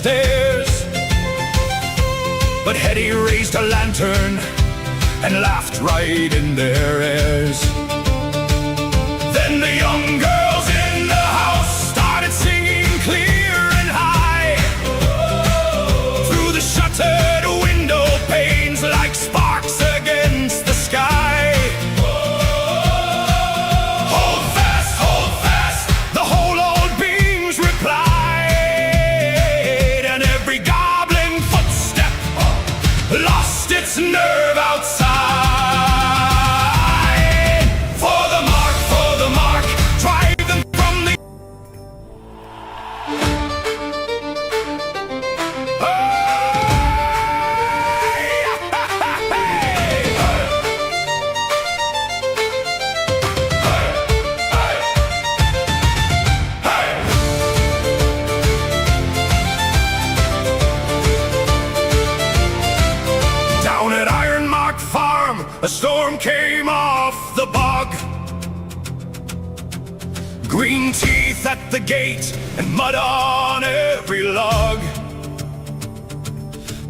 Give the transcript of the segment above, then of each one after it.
stairs. But Hetty raised a lantern and laughed right in their ears. Then the young girls in the house started singing clear and high, through the shuttered window panes like sparks against the sky. Hold fast, the whole old beams replied, and every goblin footstep lost its nerve outside. For the mark, drive them from the... Down at Ironmark farm, a storm came off the bog. Green teeth at the gate and mud on every log.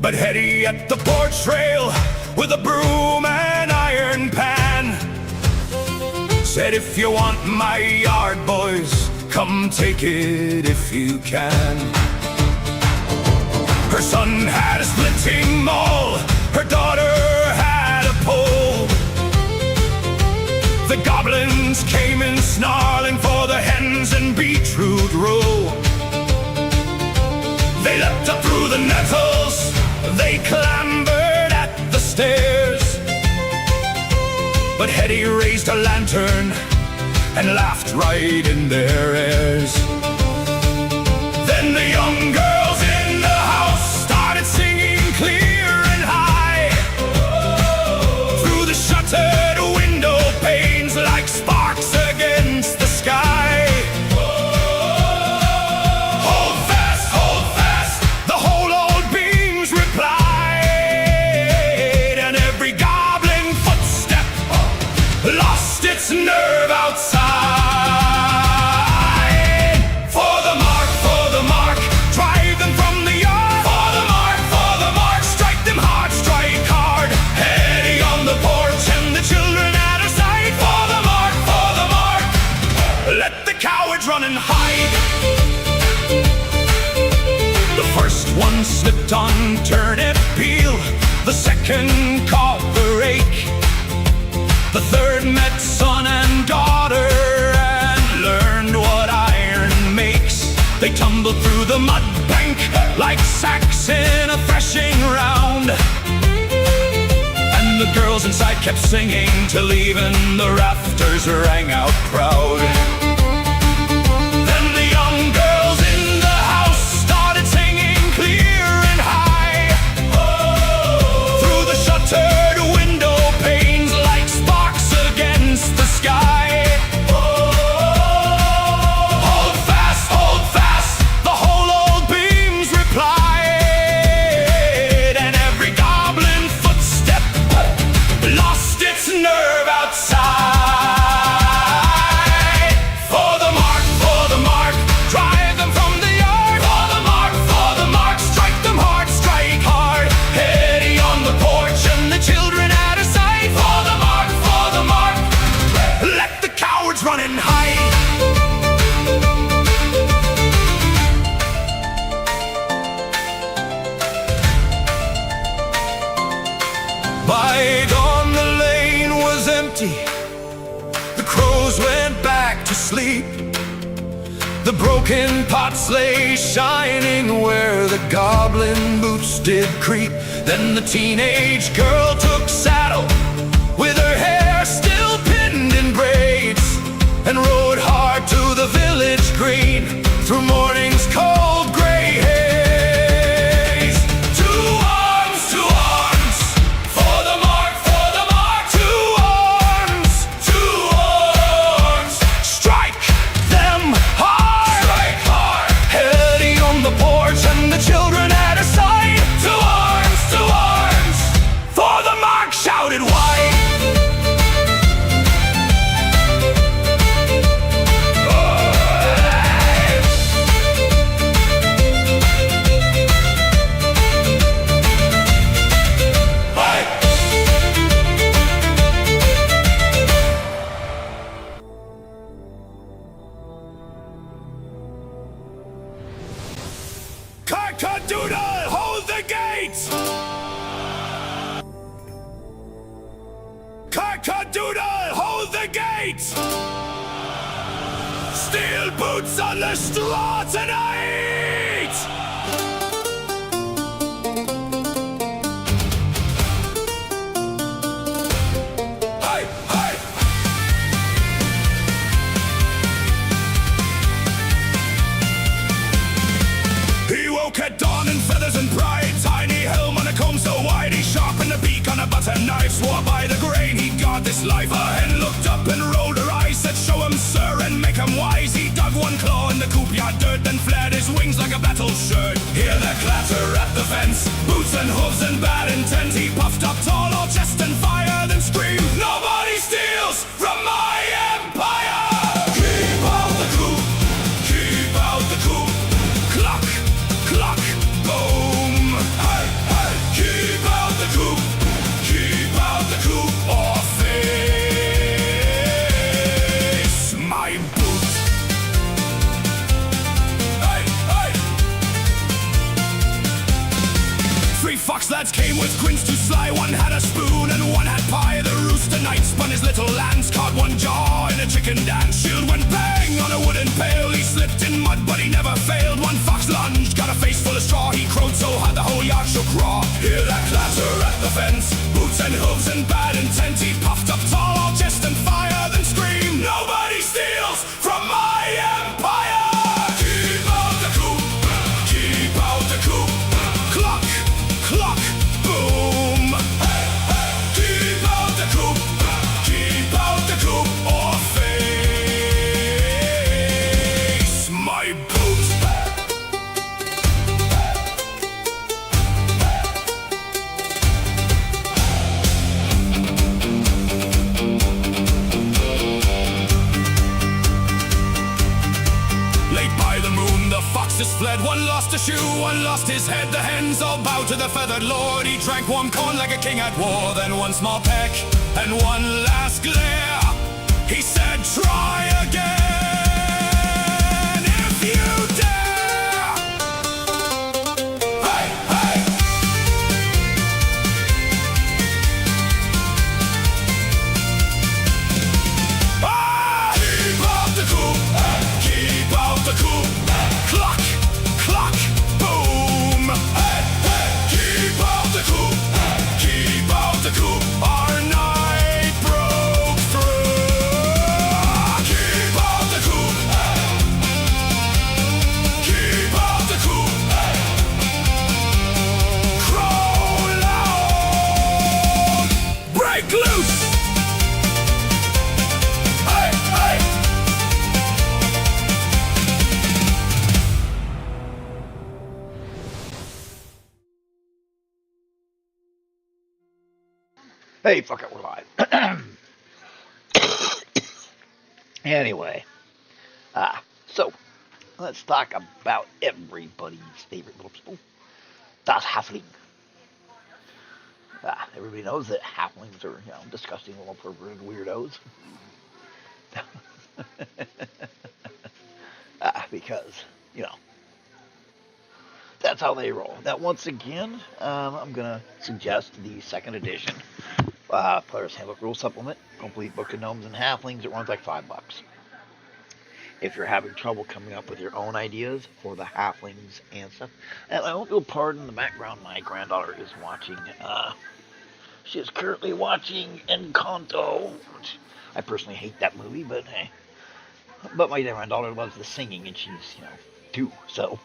But Hetty at the porch rail with a broom and iron pan said, if you want my yard, boys, come take it if you can. Her son had a splitting maul, her daughter had a pole. The goblins came in snarling for the hens and beetroot row. They leapt up through the nettles, they clambered at the stairs. But Hetty raised a lantern and laughed right in their ears. Then the young girls in the house started singing clear and high, through the shuttered window panes like sparks against the sky. Hold fast, the whole old beams replied, and every goblin footstep lost its nerve outside. For the mark, drive them from the yard. For the mark, strike them hard, strike hard. Hetty on the porch and the children at her side. For the mark, let the cowards run and hide. The first one slipped on turnip peel, the second caught the rake. The third met son and daughter and learned what iron makes. They tumbled through the mud bank like sacks in a threshing round, and the girls inside kept singing till even the rafters rang out proud. Then the young girls in the house started singing clear and high, through the shuttered window panes like sparks against the sky. Hold fast, the whole old beams replied, and every goblin footstep lost its nerve outside. For the mark, drive them from the yard. For the mark, strike them hard, strike hard. Hetty on the porch and the children at her side. For the mark, let the cowards run and hide. By dawn the lane was empty, the crows went back to sleep. The broken pots lay shining where the goblin boots did creep. Then the teenage girl took saddle with her hair still pinned in braids, and rode hard to the village green through morning's cold gray haze. To arms, for the mark, to arms, strike them hard, Hetty on the porch and the children at her side. To arms, for the mark shouted wide. doodle, hold the gate! Steel boots on the straw tonight! Hey, hey! He woke at dawn in feathers and pride. Tiny helm on a comb so wide. He sharpened the beak on a butter knife. Swore by the grain he'd guard this life. A hen looked up and rolled her eyes. Said, show him, sir, and make him wise. He dug one claw in the coop yard dirt. Then flared his wings like a battle shirt. Hear the clatter at the fence. Boots and hooves and bad intent. He puffed up tall, all chest and fire. Then screamed, nobody steals from my empire! Keep out the coop. Keep out the coop. Cluck, cluck, boom. Hey, hey. Keep out the coop. Keep out the coop or face my boot. Hey, hey. Three fox lads came with quins to sly. One had a spoon and one had pie. The rooster knight spun his little lance, caught one jaw in a chicken dance. Shield went bang on a wooden pail. He slipped in mud but he never failed. One fox lunged, got a face full of straw. He crowed so hard the whole yard shook raw. Hear that clatter at the fence. Boots and hooves and bad intent. He puffed up tall, all chest and fire. Then screamed, nobody steals from my empire! Keep out the coop. Keep out the coop. Cluck, cluck, boom. Hey, hey. Keep out the coop. Keep out the coop or face my boot. Late by the moon, the foxes fled. One lost a shoe, one lost his head. The hens all bowed to the feathered lord. He drank warm corn like a king at war. Then one small peck and one last glare. He said, try again if you dare. Hey, hey. Ah! Keep out the coop. Keep out the coop. Cluck, cluck, boom. Hey, hey. Keep out the coop. Keep out the coop. Our night broke through. Keep out the coop. Keep out the coop. Crow loud. Break loose. Hey, hey. Hey, fuck it, we're live. Anyway, so let's talk about everybody's favorite little people. Das Hafling. Everybody knows that Haflings are, disgusting little perverted weirdos. Because, that's how they roll. Now, once again, I'm going to suggest the second edition Player's Handbook Rule Supplement, complete book of Gnomes and Haflings. It runs like $5. If you're having trouble coming up with your own ideas for the Haflings and stuff, and I hope you'll pardon the background. My granddaughter is watching. She is currently watching Encanto, which I personally hate that movie, but hey. But my granddaughter loves the singing, and she's 2, so.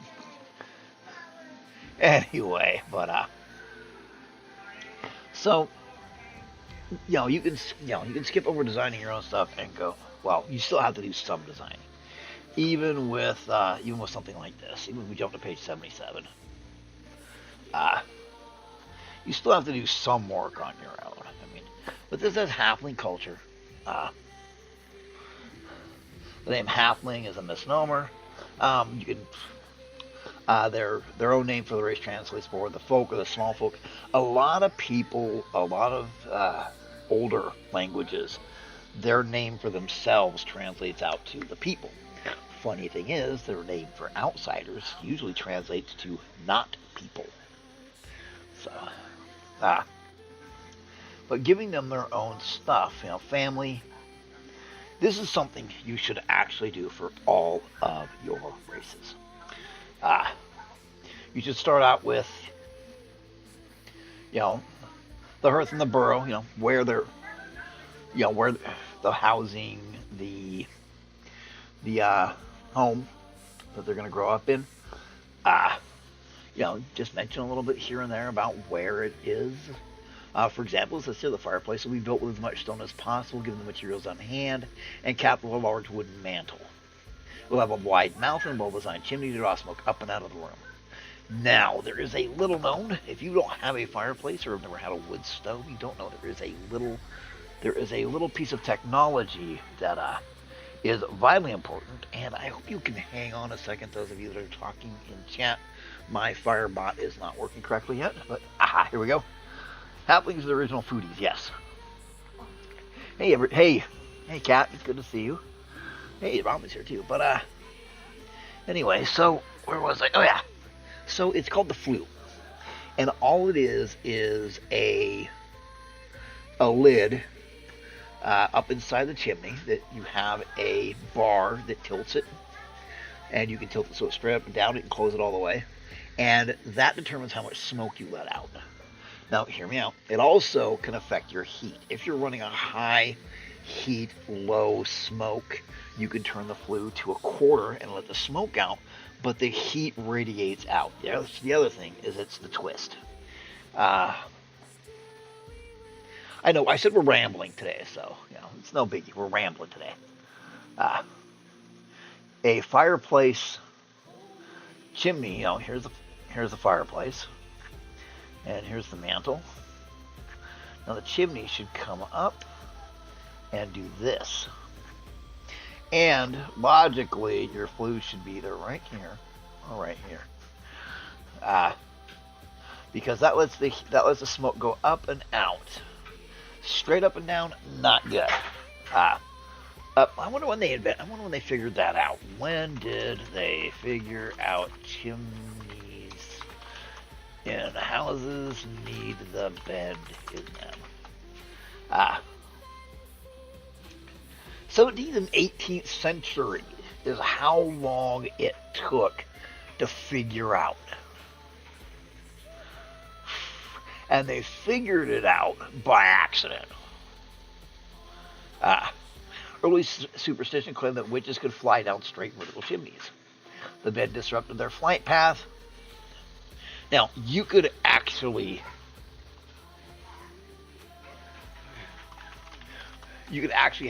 Anyway, but so you can skip over designing your own stuff and go. Well, you still have to do some designing, even with something like this. Even if we jump to page 77, you still have to do some work on your own. I mean, but this is Hafling culture. The name Hafling is a misnomer. You can. Their own name for the race translates for the folk or the small folk. A lot of people, a lot of older languages, their name for themselves translates out to the people. Funny thing is, their name for outsiders usually translates to not people. So, but giving them their own stuff, family. This is something you should actually do for all of your races. You should start out with, the hearth and the burrow, where they're, where the housing, the home that they're going to grow up in. Just mention a little bit here and there about where it is. For example, let's say the fireplace will be built with as much stone as possible, given the materials on hand, and capped with a large wooden mantle. We'll have a wide mouth and well-designed chimney to draw smoke up and out of the room. Now, there is a little known, if you don't have a fireplace or have never had a wood stove, you don't know there is a little piece of technology that is vitally important, and I hope you can hang on a second, those of you that are talking in chat. My Firebot is not working correctly yet, but here we go. Haflings are the original foodies, yes. Hey, Kat, it's good to see you. Hey, Robin's here too, but anyway, so where was I? Oh yeah, so it's called the flue, and all it is a lid up inside the chimney that you have a bar that tilts it, and you can tilt it so it's straight up and down. You can close it all the way, and that determines how much smoke you let out. Now, hear me out. It also can affect your heat. If you're running a high heat, low smoke, you can turn the flue to a quarter and let the smoke out, but the heat radiates out. The other thing is it's the twist. I know, I said we're rambling today, so, it's no biggie. We're rambling today. A fireplace chimney, here's the fireplace. And here's the mantle. Now the chimney should come up and do this. And logically, your flue should be either right here or right here. Because that lets the smoke go up and out. Straight up and down, not good. I wonder when they figured that out. When did they figure out chimneys in houses need the bend in them? 17th and 18th century is how long it took to figure out. And they figured it out by accident. Early superstition claimed that witches could fly down straight vertical chimneys. The bend disrupted their flight path. Now, you could actually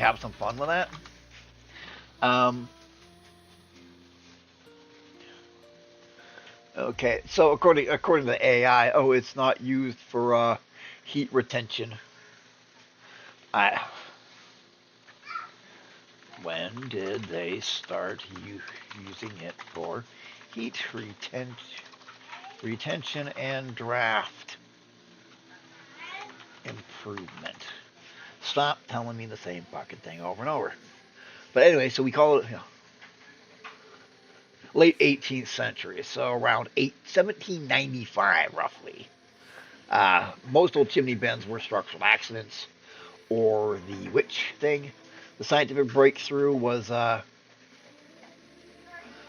have some fun with that. Okay, so according to the AI, it's not used for heat retention. When did they start using it for heat retention and draft improvement? Stop telling me the same fucking thing over and over. But anyway, so we call it late 18th century, so around 1795 roughly. Most old chimney bends were structural accidents or the witch thing. The scientific breakthrough was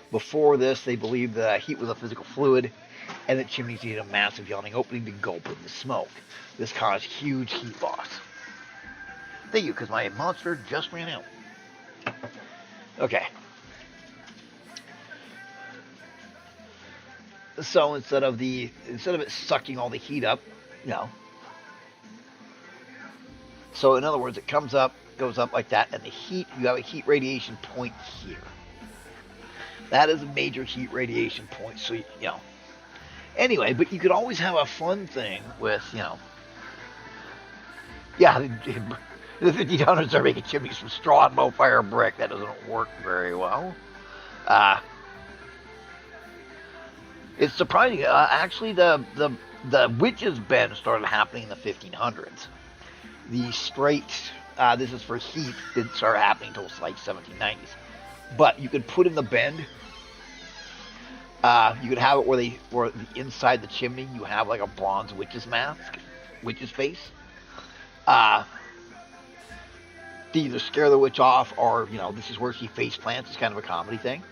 before this, they believed that heat was a physical fluid and that chimneys needed a massive yawning opening to gulp in the smoke. This caused huge heat loss. Thank you, because my monster just ran out. Okay. So instead of it sucking all the heat up, so in other words, it goes up like that, and you have a heat radiation point here. That is a major heat radiation point. So anyway, but you could always have a fun thing with the 1500s are making chimneys from straw and low fire brick. That doesn't work very well. It's surprising. Actually, the witch's bend started happening in the 1500s. The straight, this is for heat, didn't start happening until like 1790s. But you could put in the bend. You could have it where inside the chimney you have like a bronze witch's mask, witch's face. Uh, to either scare the witch off, or this is where she face plants. It's kind of a comedy thing,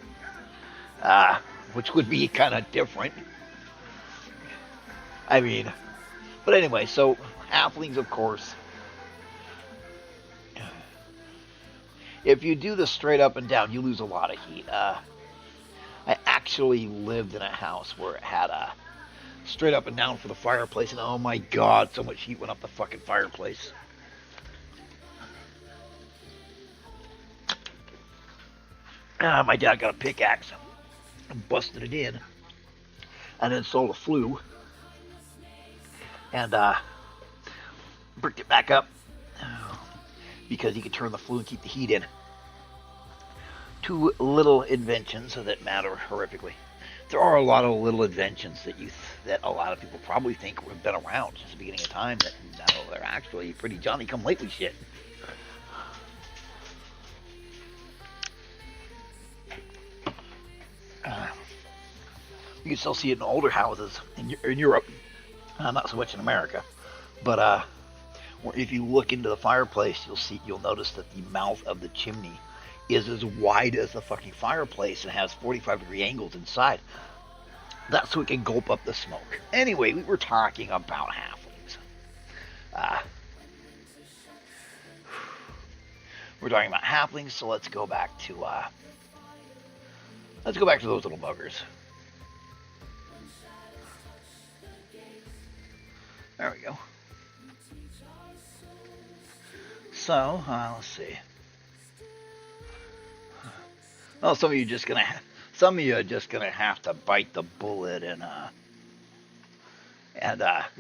which would be kind of different. I mean, but anyway, so halflings, of course. If you do this straight up and down, you lose a lot of heat. I actually lived in a house where it had a straight up and down for the fireplace, and oh my god, so much heat went up the fucking fireplace. My dad got a pickaxe and busted it in, and then sold a flue, and bricked it back up because he could turn the flue and keep the heat in. Two little inventions that matter horrifically. There are a lot of little inventions that a lot of people probably think have been around since the beginning of time that no, they're actually pretty Johnny-come-lately shit. You can still see it in older houses in Europe, not so much in America, but if you look into the fireplace, you'll notice that the mouth of the chimney is as wide as the fucking fireplace and has 45-degree angles inside. That's so it can gulp up the smoke. Anyway, we were talking about halflings. We're talking about halflings, so let's go back to those little buggers. There we go. So, let's see. Well, some of you are just gonna have to bite the bullet and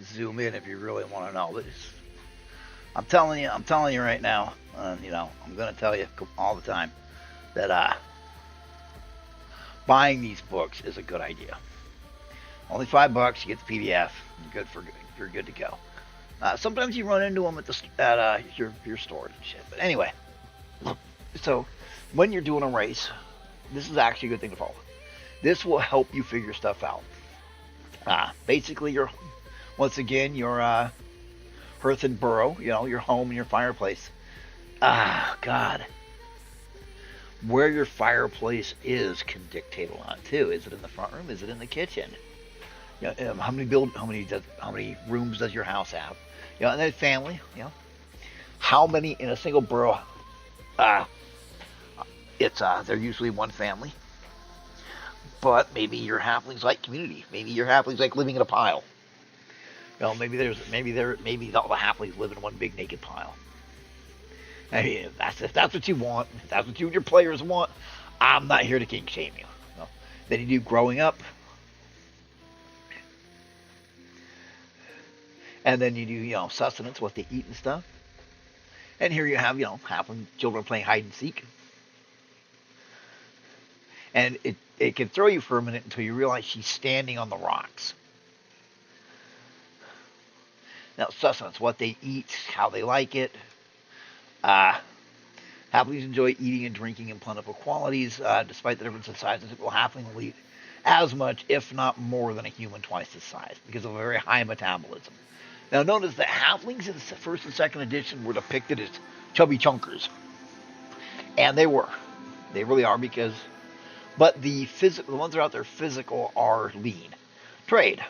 zoom in if you really want to know. But I'm telling you right now, I'm gonna tell you all the time that buying these books is a good idea. Only $5, you get the PDF. You're good to go. Sometimes you run into them at your stores and shit. But anyway, so when you're doing a race, this is actually a good thing to follow. This will help you figure stuff out. Basically, your hearth and burrow, your home and your fireplace. God. Where your fireplace is can dictate a lot too. Is it in the front room? Is it in the kitchen? How many rooms does your house have? And then family. How many in a single burrow? They're usually one family. But maybe your halflings like community. Maybe your halflings like living in a pile. Maybe all the halflings live in one big naked pile. I mean, if that's what you want, if that's what you and your players want, I'm not here to kink shame you. Then you do growing up. And then you do, sustenance, what they eat and stuff. And here you have, halfling children playing hide and seek. And it can throw you for a minute until you realize she's standing on the rocks. Now, sustenance, what they eat, how they like it. Halflings enjoy eating and drinking in plentiful qualities, despite the difference in size. A typical halfling will eat as much, if not more, than a human twice his size, because of a very high metabolism. Now, notice that halflings in the first and second edition were depicted as chubby chunkers. And they were. They really are, but the ones that are out there physical are lean. Trade,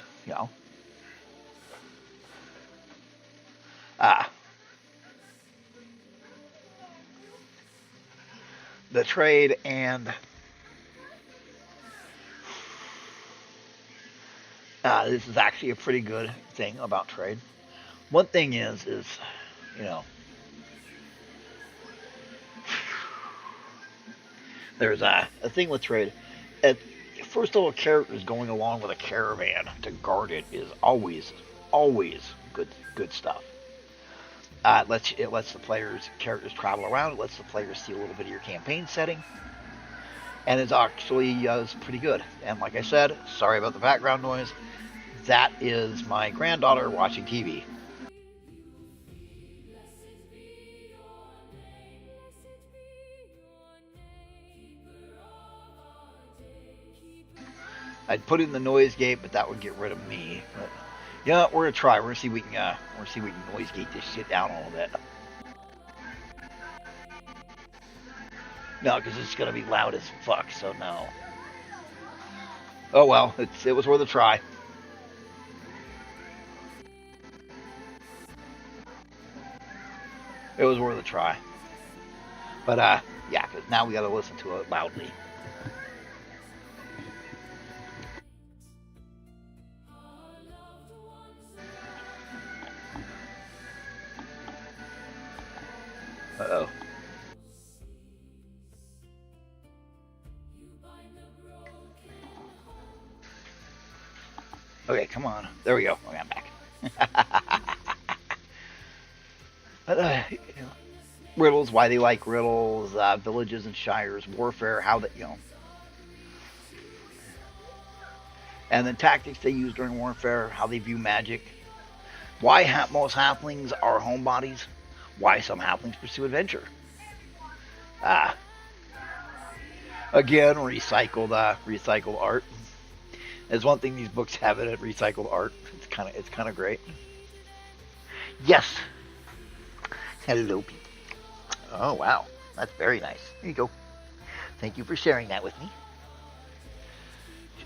the trade and this is actually a pretty good thing about trade. One thing is there's a thing with trade. First of all, characters going along with a caravan to guard it is always good stuff. It lets the characters travel around. It lets the players see a little bit of your campaign setting, and it's actually is pretty good. And like I said, sorry about the background noise. That is my granddaughter watching TV. I'd put in the noise gate, but that would get rid of me. But, Yeah, we're gonna try. We're gonna see if we can. We're gonna see if we can noise gate this shit down a little bit. No, because it's gonna be loud as fuck. So no. Oh well, it was worth a try. It was worth a try. But yeah, because now we gotta listen to it loudly. Uh-oh. Okay, come on. There we go. Okay, I'm back. But, you know, riddles, why they like riddles, villages and shires, warfare, how that, you know. And then tactics they use during warfare, how they view magic, why most halflings are homebodies, why some halflings pursue adventure. Again, recycled art. There's one thing these books have in it, recycled art. It's kind of great. Yes. Hello, people. Oh wow, that's very nice. Here you go. Thank you for sharing that with me.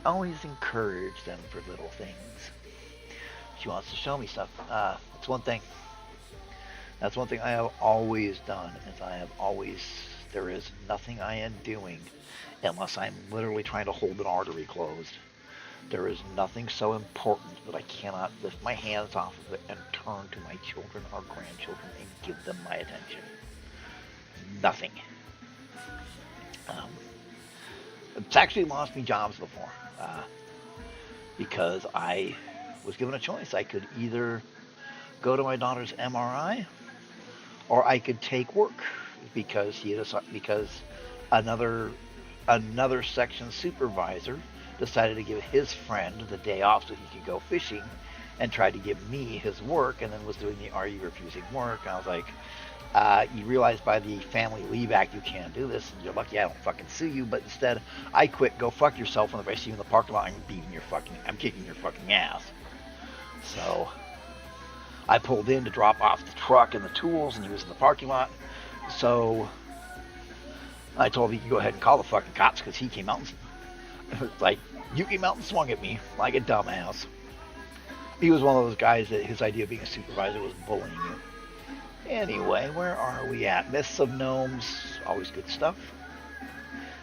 Always encourage them for little things. She wants to show me stuff. That's one thing. That's one thing I have always done. There is nothing I am doing unless I'm literally trying to hold an artery closed. There is nothing so important that I cannot lift my hands off of it and turn to my children or grandchildren and give them my attention. Nothing. It's actually lost me jobs before because I was given a choice. I could either go to my daughter's MRI or I could take work because another section supervisor decided to give his friend the day off so he could go fishing and tried to give me his work and then was doing the "are you refusing work?" And I was like, you realize by the Family Leave Act you can't do this, and you're lucky I don't fucking sue you, but instead I quit, go fuck yourself, and if I see you in the parking lot, I'm kicking your fucking ass. So I pulled in to drop off the truck and the tools, and he was in the parking lot. So I told him he could go ahead and call the fucking cops because he came out and like, you came out and swung at me like a dumbass. He was one of those guys that his idea of being a supervisor was bullying you. Anyway, where are we at? Myths of Gnomes, always good stuff.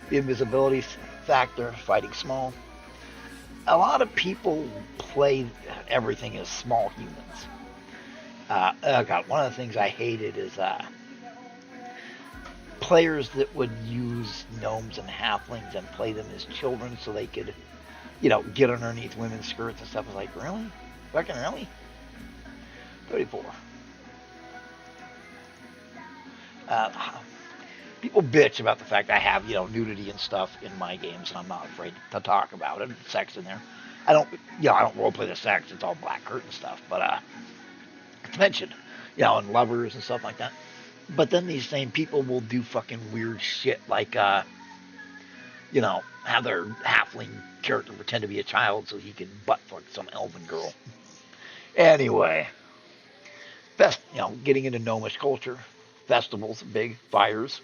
The invisibility factor, fighting small. A lot of people play everything as small humans. Oh God, one of the things I hated is players that would use gnomes and halflings and play them as children so they could, get underneath women's skirts and stuff. I was like, really? Fucking really? 34. People bitch about the fact I have, nudity and stuff in my games, and I'm not afraid to talk about it. Sex in there. I don't roleplay the sex. It's all black curtain stuff, but it's mentioned, and lovers and stuff like that. But then these same people will do fucking weird shit like, have their halfling character pretend to be a child so he can butt fuck some elven girl. Anyway, getting into gnomish culture. Festivals, big fires.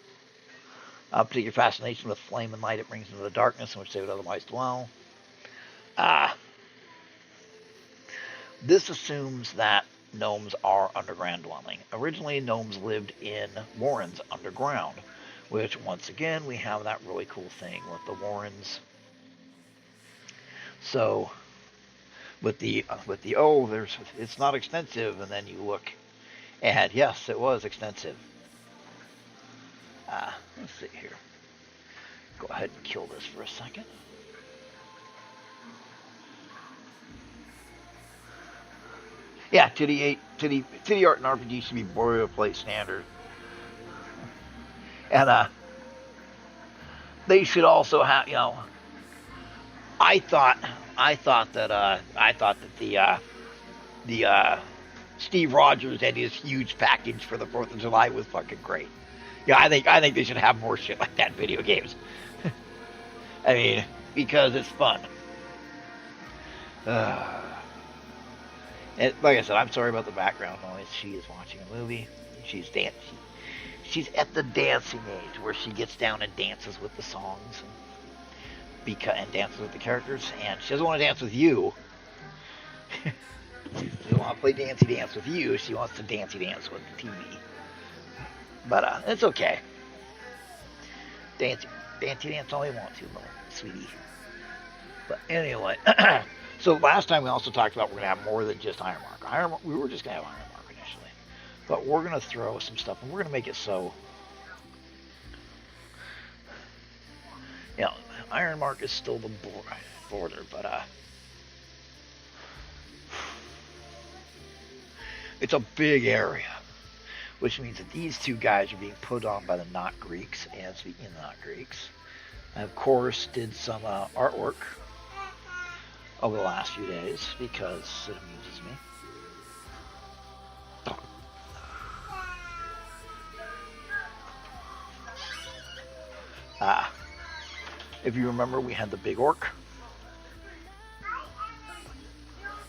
Particular fascination with flame and light it brings into the darkness in which they would otherwise dwell. This assumes that gnomes are underground dwelling. Originally, gnomes lived in warrens underground, which once again we have that really cool thing with the warrens. So, with the it's not extensive, and then you look, and yes, it was extensive. Let's see here. Go ahead and kill this for a second. Yeah, titty art and RPG should be boilerplate standard. And they should also have, I thought that the Steve Rogers and his huge package for the 4th of July was fucking great. Yeah, I think they should have more shit like that in video games. I mean, because it's fun. And like I said, I'm sorry about the background noise. She is watching a movie. She's dancing. She's at the dancing age where she gets down and dances with the songs and dances with the characters. And she doesn't want to dance with you. She doesn't want to play Dancy Dance with you. She wants to Dancy Dance with the TV. But it's okay. Dancy Dance all you want to, little sweetie. But anyway, so last time we also talked about we're going to have more than just Ironmark. We were just going to have Ironmark initially. But we're going to throw some stuff, and we're going to make it so, you know, Ironmark is still the border, but it's a big area, which means that these two guys are being put on by the not Greeks. And speaking of the not Greeks, I of course did some artwork over the last few days because it amuses me. If you remember, we had the big orc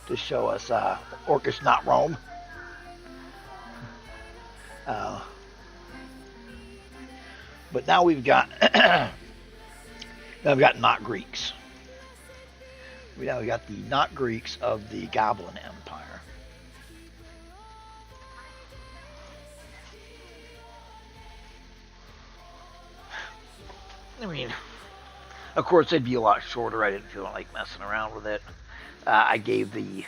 to show us orcish not Rome. But now we've got not Greeks. Now we got the not Greeks of the Goblin Empire. I mean, of course, they'd be a lot shorter. I didn't feel like messing around with it. I gave the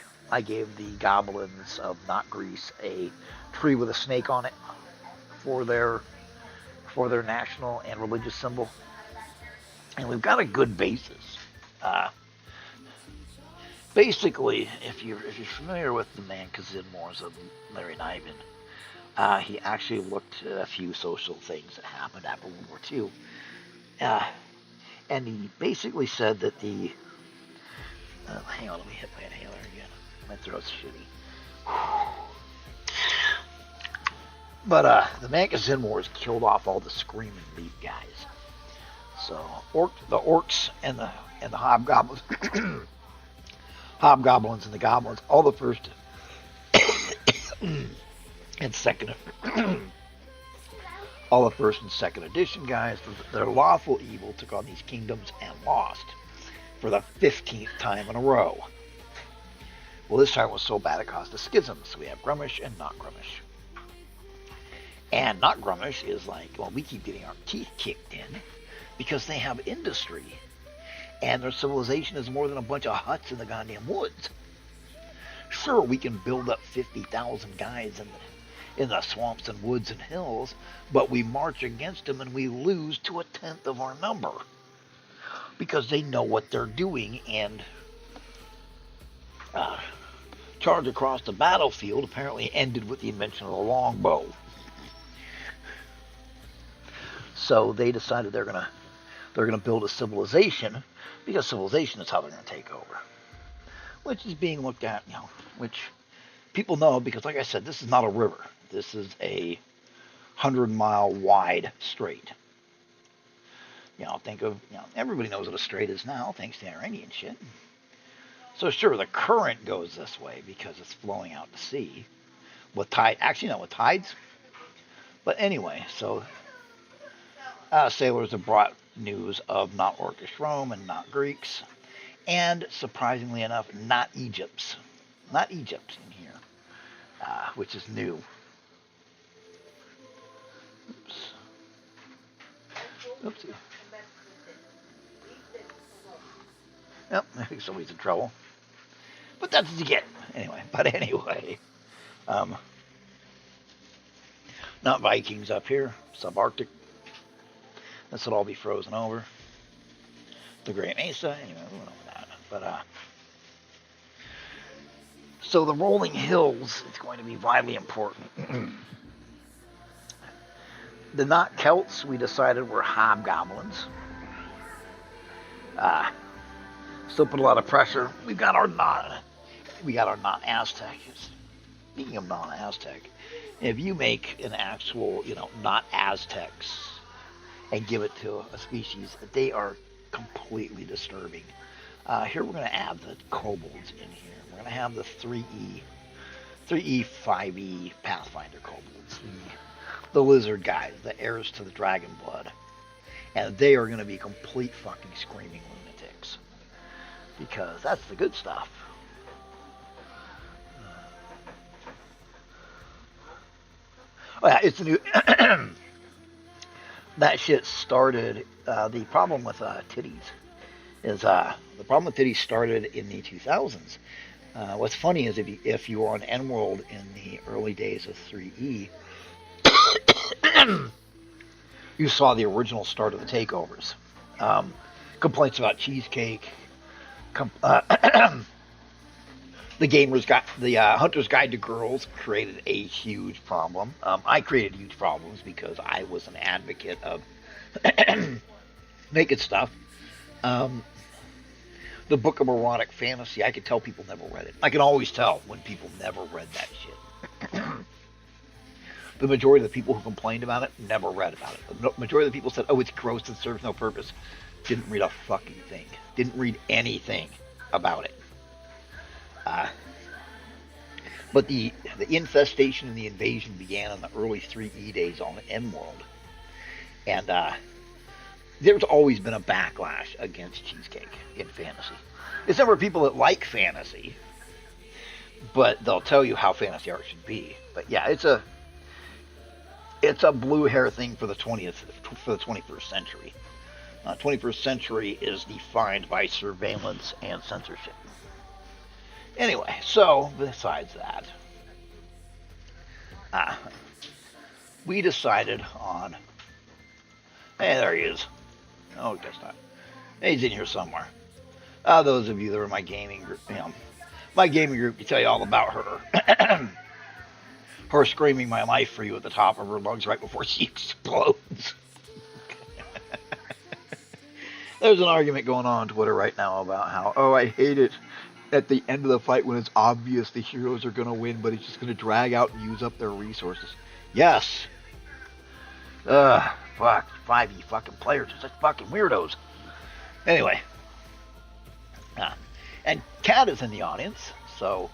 goblins of not Greece a tree with a snake on it for their national and religious symbol, and we've got a good basis. Basically, if you're familiar with the man Kazimors of Larry Niven, he actually looked at a few social things that happened after World War II. And he basically said that the... hang on, let me hit my inhaler again. My throat's shitty. But the Mancazin killed off all the Screaming Leap guys. So the orcs and the hobgoblins, hobgoblins and the goblins, all the first and second, all the first and second edition guys, their lawful evil took on these kingdoms and lost for the 15th time in a row. Well, this time was so bad it caused a schism. So we have Grumish and not Grumish. And not Grumish is like, well, we keep getting our teeth kicked in because they have industry. And their civilization is more than a bunch of huts in the goddamn woods. Sure, we can build up 50,000 guys in the swamps and woods and hills, but we march against them and we lose to 1/10 of our number. Because they know what they're doing and charge across the battlefield apparently ended with the invention of the longbow. So they decided they're gonna build a civilization, because civilization is how they're gonna take over. Which is being looked at, which people know because, like I said, this is not a river. This is a 100-mile wide strait. Think of, everybody knows what a strait is now, thanks to Iranian shit. So sure, the current goes this way because it's flowing out to sea. With tide, actually not with tides. But anyway, so sailors have brought news of not Orcish Rome and not Greeks. And surprisingly enough, not Egypt's. Not Egypt in here, which is new. Oops. Oopsie. Yep, I think somebody's in trouble. But that's what you get. Anyway. Not Vikings up here. Subarctic. This will all be frozen over. The Great Mesa. Anyway, we went over that. But, so the rolling hills is going to be vitally important. The not Celts, we decided, were hobgoblins. Still put a lot of pressure. We got our not Aztec. Speaking of non-Aztec, if you make an actual, not Aztecs and give it to a species, they are completely disturbing. Here we're going to add the kobolds in here. We're going to have the 3E 3E, 5E Pathfinder kobolds, the lizard guys, the heirs to the dragon blood. And they are going to be complete fucking screaming lunatics. Because that's the good stuff. Oh yeah, it's a new... that shit started... the problem with titties is... the problem with titties started in the 2000s. What's funny is if you were on N-World in the early days of 3E, you saw the original start of the takeovers. Complaints about cheesecake. The Hunter's Guide to Girls created a huge problem. I created huge problems because I was an advocate of naked stuff. The Book of Erotic Fantasy, I could tell people never read it. I can always tell when people never read that shit. The majority of the people who complained about it never read about it. The majority of the people said, oh, it's gross and serves no purpose. Didn't read a fucking thing. Didn't read anything about it. But the infestation and the invasion began in the early 3E days on the M-World. And there's always been a backlash against cheesecake in fantasy. It's never people that like fantasy, but they'll tell you how fantasy art should be. But yeah, it's a blue hair thing for the 21st century. 21st century is defined by surveillance and censorship. Anyway, so besides that, we decided on. Hey, there he is. Oh, guess not. He's in here somewhere. Those of you that are in my gaming group, my gaming group can tell you all about her. Her screaming my life for you at the top of her lungs right before she explodes. There's an argument going on Twitter right now about how, oh, I hate it at the end of the fight when it's obvious the heroes are going to win, but it's just going to drag out and use up their resources. Yes. Fuck. 5e fucking players are such fucking weirdos. Anyway. And Kat is in the audience, so...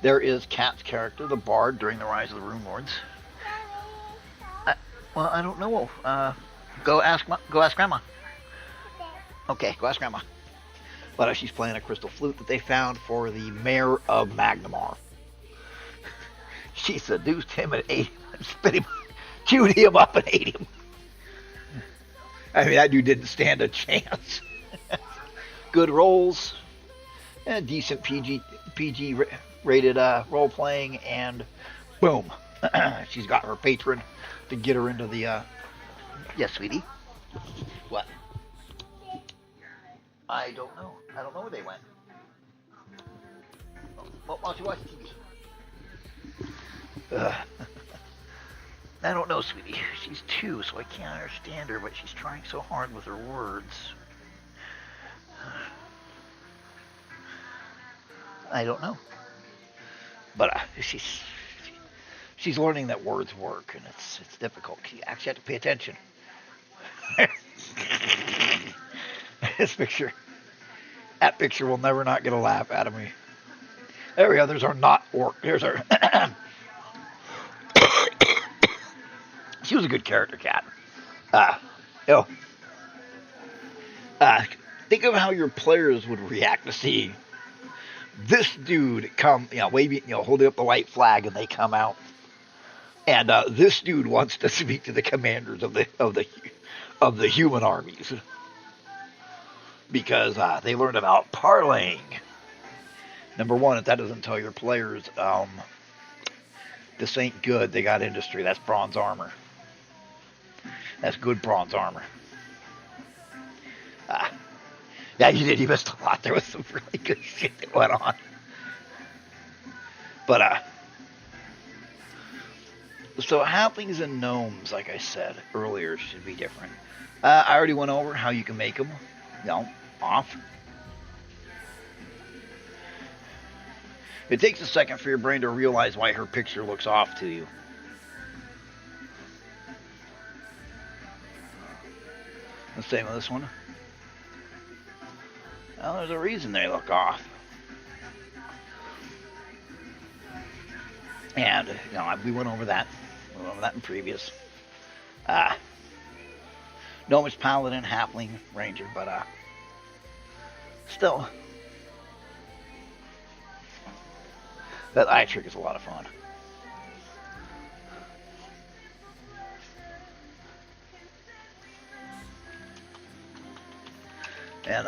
there is Kat's character, the Bard, during the Rise of the Rune Lords. Well, I don't know. Go ask Grandma. Okay, go ask Grandma. But she's playing a crystal flute that they found for the mayor of Magnamar. She seduced him and ate him and spit him, chewed him up and ate him. I mean, that dude didn't stand a chance. Good rolls, and decent PG rated role playing, and boom, she's got her patron to get her into the. Yes, sweetie. What? I don't know. I don't know where they went. Well, why don't you watch TV? I don't know, sweetie. She's 2, so I can't understand her, but she's trying so hard with her words. I don't know. But she's learning that words work, and it's difficult. You actually have to pay attention. That picture will never not get a laugh out of me. There we go. There's our not orc. There's our. She was a good character, Cat. Think of how your players would react to seeing this dude come, waving, holding up the white flag, and they come out, and this dude wants to speak to the commanders of the human armies because they learned about parlaying. Number one, if that doesn't tell your players, this ain't good. They got industry. That's bronze armor. That's good bronze armor. Yeah, you did. You missed a lot. There was some really good shit that went on. But, so Haflings and Gnomes, like I said earlier, should be different. I already went over how you can make them, off. It takes a second for your brain to realize why her picture looks off to you. The same with this one. Well, there's a reason they look off. And we went over that. In previous. Uh, Gnomes Paladin, Hafling, Ranger, but still, that eye trick is a lot of fun. And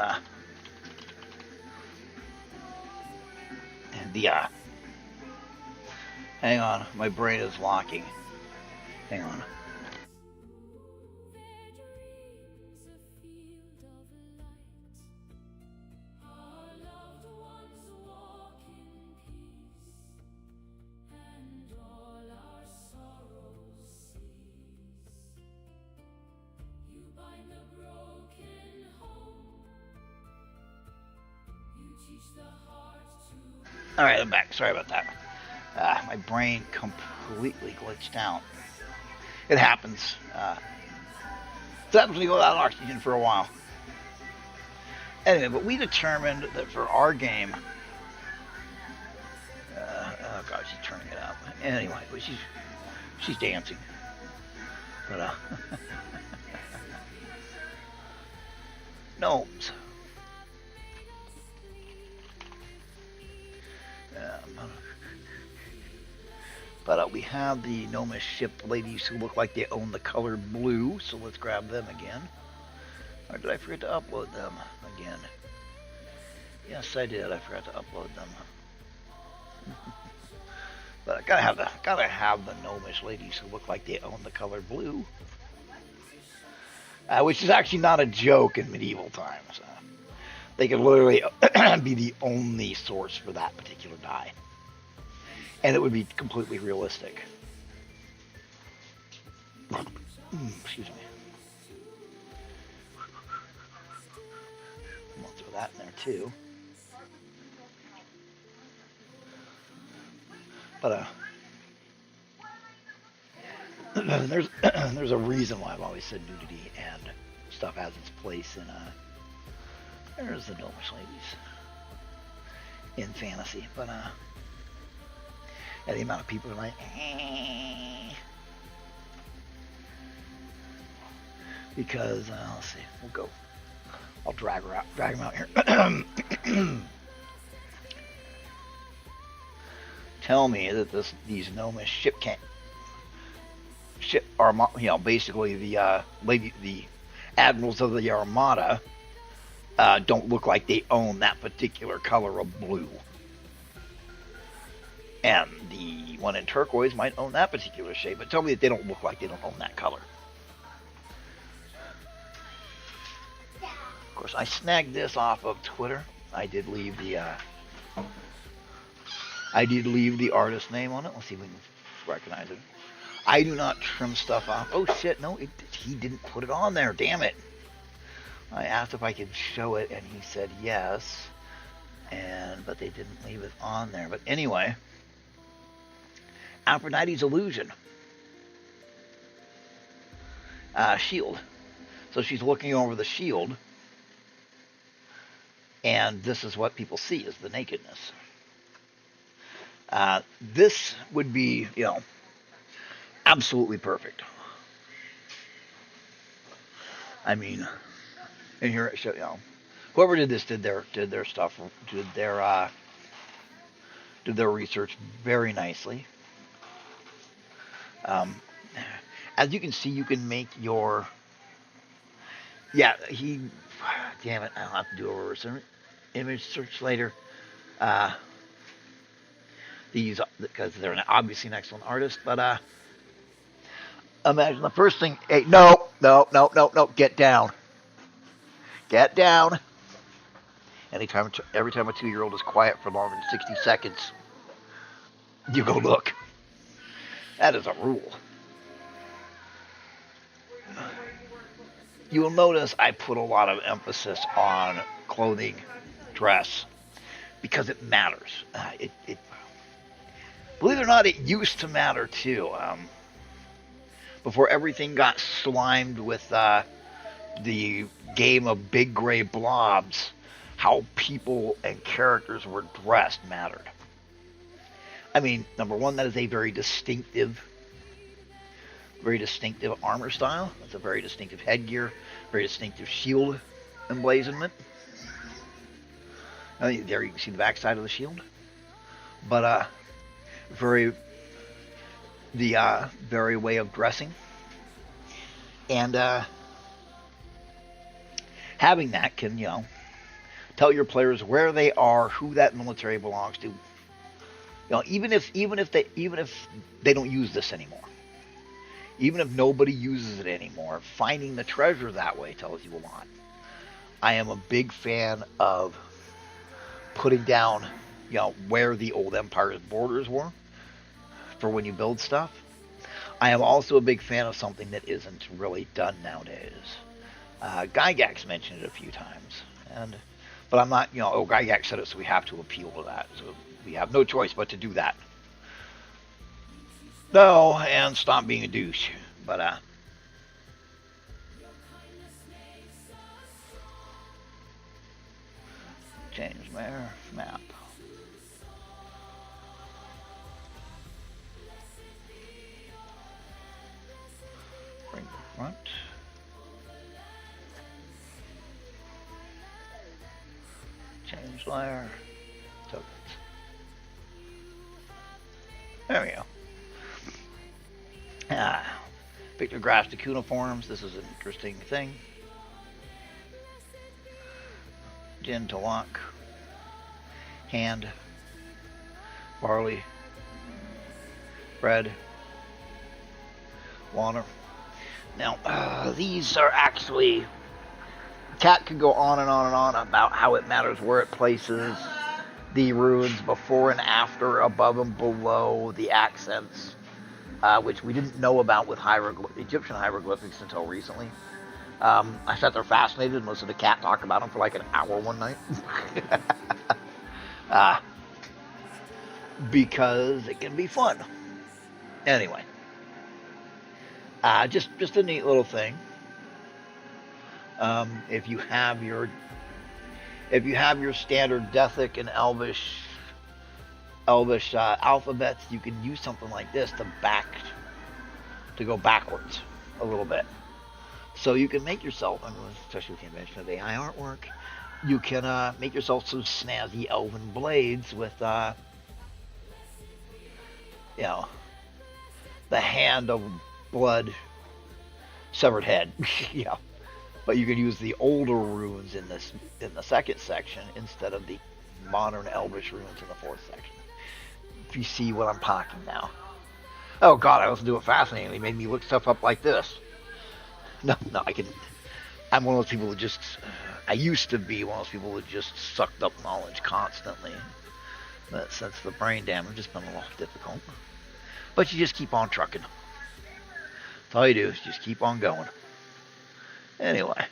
hang on, my brain is locking. Hang on. All right, I'm back. Sorry about that. My brain completely glitched out. It happens. It happens when you go without oxygen for a while. Anyway, but we determined that for our game, oh god, she's turning it up. Anyway, but she's dancing. But gnomes. But we have the gnomish ship ladies who look like they own the color blue, so let's grab them again. Or did I forget to upload them again? Yes, I did. I forgot to upload them. But I gotta have the gnomish ladies who look like they own the color blue, which is actually not a joke in medieval times. They could literally be the only source for that particular dye. And it would be completely realistic. Excuse me. I'm gonna throw that in there too. But there's a reason why I've always said nudity and stuff has its place in there's the gnomish ladies in fantasy, but and the amount of people are like, because let's see, we'll go. I'll drag him out here. Tell me that these gnomish ship are, basically the admirals of the Armada don't look like they own that particular color of blue. And the one in turquoise might own that particular shade, but tell me that they don't look like they don't own that color. Of course, I snagged this off of Twitter. I did leave the artist name on it. Let's see if we can recognize it. I do not trim stuff off. Oh shit, no, he didn't put it on there. Damn it. I asked if I could show it, and he said yes. But they didn't leave it on there. But anyway. Aphrodite's illusion. Shield. So she's looking over the shield. And this is what people see, is the nakedness. This would be, absolutely perfect. I mean, and here it shows, whoever did this did their stuff, did their research very nicely. As you can see, you can make your, damn it, I'll have to do a reverse image search later. These, because they're obviously an excellent artist, but imagine the first thing, hey, no, get down. Get down. Every time a 2-year-old is quiet for longer than 60 seconds, you go look. That is a rule. You will notice I put a lot of emphasis on clothing, dress, because it matters. Believe it or not, it used to matter too. Before everything got slimed with the game of big gray blobs, how people and characters were dressed mattered. I mean, number one, that is a very distinctive armor style. It's a very distinctive headgear, very distinctive shield emblazonment. There you can see the backside of the shield. But very very way of dressing, and having that can tell your players where they are, who that military belongs to. Even if they don't use this anymore, even if nobody uses it anymore, finding the treasure that way tells you a lot. I am a big fan of putting down, where the old empire's borders were for when you build stuff. I am also a big fan of something that isn't really done nowadays. Gygax mentioned it a few times, but I'm not, Gygax said it, so we have to appeal to that. So we have no choice but to do that. No, and stop being a douche. But change map. Bring the front. Change layer. Tokens. There we go. Pictographic cuneiforms. This is an interesting thing. Gin to lock. Hand. Barley. Bread. Water. Now, these are actually... Cat could go on and on and on about how it matters where it places the runes before and after, above and below the accents, which we didn't know about with Egyptian hieroglyphics until recently. I sat there fascinated and listened to Cat talk about them for like an hour one night. Because it can be fun. Anyway. Just a neat little thing. If you have your standard Dethic and Elvish alphabets, you can use something like this to go backwards a little bit. So you can make yourself, especially with the invention of AI artwork, you can make yourself some snazzy elven blades with the hand of blood, severed head. Yeah. But you can use the older runes in the second section instead of the modern Elvish runes in the fourth section. If you see what I'm talking now. Oh God, I also do it fascinatingly. It made me look stuff up like this. No, I'm one of those people that I used to be one of those people that just sucked up knowledge constantly. But since the brain damage, it's been a little difficult. But you just keep on trucking. That's all you do is just keep on going. Anyway.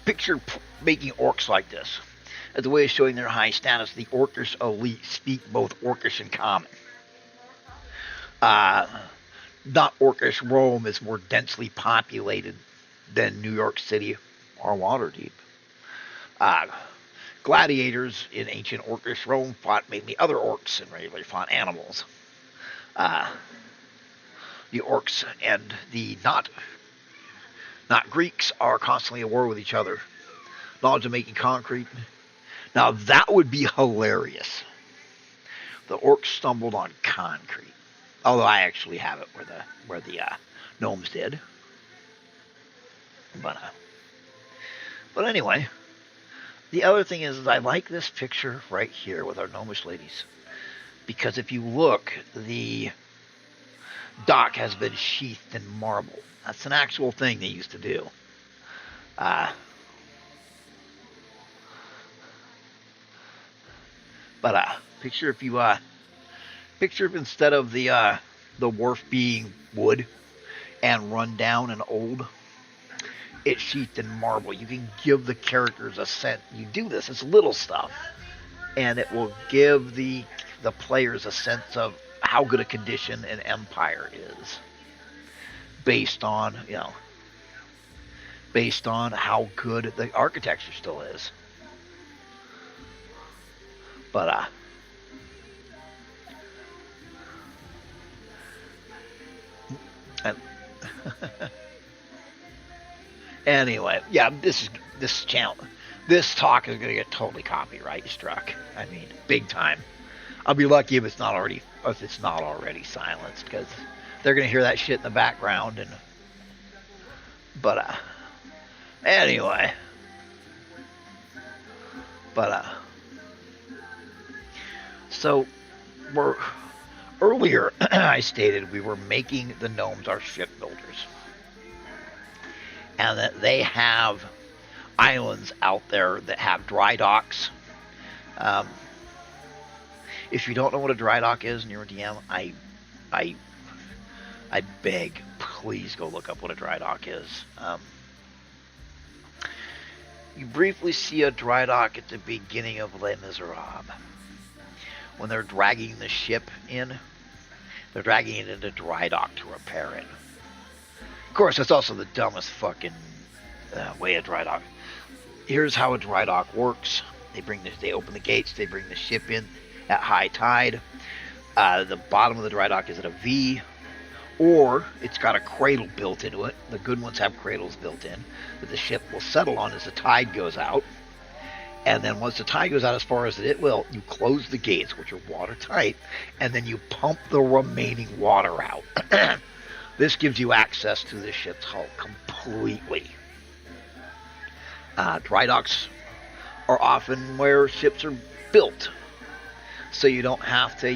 Picture making orcs like this. As a way of showing their high status, the orcish elite speak both orcish and common. Not orcish Rome is more densely populated than New York City or Waterdeep. Gladiators in ancient orcish Rome fought mainly other orcs and regularly fought animals. The orcs and the not Greeks are constantly at war with each other. Knowledge of making concrete. Now that would be hilarious. The orcs stumbled on concrete. Although I actually have it where the gnomes did. But anyway, the other thing is I like this picture right here with our gnomish ladies. Because if you look, the dock has been sheathed in marble. That's an actual thing they used to do. Picture if instead of the wharf being wood and run down and old, it's sheathed in marble. You can give the characters a sense. You do this, it's little stuff, and it will give the players a sense of how good a condition an empire is, based on based on how good the architecture still is. But anyway, yeah, this channel, this talk is gonna get totally copyright struck. I mean, big time. I'll be lucky if it's not already silenced, because they're gonna hear that shit in the background. But anyway, so earlier I stated we were making the gnomes our shipbuilders, and that they have islands out there that have dry docks. If you don't know what a dry dock is and you're a DM, I beg, please go look up what a dry dock is. You briefly see a dry dock at the beginning of Les Miserables. When they're dragging the ship in, they're dragging it into dry dock to repair it. Of course, that's also the dumbest fucking way a dry dock. Here's how a dry dock works. They open the gates, they bring the ship in at high tide. The bottom of the dry dock is at a V, or it's got a cradle built into it. The good ones have cradles built in that the ship will settle on as the tide goes out. And then once the tide goes out as far as it will, you close the gates, which are watertight, and then you pump the remaining water out. This gives you access to the ship's hull completely. Dry docks are often where ships are built, so you don't have to,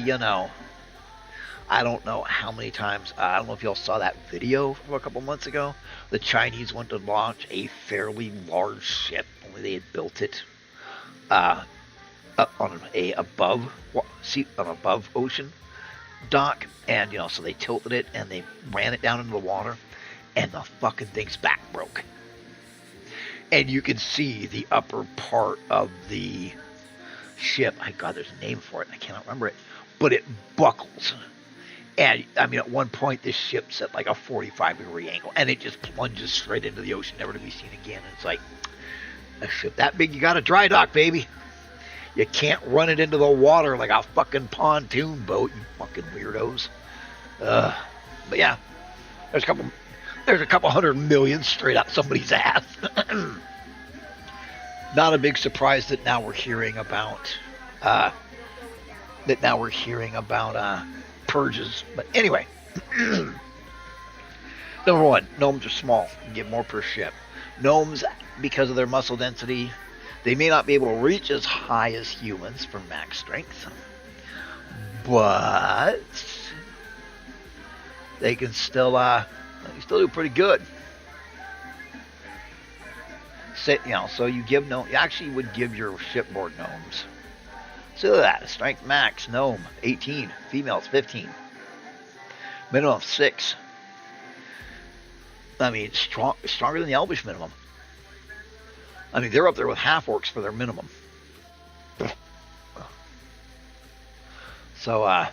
I don't know how many times, I don't know if y'all saw that video from a couple months ago. The Chinese went to launch a fairly large ship, only they had built it up on an above ocean dock, and so they tilted it and they ran it down into the water, and the fucking thing's back broke. And you can see the upper part of the ship. My God, there's a name for it. I cannot remember it. But it buckles. And, I mean, at one point, this ship's at like a 45-degree angle. And it just plunges straight into the ocean, never to be seen again. And it's like, a ship that big, you got a dry dock, baby. You can't run it into the water like a fucking pontoon boat, you fucking weirdos. But yeah, there's a couple 100 million straight out somebody's ass. Not a big surprise that now we're hearing about purges. But anyway, number one, gnomes are small. You get more per ship. Gnomes, because of their muscle density, they may not be able to reach as high as humans for max strength, but they can still do pretty good. So you actually would give your shipboard gnomes. So that strength max gnome 18, females 15, minimum of 6. I mean, stronger than the Elvish minimum. I mean, they're up there with half-orcs for their minimum. So, a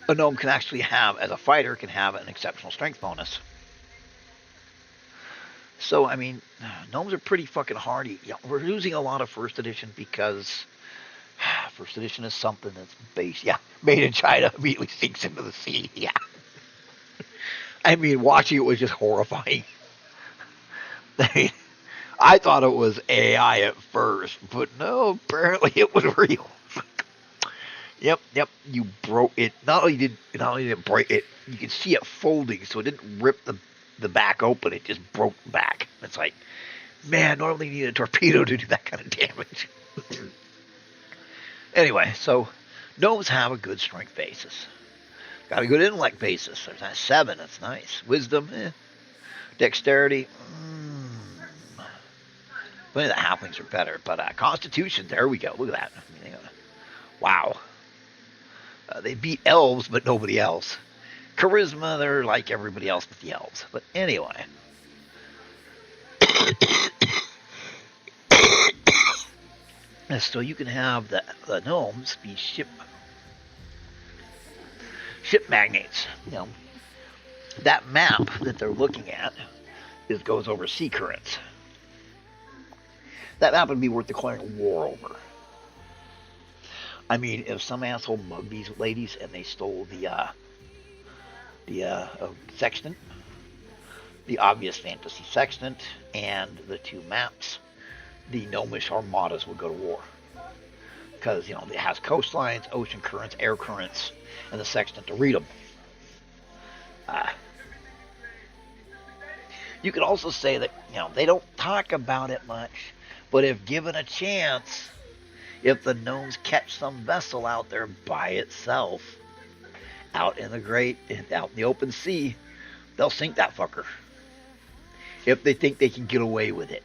gnome can actually have, as a fighter, can have an exceptional strength bonus. So, I mean, gnomes are pretty fucking hardy. Yeah, we're losing a lot of first edition because first edition is something that's made in China, immediately sinks into the sea. Yeah. I mean, watching it was just horrifying. I thought it was AI at first, but no, apparently it was real. Yep. You broke it. Not only did it break it, you could see it folding, so it didn't rip the back open. It just broke the back. It's like, man, normally you need a torpedo to do that kind of damage. Anyway, so gnomes have a good strength basis. Got a good intellect basis. There's that 7. That's nice. Wisdom, Dexterity, the Haflings are better, but Constitution, there we go. Look at that. I mean, wow. They beat elves, but nobody else. Charisma, they're like everybody else but the elves. But anyway. So you can have the gnomes be ship magnates. that map that they're looking at goes over sea currents. That map would be worth declaring war over. I mean, if some asshole mugged these ladies and they stole the sextant, the obvious fantasy sextant, and the two maps, the gnomish armadas would go to war. Because, it has coastlines, ocean currents, air currents, and the sextant to read them. You could also say that, they don't talk about it much, but if given a chance, if the gnomes catch some vessel out there by itself, out in the open sea, they'll sink that fucker. If they think they can get away with it.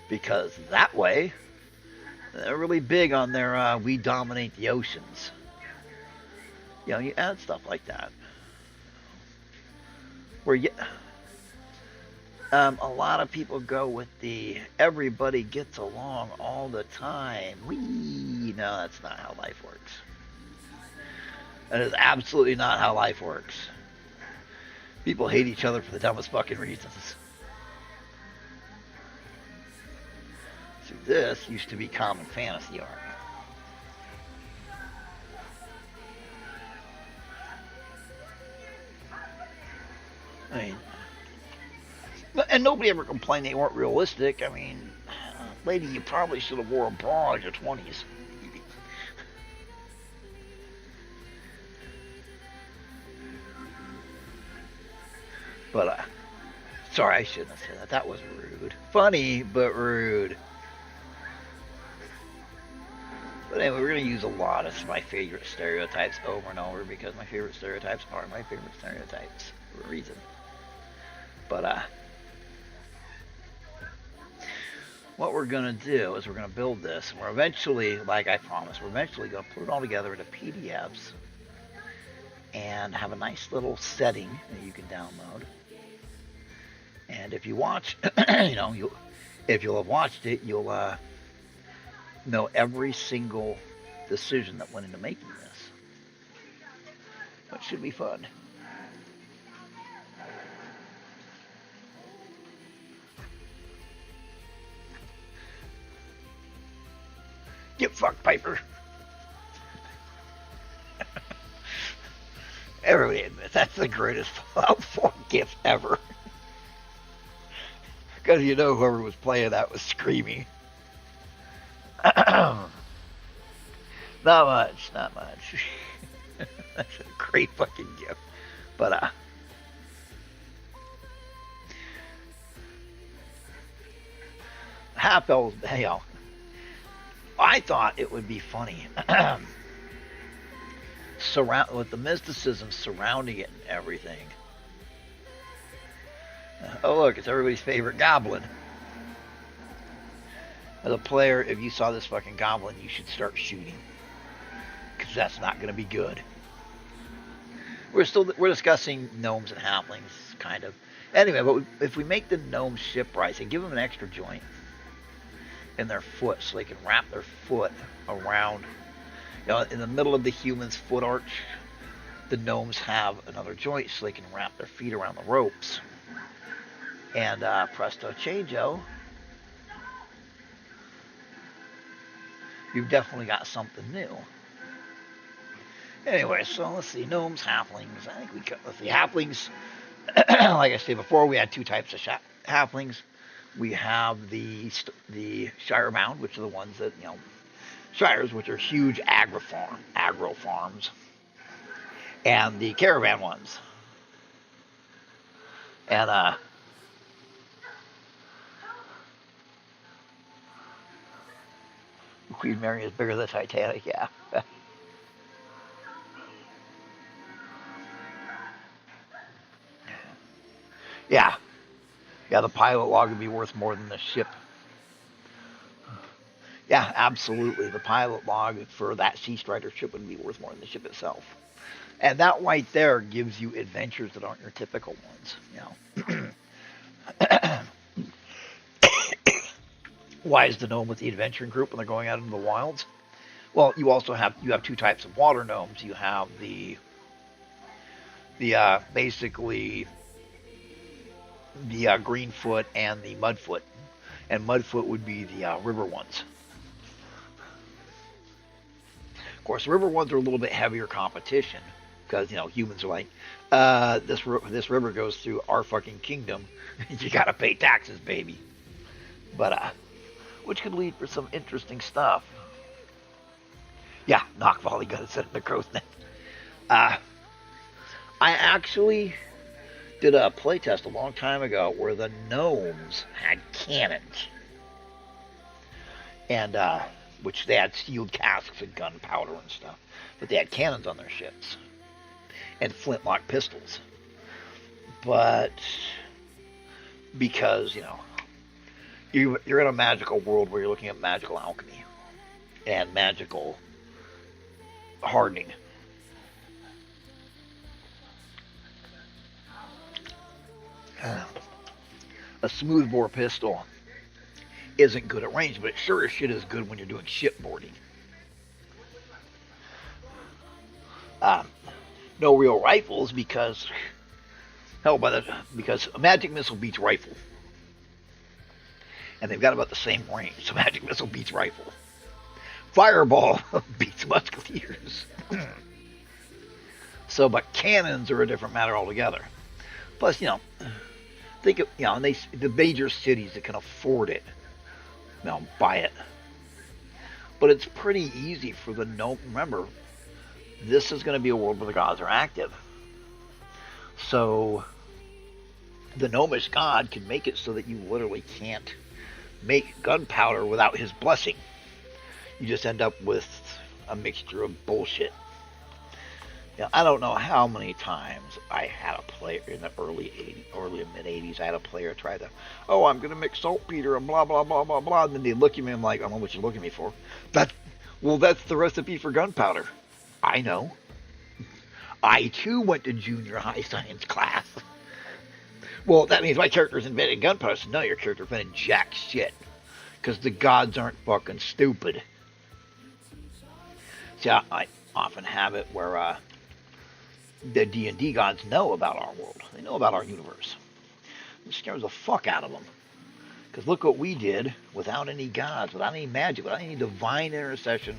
Because that way, they're really big on their, we dominate the oceans. You add stuff like that. Where a lot of people go with the everybody gets along all the time. No, that's not how life works. That is absolutely not how life works. People hate each other for the dumbest fucking reasons. See, this used to be common fantasy art. I mean, and nobody ever complained they weren't realistic. I mean, lady, you probably should have wore a bra in your 20s. But, sorry, I shouldn't have said that. That was rude. Funny, but rude. But anyway, we're going to use a lot of my favorite stereotypes over and over because my favorite stereotypes are my favorite stereotypes for a reason. But, what we're going to do is we're going to build this. And we're eventually, like I promised, we're eventually going to put it all together into PDFs and have a nice little setting that you can download. And if you watch, if you'll have watched it, you'll know every single decision that went into making this. It should be fun. Get fucked, Piper. Everybody admits that's the greatest Fallout 4 gift ever. Because whoever was playing that was screaming. Not much. That's a great fucking gift. But, half-elves, I thought it would be funny. With the mysticism surrounding it and everything. Oh, look, it's everybody's favorite goblin. As a player, if you saw this fucking goblin, you should start shooting. Because that's not going to be good. We're discussing gnomes and halflings, kind of. Anyway, but if we make the gnomes shipwrights and give them an extra joint in their foot so they can wrap their foot around, in the middle of the human's foot arch, the gnomes have another joint so they can wrap their feet around the ropes. And presto changeo, you've definitely got something new. Anyway, so let's see, gnomes, halflings. I think let's see, halflings, like I said before, we had two types of halflings. We have the Shirebound, which are the ones that, Shires, which are huge agro farms, and the caravan ones. And, Queen Mary is bigger than the Titanic, yeah. Yeah, the pilot log would be worth more than the ship. Yeah, absolutely. The pilot log for that Sea Strider ship would be worth more than the ship itself. And that right there gives you adventures that aren't your typical ones, Why is the gnome with the adventuring group when they're going out into the wilds? Well, you have two types of water gnomes. You have the The basically the Greenfoot and the Mudfoot, and Mudfoot would be the river ones. Of course, river ones are a little bit heavier competition because humans are like, this river goes through our fucking kingdom. You gotta pay taxes, baby. But which could lead for some interesting stuff. Yeah, knock volley gun set in the crow's nest. I actually did a playtest a long time ago where the gnomes had cannons, and which they had sealed casks and gunpowder and stuff, but they had cannons on their ships and flintlock pistols. But because you're in a magical world where you're looking at magical alchemy and magical hardening. A smoothbore pistol isn't good at range, but it sure as shit is good when you're doing shipboarding. No real rifles because because a magic missile beats rifle, and they've got about the same range. So magic missile beats rifle. Fireball beats musketeers. So, but cannons are a different matter altogether. Plus, think of the major cities that can afford it, buy it. But it's pretty easy for the gnome. Remember, this is going to be a world where the gods are active. So the gnomish god can make it so that you literally can't make gunpowder without his blessing. You just end up with a mixture of bullshit. I don't know how many times I had a player in the early and mid 80s. I had a player try to, I'm going to mix saltpeter and blah, blah, blah, blah, blah. And then they look at me and I'm like, I don't know what you're looking at me for. That's the recipe for gunpowder. I know. I, too, went to junior high science class. Well, that means my character's invented gunpowder. So no, your character invented jack shit. Because the gods aren't fucking stupid. See, I often have it where the D&D gods know about our world. They know about our universe. It scares the fuck out of them. Because look what we did without any gods, without any magic, without any divine intercession,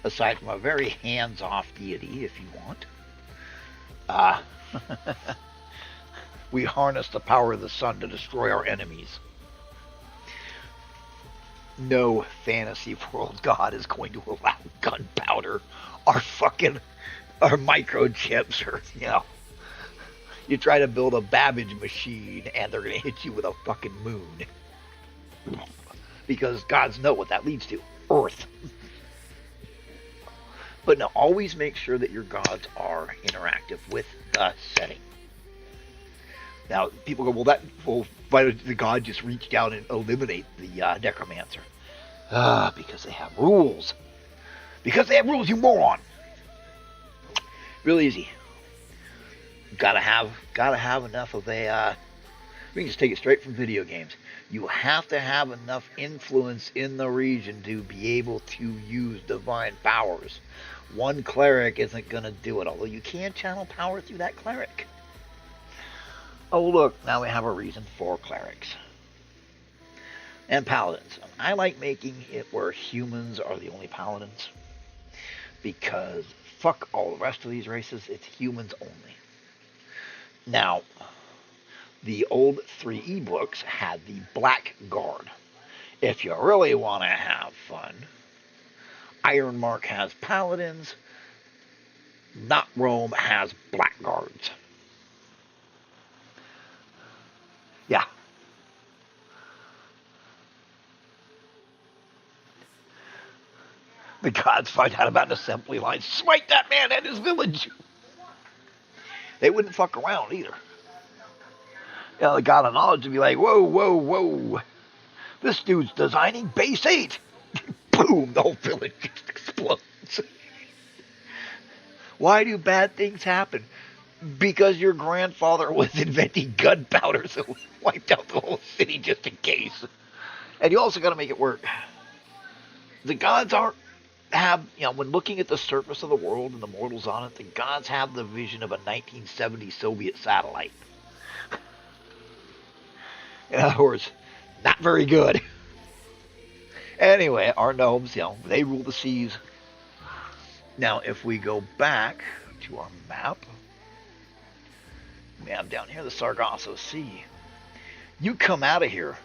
aside from a very hands-off deity, if you want. We harness the power of the sun to destroy our enemies. No fantasy world god is going to allow gunpowder or microchips or, you try to build a Babbage machine and they're going to hit you with a fucking moon. Because gods know what that leads to. Earth. But no, always make sure that your gods are interactive with the setting. Now, people go, why did the god just reach down and eliminate the necromancer? Because they have rules. Because they have rules, you moron. Real easy. Gotta have enough of a. We can just take it straight from video games. You have to have enough influence in the region to be able to use divine powers. One cleric isn't gonna do it, although you can channel power through that cleric. Oh look, now we have a reason for clerics. And paladins. I like making it where humans are the only paladins. Because fuck all the rest of these races, it's humans only. Now, the old 3E books had the Black Guard. If you really want to have fun, Ironmark has paladins, Not Rome has blackguards. Yeah. The gods find out about an assembly line. Smite that man and his village. They wouldn't fuck around either. The god of knowledge would be like, whoa, whoa, whoa. This dude's designing base 8. Boom, the whole village just explodes. Why do bad things happen? Because your grandfather was inventing gunpowder, so he wiped out the whole city just in case. And you also got to make it work. The gods aren't have, when looking at the surface of the world and the mortals on it, the gods have the vision of a 1970 Soviet satellite. In other words, not very good. Anyway, our gnomes, they rule the seas. Now, if we go back to our map, we have down here the Sargasso Sea. You come out of here,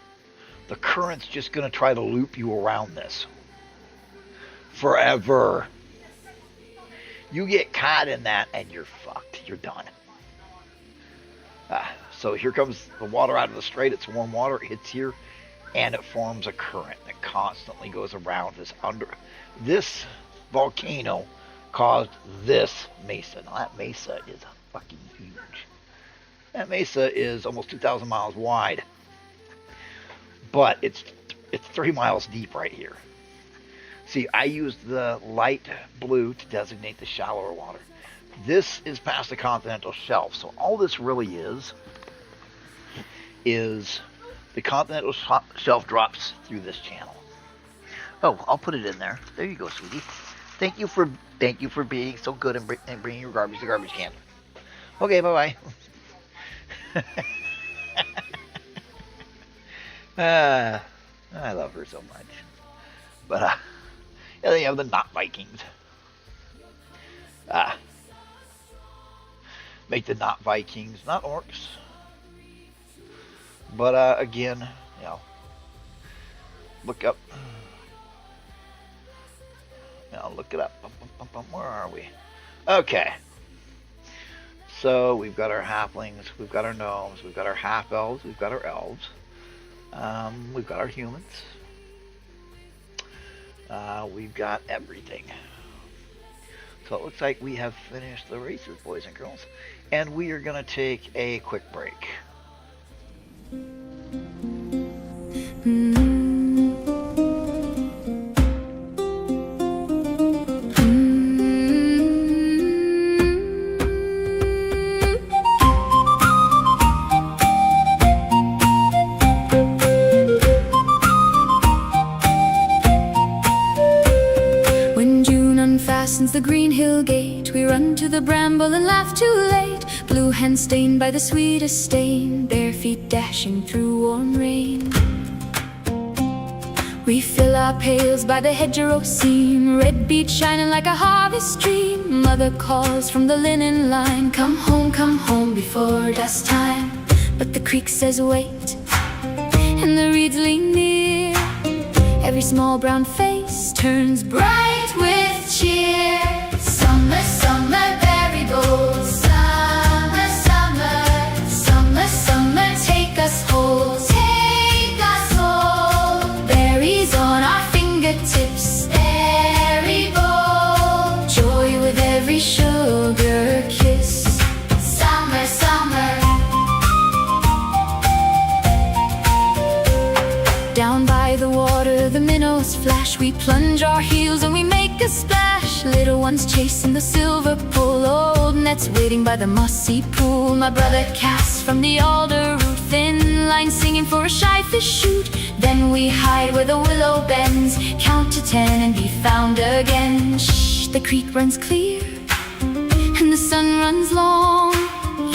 the current's just going to try to loop you around this. Forever. You get caught in that and you're fucked. You're done. So here comes the water out of the strait. It's warm water. It hits here and it forms a current that constantly goes around this this volcano caused this mesa. Now that mesa is fucking huge. That mesa is almost 2,000 miles wide. But it's 3 miles deep right here. See, I used the light blue to designate the shallower water. This is past the continental shelf. So all this really is the continental shelf drops through this channel. Oh, I'll put it in there. There you go, sweetie. Thank you for being so good and bringing your garbage to the garbage can. Okay, bye-bye. I love her so much. But, then you have the not Vikings. Make the not Vikings, not orcs. But, again, look up. Look it up. Where are we? Okay. So, we've got our halflings, we've got our gnomes, we've got our half-elves, we've got our elves. We've got our humans. We've got everything. So it looks like we have finished the races, boys and girls. And we are going to take a quick break. The green hill gate, we run to the bramble and laugh too late. Blue hands stained by the sweetest stain, bare feet dashing through warm rain. We fill our pails by the hedgerow seam, red beet shining like a harvest dream. Mother calls from the linen line, come home before dusk time. But the creek says wait, and the reeds lean near. Every small brown face turns bright with cheer. Summer, summer, berry gold. Summer, summer, summer, summer, take us whole. Take us whole. Berries on our fingertips, berry bowl. Joy with every sugar kiss. Summer, summer. Down by the water, the minnows flash. We plunge our heels and we make a splash. Little ones chasing the silver pull, old nets waiting by the mossy pool. My brother casts from the alder root, thin line singing for a shy fish shoot. Then we hide where the willow bends, count to 10 and be found again. Shh, the creek runs clear and the sun runs long.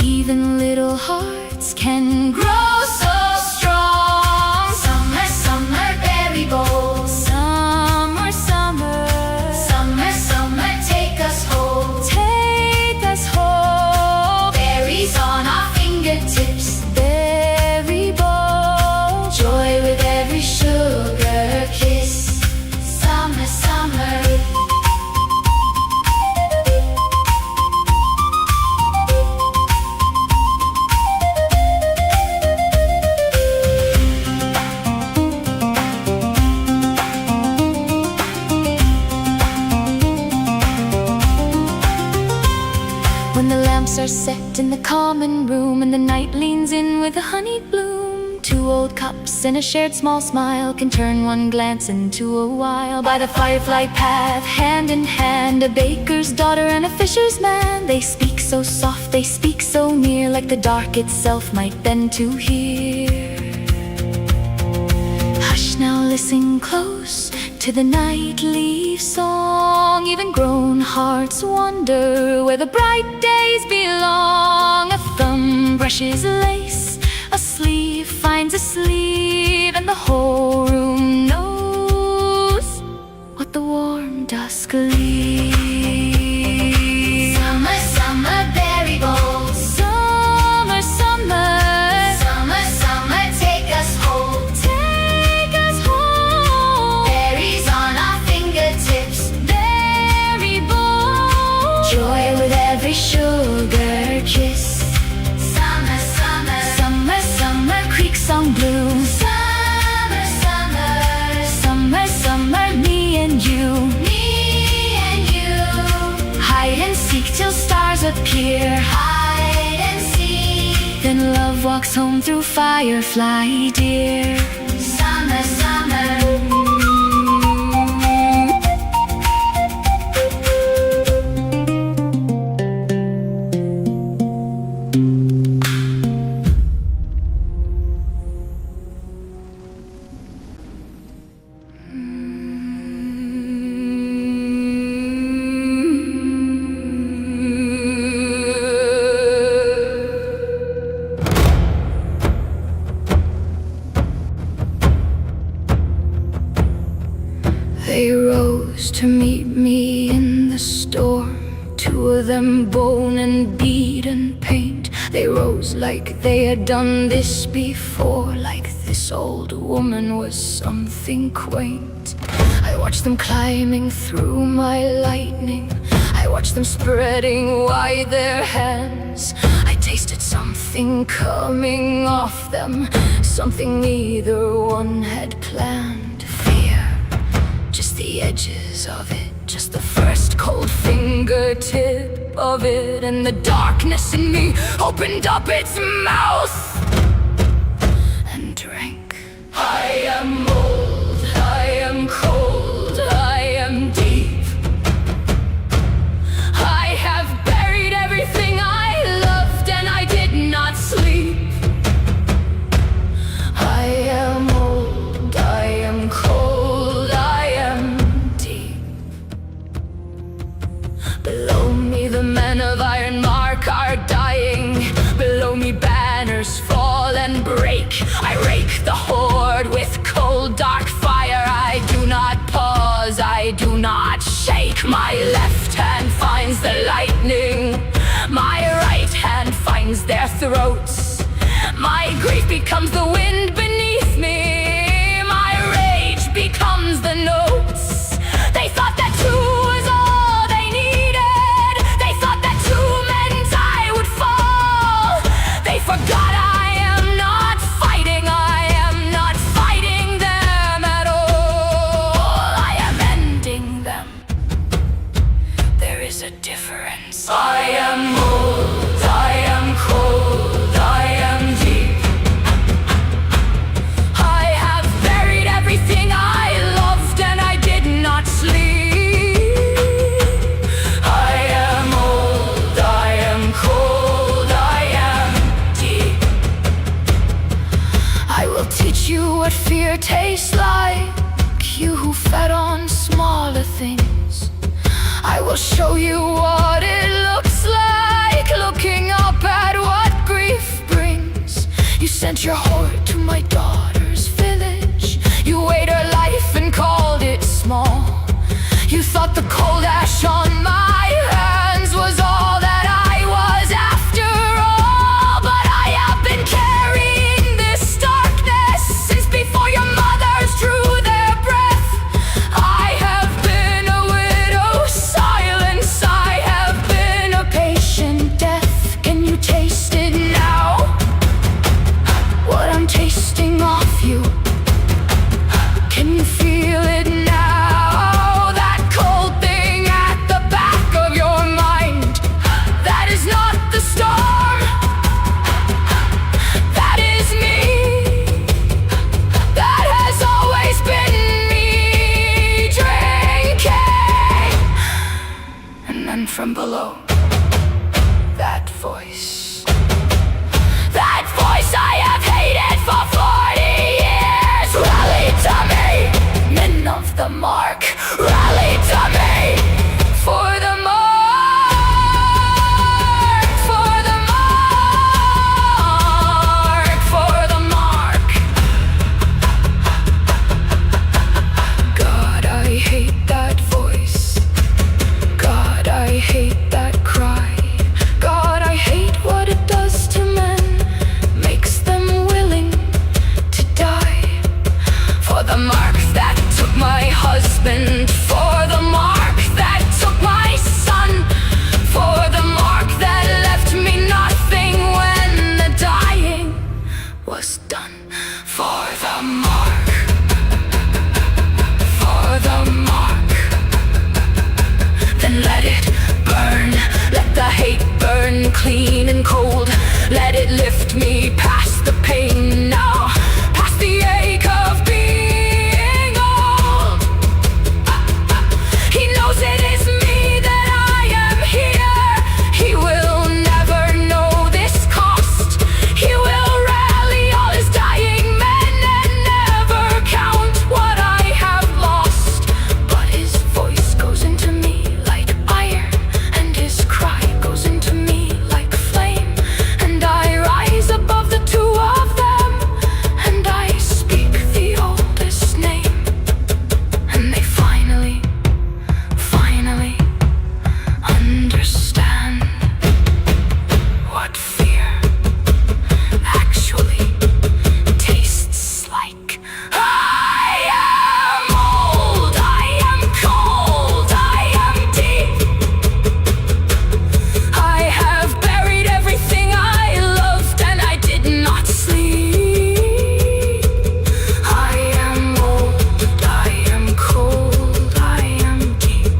Even little hearts can grow so strong. Summer, summer, berry bowl. Summer, summer, summer, summer, take us whole. Take us whole. Berries on our fingertips, berry bowl. Joy with every sugar kiss. Summer, summer. When the lamps are set in the common room and the night leans in with a honeyed bloom, 2 old cups and a shared small smile can turn one glance into a while. By the firefly path, hand in hand, a baker's daughter and a fisher's man. They speak so soft, they speak so near, like the dark itself might bend to hear. Hush now, listen close to the nightleaf song. Even grown hearts wonder where the bright days belong. A thumb brushes lace, a sleeve finds a sleeve, and the whole room knows what the warm dusk leaves. Summer, summer, berry bowls. Summer, summer. Summer, summer, take us home. Take us home. Berries on our fingertips. Berry bowls. Joy with every sugar kiss. Summer, summer. Summer, summer, creek song bloom. Summer, summer. Summer, summer, me and you. Me and you. Hide and seek till stars appear. Hide and seek. Then love walks home through firefly dear. Summer, summer. They rose to meet me in the storm. Two of them bone and bead and paint. They rose like they had done this before, like this old woman was something quaint. I watched them climbing through my lightning. I watched them spreading wide their hands. I tasted something coming off them, something neither one had planned. Just the edges of it, just the first cold fingertip of it, and the darkness in me opened up its mouth and drank. I am old, I am cold, I am deep. I have buried everything I loved, and I did not sleep. I am old, I am cold, I am deep. Below me the men of Ironmark are dying. Below me banners fall and break. I rake the horde with cold dark fire. I do not pause, I do not shake. My left hand finds the lightning, my right hand finds their throats. My grief becomes the wind beneath me, my rage becomes the notes. They thought that two was all they needed. They thought that two meant I would fall. They forgot I am not fighting. I am not fighting them at all. I am ending them. There is a difference. I am old, I am cold, I am deep. I have buried everything I loved, and I did not sleep. I am old, I am cold, I am deep. I will teach you what fear tastes like, you who fed on smaller things. I will show you what it looks like, looking up at what grief brings. You sent your hoard to my daughter's village. You weighed her life and called it small. You thought the cold ash on my hands was all that I was after all. But I have been carrying this darkness since before your mothers drew their breath. I have been a widow's silence. I have been a patient death. Can you taste it now? What I'm tasting off you. Can you feel it now? That cold thing at the back of your mind. That is not the storm. That is me. That has always been me drinking. And then from below, that voice. That voice I have hated for 40 years rallied to me. Men of the mark. me past the pain now, past the ache of being old. He knows it is me that I am here. He will never know this cost. He will rally all his dying men and never count what I have lost. But his voice goes into me like iron, and his cry goes into me like flame. And I rise above the two of them, and I speak the oldest name. And they finally understand what fear actually tastes like. I am old, I am cold, I am deep. I have buried everything I loved, and I did not sleep. I am old, I am cold, I am deep.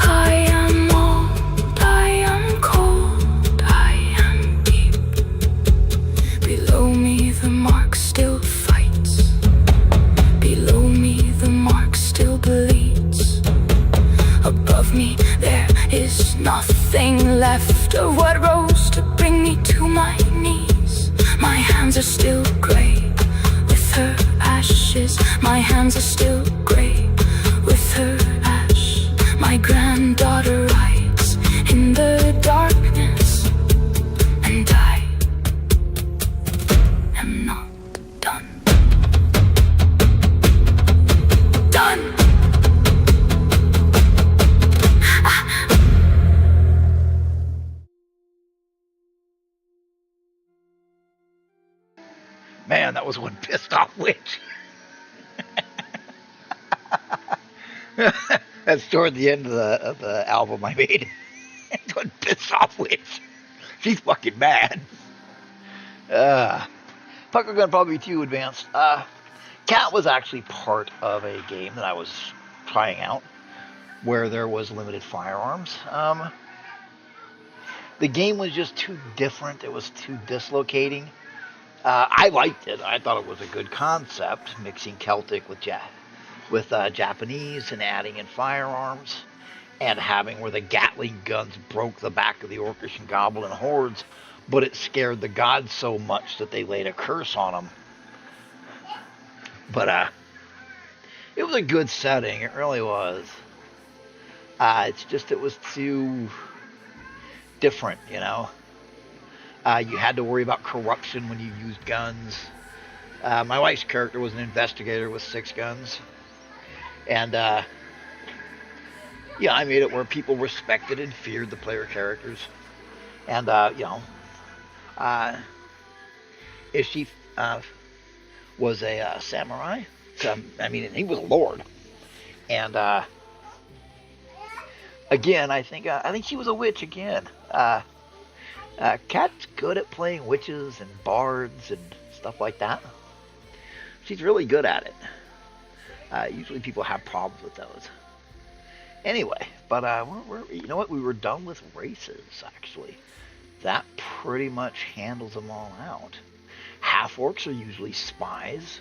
I am old, I am cold, I am deep. Below me the mark still fights. Below me the mark still bleeds. Above me there is nothing left of what rose to bring me to my knees. My hands are still gray with her ashes. My hands are still gray with her ash. My granddaughter rides in the darkness, and I am not done. Done! Man, that was one pissed off witch. That's toward the end of the album I made. It's one pissed off witch. She's fucking mad. Pucker Gun probably too advanced. Cat was actually part of a game that I was trying out where there was limited firearms. The game was just too different. It was too dislocating. I liked it. I thought it was a good concept, mixing Celtic with Japanese and adding in firearms, and having where the Gatling guns broke the back of the Orcish and Goblin hordes, but it scared the gods so much that they laid a curse on them. But it was a good setting. It really was. It's just it was too different, you know. You had to worry about corruption when you used guns. My wife's character was an investigator with 6 guns. And, yeah, I made it where people respected and feared the player characters. And, you know, Ishif was a samurai. So, I mean, he was a lord. And, again, I think she was a witch again. Kat's good at playing witches and bards and stuff like that. She's really good at it. Usually people have problems with those. Anyway, but you know what? We were done with races, actually. That pretty much handles them all out. Half-orcs are usually spies.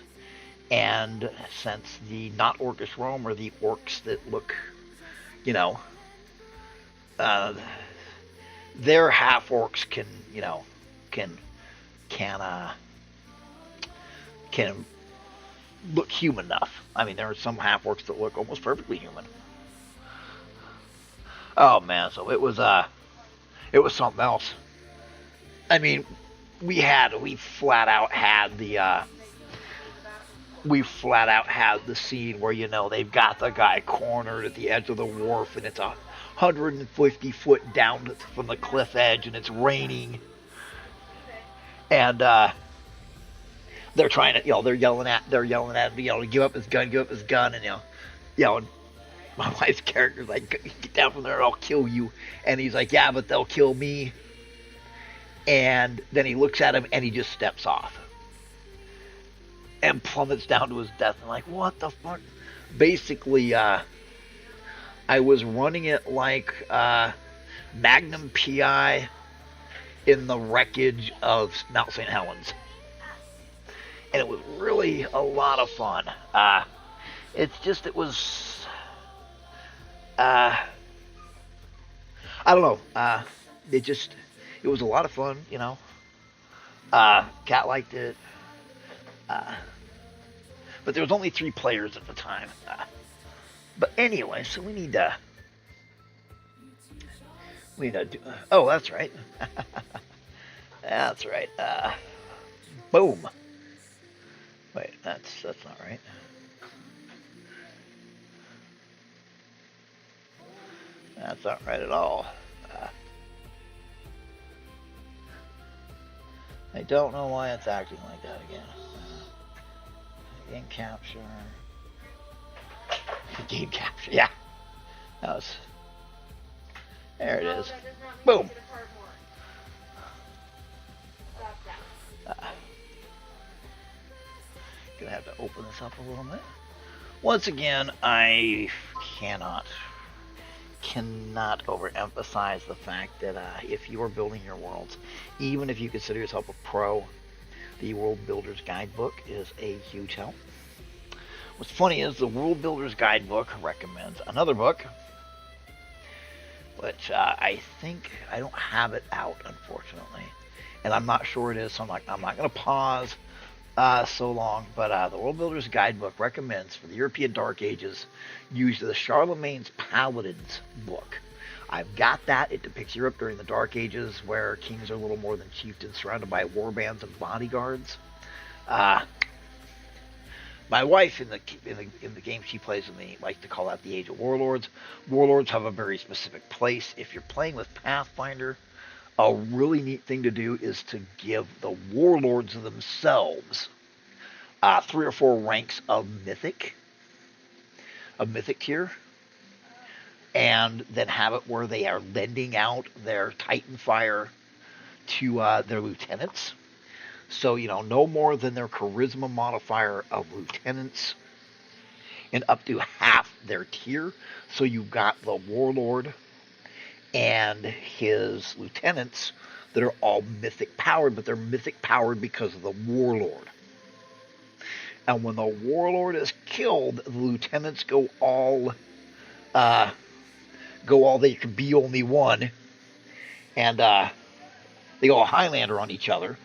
And since the not orcish Rome are the orcs that look, you know, their half-orcs can, you know, can look human enough. I mean, there are some half-orcs that look almost perfectly human. Oh man, so it was something else. I mean, we flat out had the scene where, you know, they've got the guy cornered at the edge of the wharf, and it's 150 foot down from the cliff edge, and it's raining, and they're trying to, you know, they're yelling at him, you know, to give up his gun, and you know, my wife's character's like, get down from there, or I'll kill you, and he's like, yeah, but they'll kill me, and then he looks at him, and he just steps off, and plummets down to his death. I'm like, what the fuck? Basically, I was running it like Magnum PI in the wreckage of Mount St. Helens. And it was really a lot of fun. It was, I don't know. It was a lot of fun, you know. Cat liked it. But there was only 3 players at the time. But anyway, so we need to do, oh, that's right. That's right. Boom. Wait, that's not right. That's not right at all. I don't know why it's acting like that again. Game capture. Game capture, yeah. That was... There it is. Boom. Gonna have to open this up a little bit. Once again, I cannot overemphasize the fact that if you are building your worlds, even if you consider yourself a pro, the World Builder's Guidebook is a huge help. What's funny is the World Builder's Guidebook recommends another book, which I think I don't have it out, unfortunately, and I'm not sure it is. So I'm not going to pause so long. But the World Builder's Guidebook recommends for the European Dark Ages use the Charlemagne's Paladins book. I've got that. It depicts Europe during the Dark Ages, where kings are a little more than chieftains, surrounded by warbands and bodyguards. My wife, in the game she plays in, likes to call that the Age of Warlords. Warlords have a very specific place. If you're playing with Pathfinder, a really neat thing to do is to give the warlords themselves 3 or 4 ranks of mythic tier, and then have it where they are lending out their Titan Fire to their lieutenants. So, you know, no more than their charisma modifier of lieutenants, and up to half their tier. So you've got the warlord and his lieutenants that are all mythic powered, but they're mythic powered because of the warlord. And when the warlord is killed, the lieutenants go all they can be only one, and they go Highlander on each other.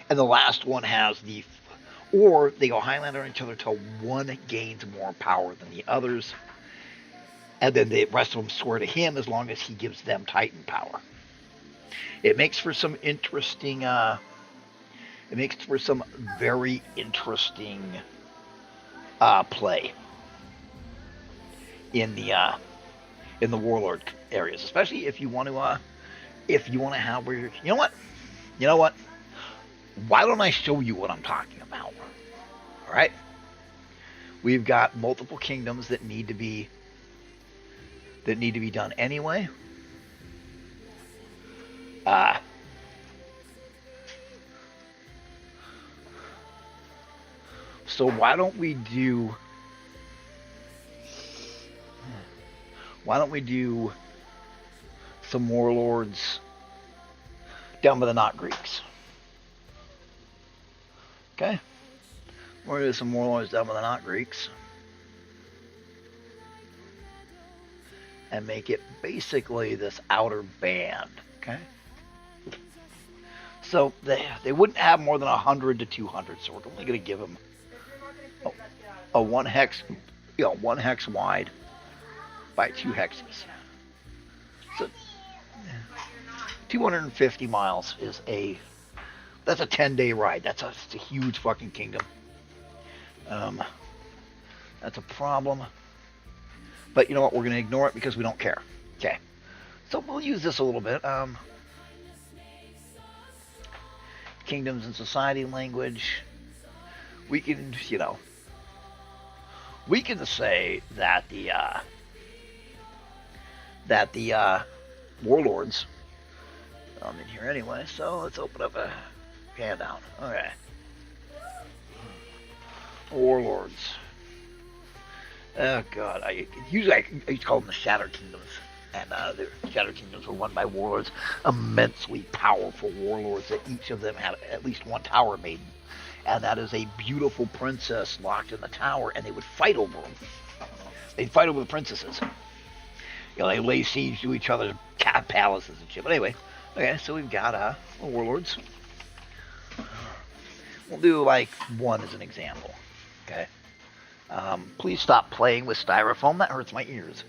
And the last one has or they go Highlander on each other till one gains more power than the others. And then the rest of them swear to him as long as he gives them Titan power. It makes for some interesting, very interesting play in the warlord areas, especially if you want to have where you're, you know what? Why don't I show you what I'm talking about? All right. We've got multiple kingdoms that need to be done anyway. So why don't we do some warlords down by the Not Greeks? Okay, we're going to do some warlords down by the Not Greeks and make it basically this outer band. Okay, so they wouldn't have more than 100 to 200, so we're only going to give them a 1 hex, 1 hex wide by 2 hexes. So 250 miles is that's a 10-day ride. It's a huge fucking kingdom. That's a problem. But you know what? We're going to ignore it because we don't care. Okay. So we'll use this a little bit. Kingdoms and society language. We can, we can say that the warlords. I'm in here anyway, so let's open up a handout. Okay. Warlords. Oh god, I used to call them the Shatter Kingdoms. And the Shattered Kingdoms were run by warlords, immensely powerful warlords that each of them had at least one tower maiden. And that is a beautiful princess locked in the tower, and they would fight over them. They'd fight over the princesses. You know, they lay siege to each other's palaces and shit. But anyway, okay, so we've got warlords. We'll do like one as an example. Okay. Please stop playing with styrofoam. That hurts my ears.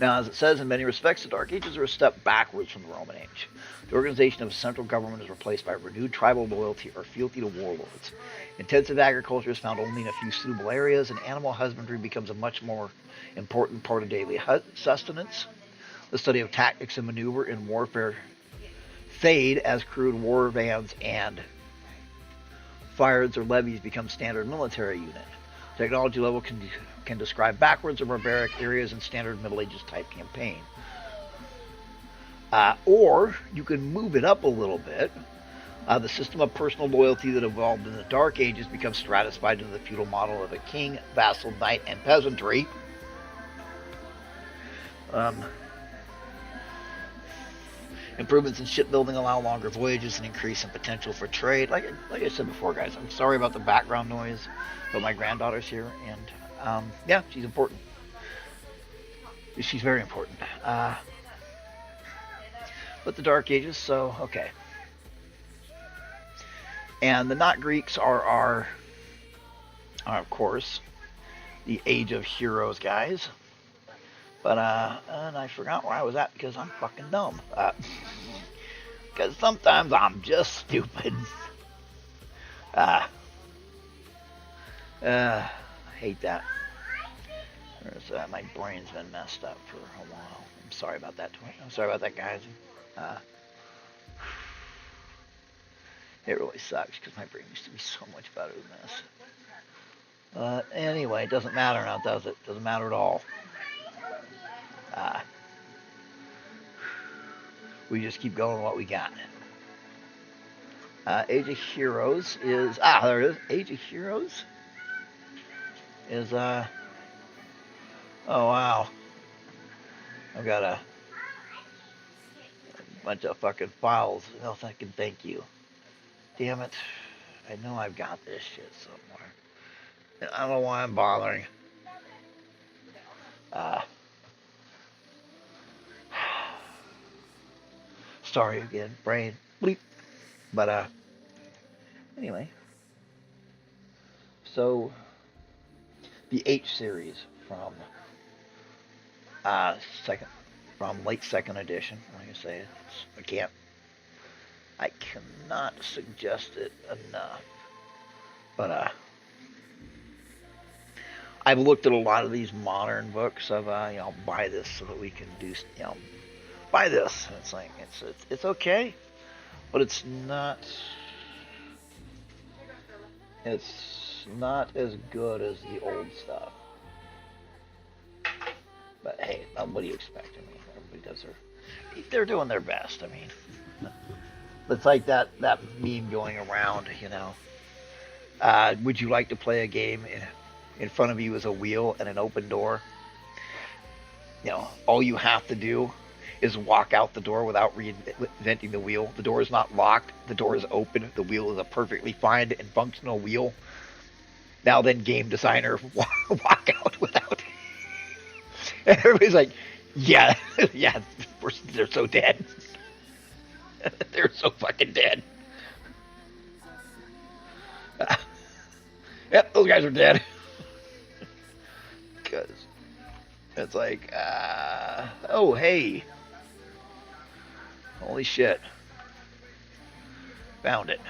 Now, as it says, in many respects, the Dark Ages are a step backwards from the Roman Age. The organization of a central government is replaced by renewed tribal loyalty or fealty to warlords. Intensive agriculture is found only in a few suitable areas, and animal husbandry becomes a much more important part of daily sustenance. The study of tactics and maneuver in warfare fade as crude war vans and fires or levies become standard military unit. Technology level can describe backwards or barbaric areas in standard Middle Ages type campaign. Or you can move it up a little bit. The system of personal loyalty that evolved in the Dark Ages becomes stratified into the feudal model of a king, vassal, knight, and peasantry. Improvements in shipbuilding allow longer voyages and increase in potential for trade. Like I said before, guys, I'm sorry about the background noise, but my granddaughter's here, and yeah, she's important. She's very important. But the Dark Ages, so okay. And the not Greeks are of course, the Age of Heroes guys. But, and I forgot where I was at because I'm fucking dumb. Because sometimes I'm just stupid. Hate that. My brain's been messed up for a while. I'm sorry about that. I'm sorry about that, guys. It really sucks because my brain used to be so much better than this. But anyway, it doesn't matter now, does it? Doesn't matter at all. We just keep going with what we got. Age of Heroes is there it is. Age of Heroes is oh wow. I've got a bunch of fucking files. Oh, thank you. Damn it. I know I've got this shit somewhere. And I don't know why I'm bothering. Sorry again, brain bleep. But anyway. So the H series from late second edition. Like I say, I cannot suggest it enough. But I've looked at a lot of these modern books of buy this so that we can do buy this. It's like it's okay, but it's not as good as the old stuff. But hey, what do you expect? I mean, everybody they're doing their best. I mean, it's like that meme going around, would you like to play a game in front of you is a wheel and an open door? All you have to do is walk out the door without reinventing the wheel. The door is not locked. The door is open. The wheel is a perfectly fine and functional wheel. Now then, game designer, walk out without. And everybody's like, yeah, they're so dead. They're so fucking dead. Yep, those guys are dead. Because it's like, oh, hey. Holy shit. Found it.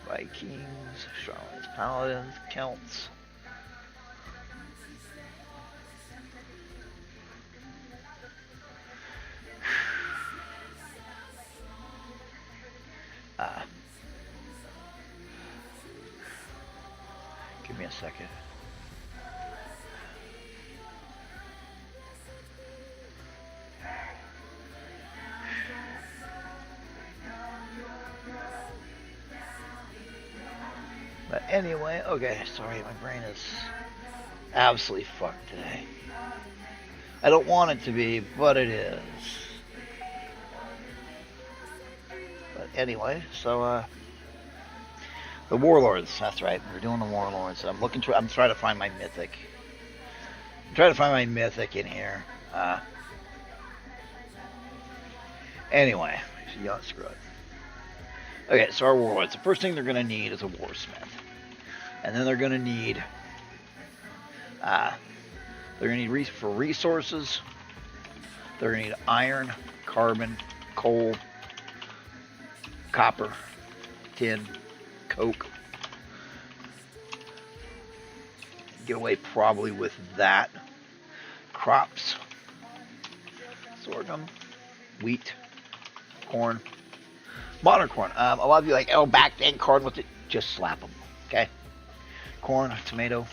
Vikings, Charlotte's Paladins, Celts. Give me a second. But Anyway, okay, sorry, my brain is absolutely fucked today. I don't want it to be, but it is. But anyway, so the warlords. That's right. We're doing the warlords. I'm trying to find my mythic. I'm trying to find my mythic in here. Anyway, yeah, screw it. Okay, so our warlords. The first thing they're going to need is a warsmith, and then they're going to need for resources. They're going to need iron, carbon, coal, copper, tin, coke. Get away probably with that. Crops, sorghum, wheat, corn, modern corn. A lot of you are like, oh, back then corn with it. Just slap them, okay? Corn, tomato,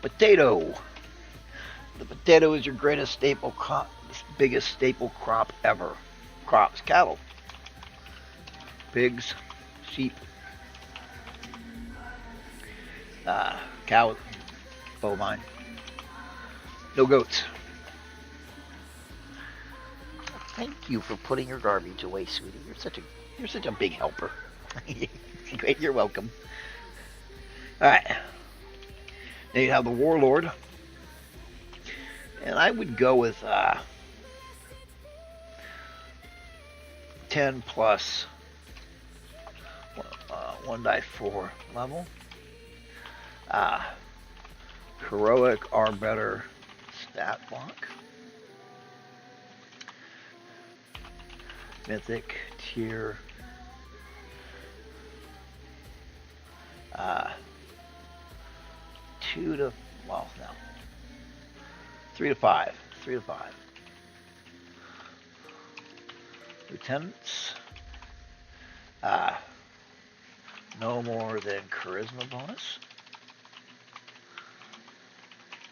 potato. The potato is your greatest staple crop, biggest staple crop ever. Crops, cattle, pigs, sheep, cow, bovine. No goats. Thank you for putting your garbage away, sweetie. You're such a big helper. Great, you're welcome. All right. Now you have the warlord, and I would go with 10 plus 1/4 level. Heroic are better stat block. Mythic tier 2 to, well, no, 3 to 5. 3 to 5. Lieutenants, no more than charisma bonus.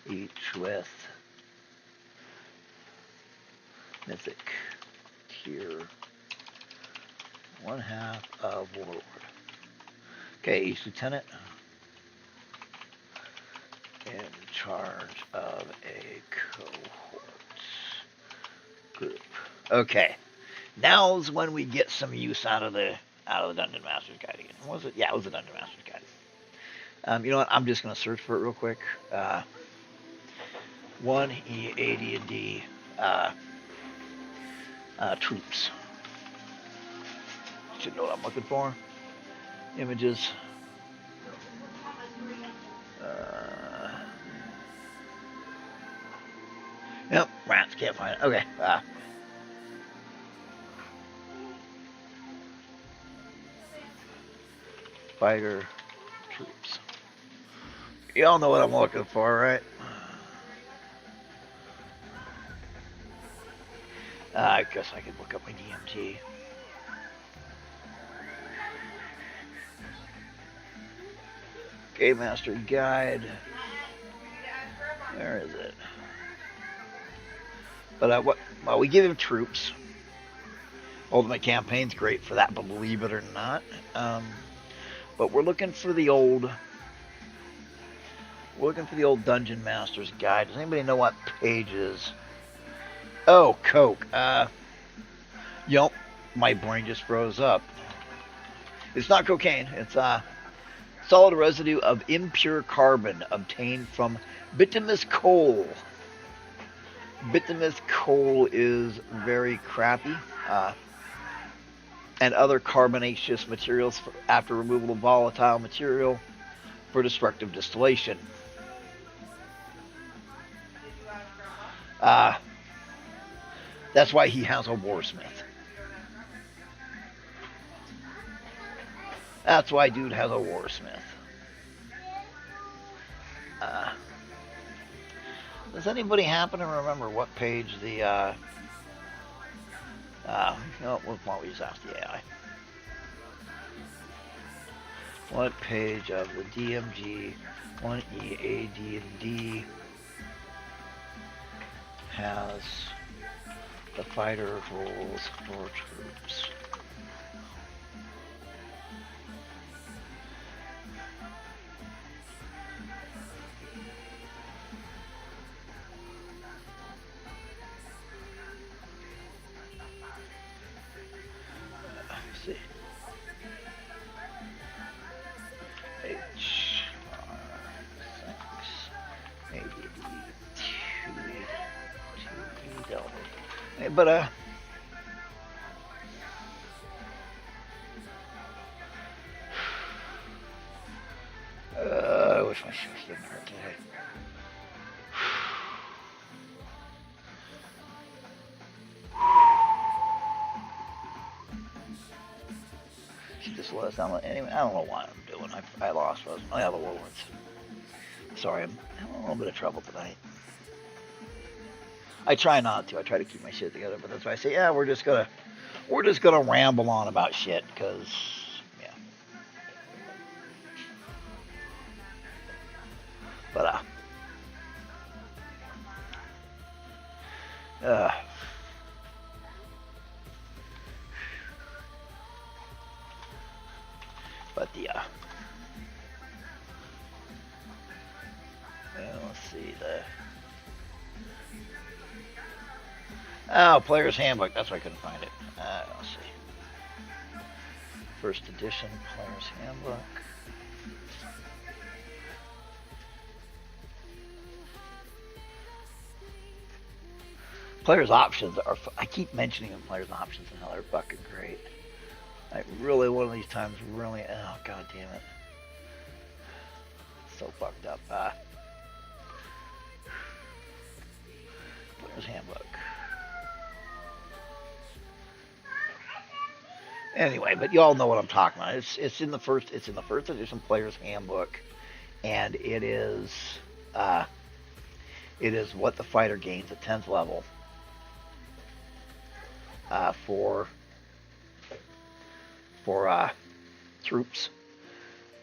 Each with mythic tier 1/2 of warlord. Okay, each lieutenant in charge of a cohort group. Okay, now's when we get some use out of the Dungeon Master's Guide again. Was it? Yeah, it was the Dungeon Master's Guide. You know what? I'm just gonna search for it real quick. 1E AD&D troops. Should know what I'm looking for. Images. Yep, rats, can't find it. Okay. Fighter troops. Y'all know what I'm looking for, right? I guess I could look up my DMG. Game Master Guide. Where is it? But well, we give him troops. Ultimate Campaign's great for that, but believe it or not. But we're looking for the old. We're looking for the old Dungeon Master's Guide. Does anybody know what page is? Oh, coke. Yup, my brain just froze up. It's not cocaine. It's solid residue of impure carbon obtained from bituminous coal. Bituminous coal is very crappy. And other carbonaceous materials after removal of volatile material for destructive distillation. That's why he has a warsmith. That's why dude has a warsmith. Does anybody happen to remember what page the no, why don't we just ask the AI? What page of the DMG 1E AD&D has the fighter rules for troops? but I wish my shoes didn't hurt today. She just let us down. Anyway, I don't know what I'm doing. I lost my other words. Sorry, I'm having a little bit of trouble tonight. I try not to. I try to keep my shit together, but that's why I say, yeah, we're just gonna ramble on about shit, because yeah. But the let's see Player's Handbook. That's why I couldn't find it. Let's see. First edition Player's Handbook. Player's options are. I keep mentioning them, player's options, and how they're fucking great. Like, really, one of these times, really. Oh, god damn it. So fucked up. Player's Handbook. Anyway, but you all know what I'm talking about. It's in the first edition Player's Handbook, and it is what the fighter gains at 10th level for troops,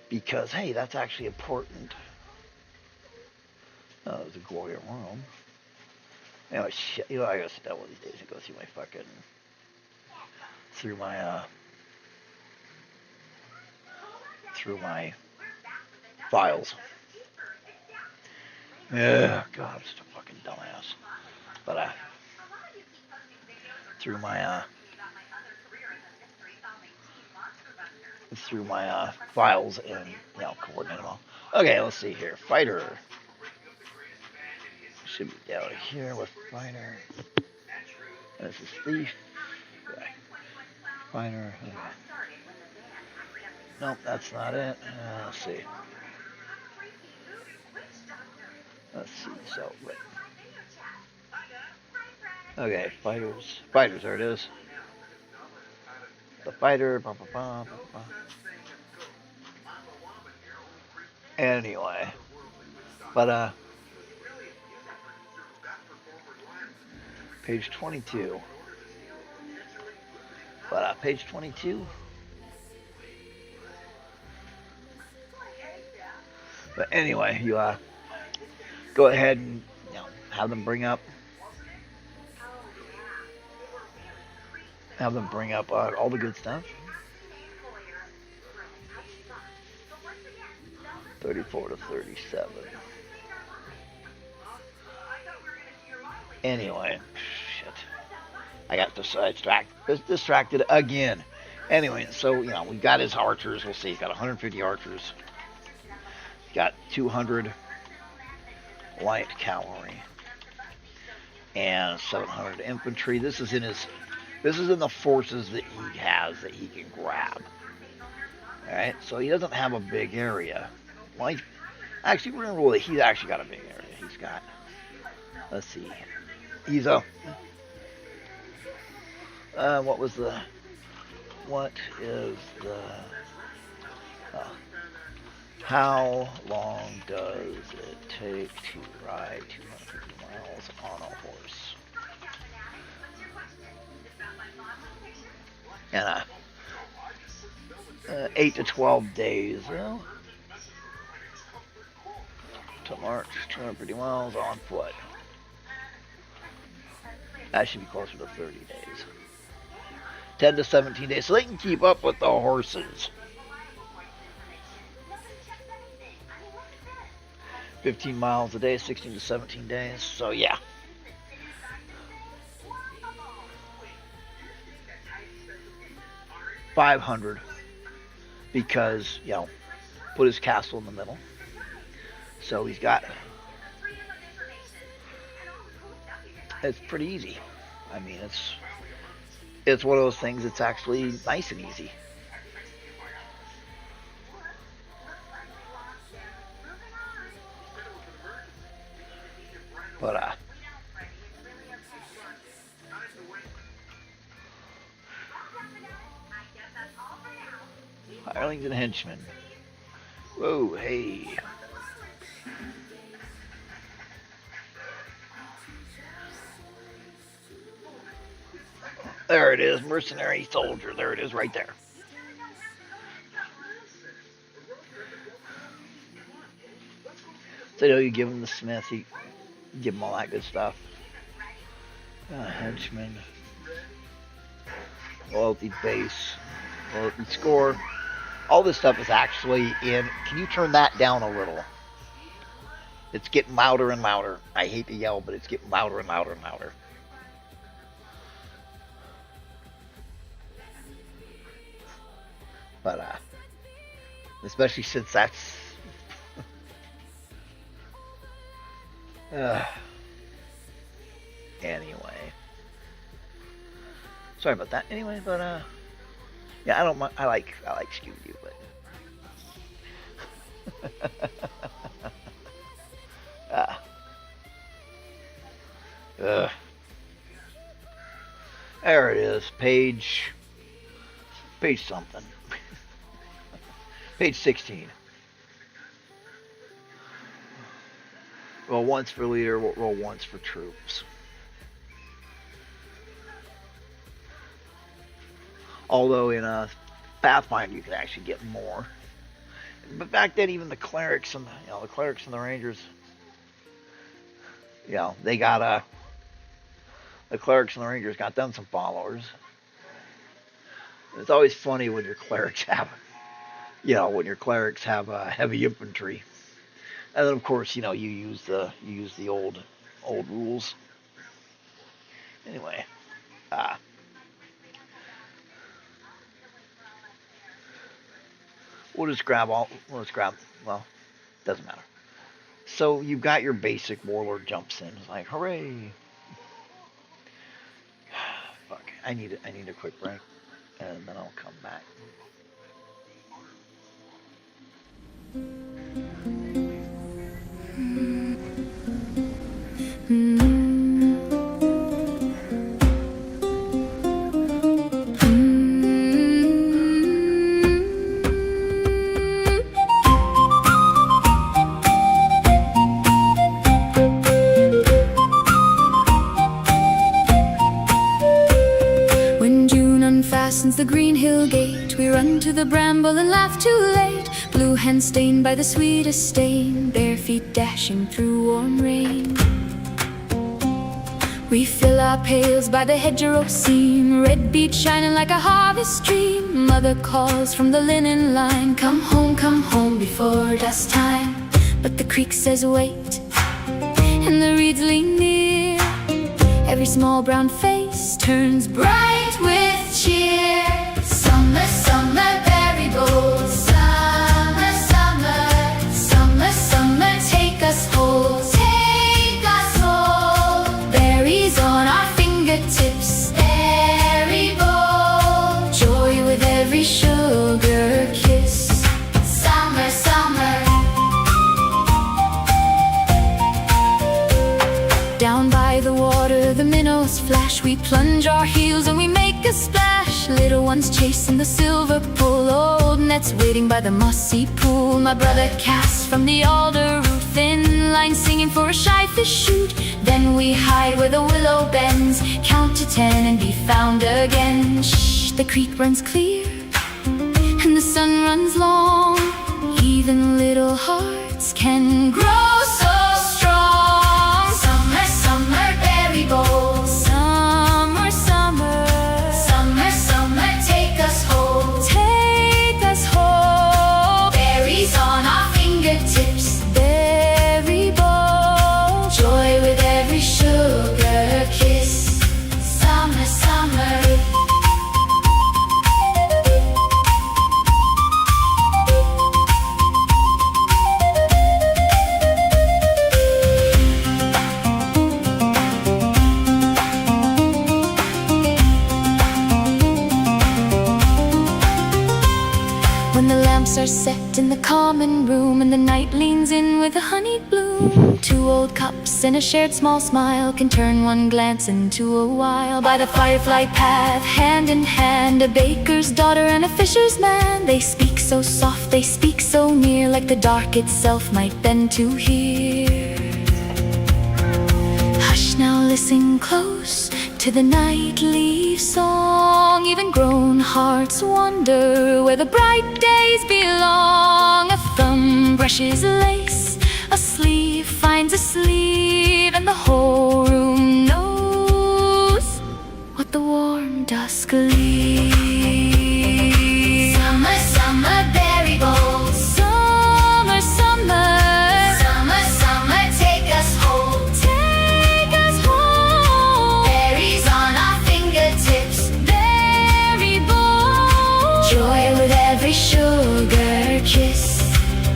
because hey, that's actually important. Oh, there's a glory of Rome. Anyway, shit, I gotta sit down one of these days and go through my fucking through my files. Yeah, God, I'm just a fucking dumbass. But through my files and coordinate them all. Okay, let's see here. Fighter should be down here with fighter. This is thief. Okay. Fighter. Okay. Nope, that's not it. Let's see. So, right. Okay, fighters. There it is. The fighter. Anyway, but page 22. But page 22. But anyway, you go ahead and have them bring up all the good stuff. 34 to 37. Anyway, shit. I got distracted again. Anyway, so we got his archers. We'll see. He's got 150 archers. He's got 200 light cavalry and 700 infantry. This is in the forces that he has that he can grab. All right, so he doesn't have a big area. Well, he's actually got a big area. He's got. Let's see. He's a. What is the? How long does it take to ride 250 miles on a horse? And 8 to 12 days. Well, to march 250 miles on foot. That should be closer to 30 days. 10 to 17 days. So they can keep up with the horses. 15 miles a day, 16 to 17 days. So yeah. $500 because, put his castle in the middle. So he's got, it's pretty easy. I mean, it's one of those things that's actually nice and easy. But hirelings and henchmen. Whoa, hey. There it is, mercenary soldier. There it is, right there. So you give him the smith, you give him all that good stuff. Henchman. Loyalty base. Loyalty score. All this stuff is actually in. Can you turn that down a little? It's getting louder and louder. I hate to yell, but it's getting louder and louder and louder. But especially since that's anyway. Sorry about that. Anyway, but yeah, I don't mind. I like Scooby-Doo, but there it is, page something. Page 16. Roll once for leader, roll once for troops. Although in a Pathfinder you can actually get more. But back then even the clerics and the clerics and the rangers, they got the clerics and the rangers got them some followers. It's always funny when your clerics have heavy infantry, and then of course you use the old rules. Anyway, we'll just grab. Well, doesn't matter. So you've got your basic warlord jumps in. It's like hooray! Fuck! I need a quick break, and then I'll come back. When June unfastens the green hill gate, we run to the bramble and laugh too late. Blue hands stained by the sweetest stain, bare feet dashing through warm rain. We fill our pails by the hedgerow seam, red beet shining like a harvest stream. Mother calls from the linen line, come home before dusk time. But the creek says wait, and the reeds lean near. Every small brown face turns bright with cheer. Summer, summer, berry bowls. Summer, summer, summer, summer, take us whole. Take us whole. Berries on our fingertips. Berry bowl. Joy with every sugar kiss. Summer, summer. Down by the water, the minnows flash. We plunge our heels and we make a splash. Little ones chasing the silver pull. Old nets waiting by the mossy pool. My brother casts from the alder root, thin line singing for a shy fish shoot. Then we hide where the willow bends, count to 10 and be found again. Shh, the creek runs clear and the sun runs long. Even little hearts can grow so strong. Summer, summer, berry bowl. Summer, summer, summer, summer, take us home. Take us home. Berries on our fingertips. Berry bowl. Joy with every sugar kiss. Summer, summer. are set in the common room, and the night leans in with a honeyed bloom. 2 old cups and a shared small smile can turn one glance into a while. By the firefly path, hand in hand, a baker's daughter and a fisher's man. They speak so soft, they speak so near, like the dark itself might bend to hear. Hush now, listen close to the nightly song. Even grown hearts wonder where the bright days belong. A thumb brushes lace, a sleeve finds a sleeve, and the whole room knows what the warm dusk leaves. Summer, summer, berry bowls. Summer, summer. Summer, summer, take us home. Take us home. Berries on our fingertips. Berry bowls. Joy with every sugar kiss.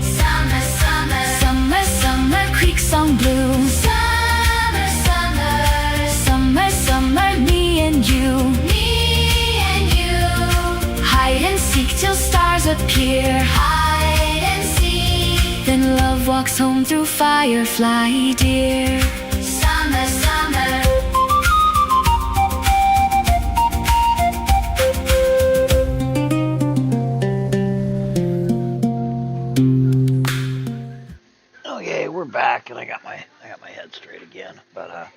Summer, summer. Summer, summer, creek song bloom. Summer, summer. Summer, summer, me and you. Me and you. Hide and seek till stars appear. Hide and seek. Then love walks home through firefly dear. Summer, summer. Okay, we're back, and I got my head straight again. But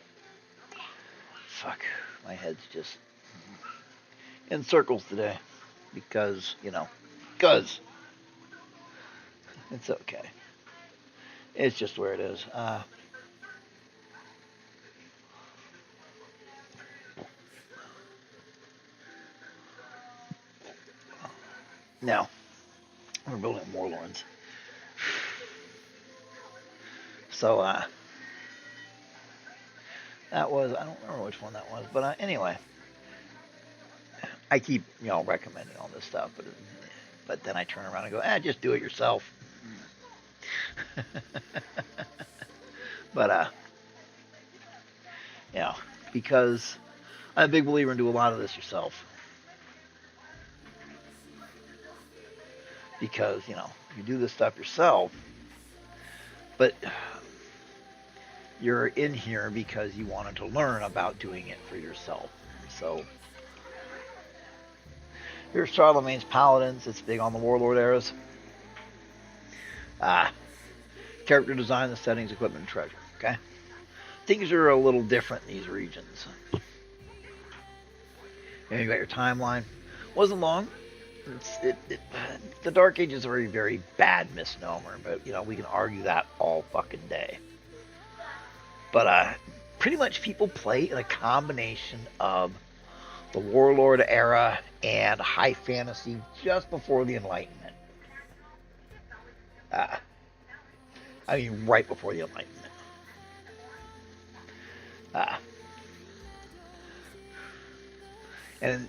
fuck, my head's just in circles today because because it's okay. It's just where it is. Now we're building warlords. So, that was, I don't remember which one that was, but anyway, I keep, recommending all this stuff, but then I turn around and go, just do it yourself. But, because I'm a big believer in do a lot of this yourself. Because, you do this stuff yourself, but you're in here because you wanted to learn about doing it for yourself. So here's Charlemagne's Paladins. It's big on the Warlord eras. Character design, the settings, equipment, and treasure. Okay, things are a little different in these regions. And you got your timeline. Wasn't long. The Dark Ages are a very bad misnomer, but we can argue that all fucking day. But pretty much people play in a combination of the Warlord era and high fantasy just before the Enlightenment. Right before the Enlightenment. And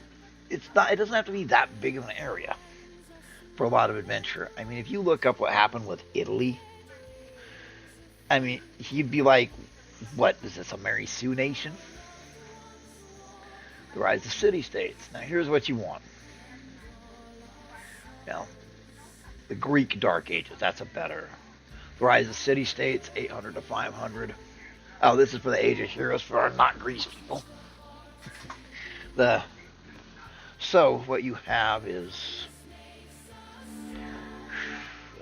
it doesn't have to be that big of an area for a lot of adventure. If you look up what happened with Italy, you'd be like, what is this, a Mary Sue nation? The rise of city-states. Now here's what you want. The Greek Dark Ages, that's a better. The rise of city-states, 800 to 500. Oh, this is for the Age of Heroes for our not Greece people. So what you have is,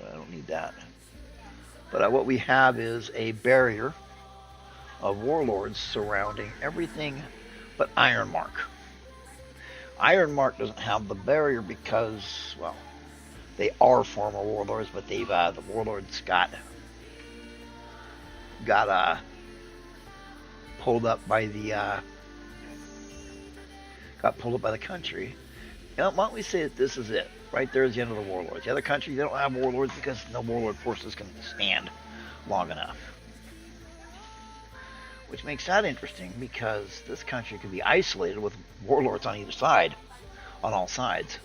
I don't need that, but what we have is a barrier of warlords surrounding everything but Ironmark. Ironmark doesn't have the barrier because, they are former warlords, but the warlords got pulled up by the country. Why don't we say that this is it? Right there is the end of the warlords. The other countries, they don't have warlords because no warlord forces can stand long enough. Which makes that interesting because this country could be isolated with warlords on either side, on all sides.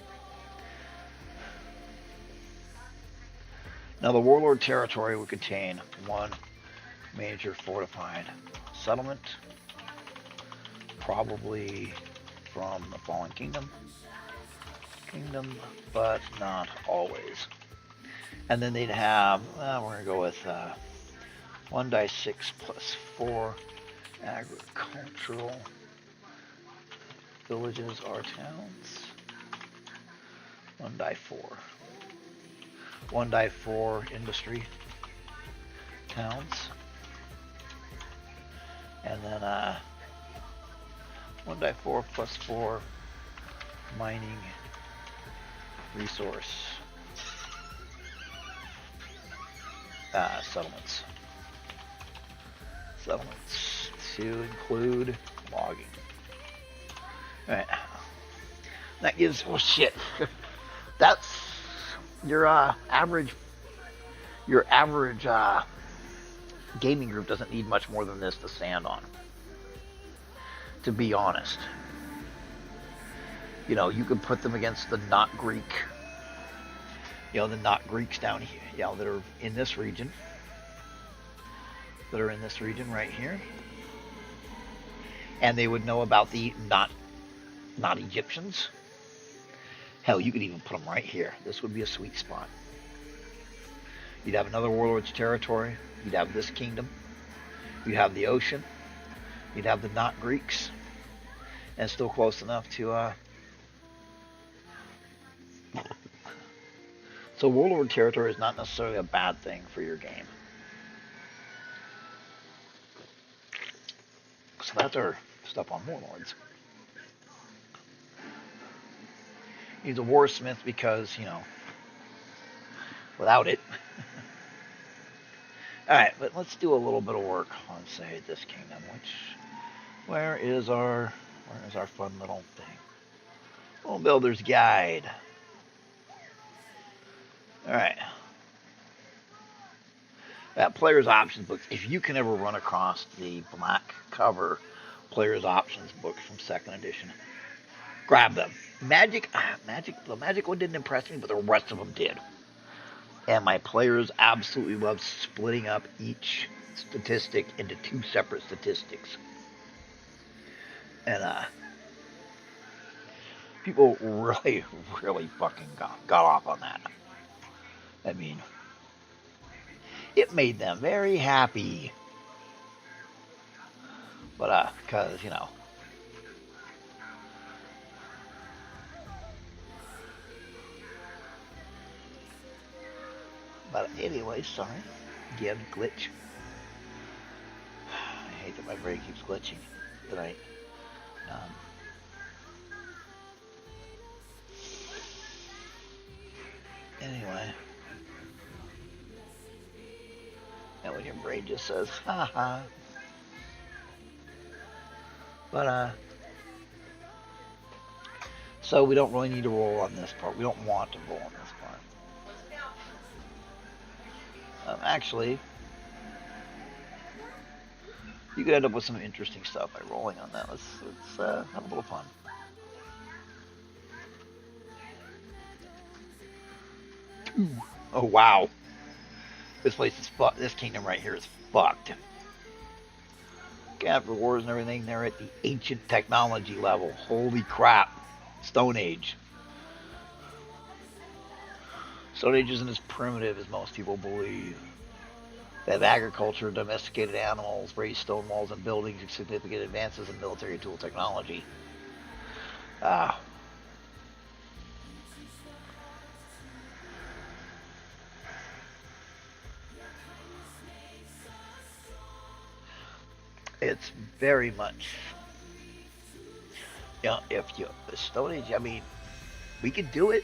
Now the warlord territory would contain one major fortified settlement, probably from the Fallen Kingdom, but not always. And then they'd have, we're going to go with 1 die 6 plus 4 agricultural villages or towns. 1 die 4. 1 die 4 industry towns. And then 1 die 4 plus 4 mining resource settlements. Settlements to include logging. Alright. That gives, oh shit. That's your average gaming group doesn't need much more than this to stand on. To be honest. You know, you could put them against the not Greek. You know, the not Greeks down here, you know, that are in this region. That are in this region right here. And they would know about the not Egyptians. Hell, you could even put them right here. This would be a sweet spot. You'd have another warlord's territory. You'd have this kingdom. You'd have the ocean. You'd have the not Greeks. And still close enough to so warlord territory is not necessarily a bad thing for your game. So that's our stuff on warlords. He's a warsmith because, you know, without it. Alright, but let's do a little bit of work on, say, this kingdom, where is our fun little thing? Little builder's guide. Alright. That player's options book, if you can ever run across the black cover player's options books from 2nd edition, grab them. The magic one didn't impress me, but the rest of them did. And my players absolutely love splitting up each statistic into 2 separate statistics. And people really, really fucking got off on that. I mean, it made them very happy. But, because, you know. But anyway, sorry. Again, glitch. I hate that my brain keeps glitching tonight. Anyway. And when your brain just says, haha. But, so we don't really need to roll on this part. We don't want to roll on this part. Actually, you could end up with some interesting stuff by rolling on that. Let's have a little fun. Oh wow, this place is fucked. This kingdom right here is fucked. After wars and everything, they're at the ancient technology level. Holy crap, Stone Age. Stone Age isn't as primitive as most people believe. They have agriculture, domesticated animals, raised stone walls and buildings, and significant advances in military tool technology. It's very much, you know, the Stone Age, I mean, we could do it.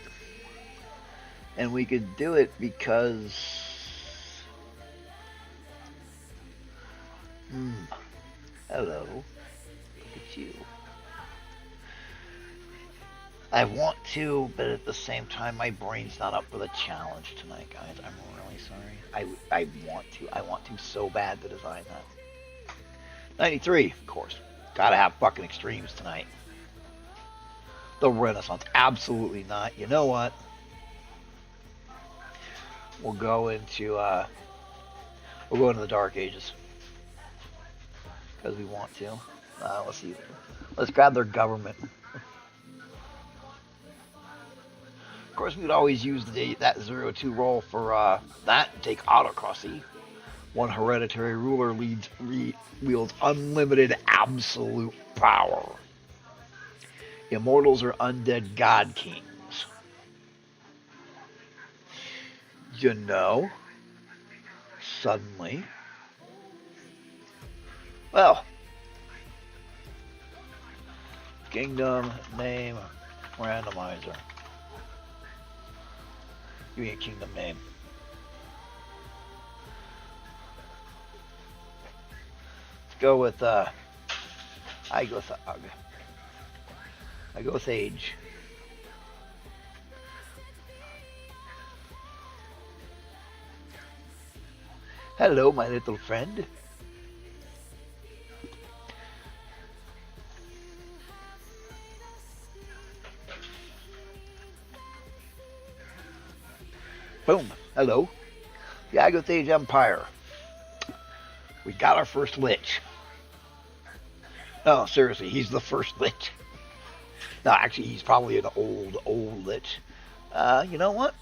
And we could do it because hello, look at you. I want to, but at the same time my brain's not up for the challenge tonight, guys. I'm really sorry. I want to so bad to design that. 93, of course. Gotta have fucking extremes tonight. The Renaissance, absolutely not. You know what? We'll go into the Dark Ages because we want to. Let's see. Let's grab their government. course, we would always use that 0-2 roll for that and take autocracy. One hereditary ruler wields unlimited absolute power. Immortals are undead god kings. You know, suddenly, well, kingdom name randomizer. Give me a kingdom name. Let's go with I go with age. Hello, my little friend. Boom. Hello. The Agathage Empire. We got our first lich. No, seriously, he's the first lich. No, actually, he's probably an old lich. You know what?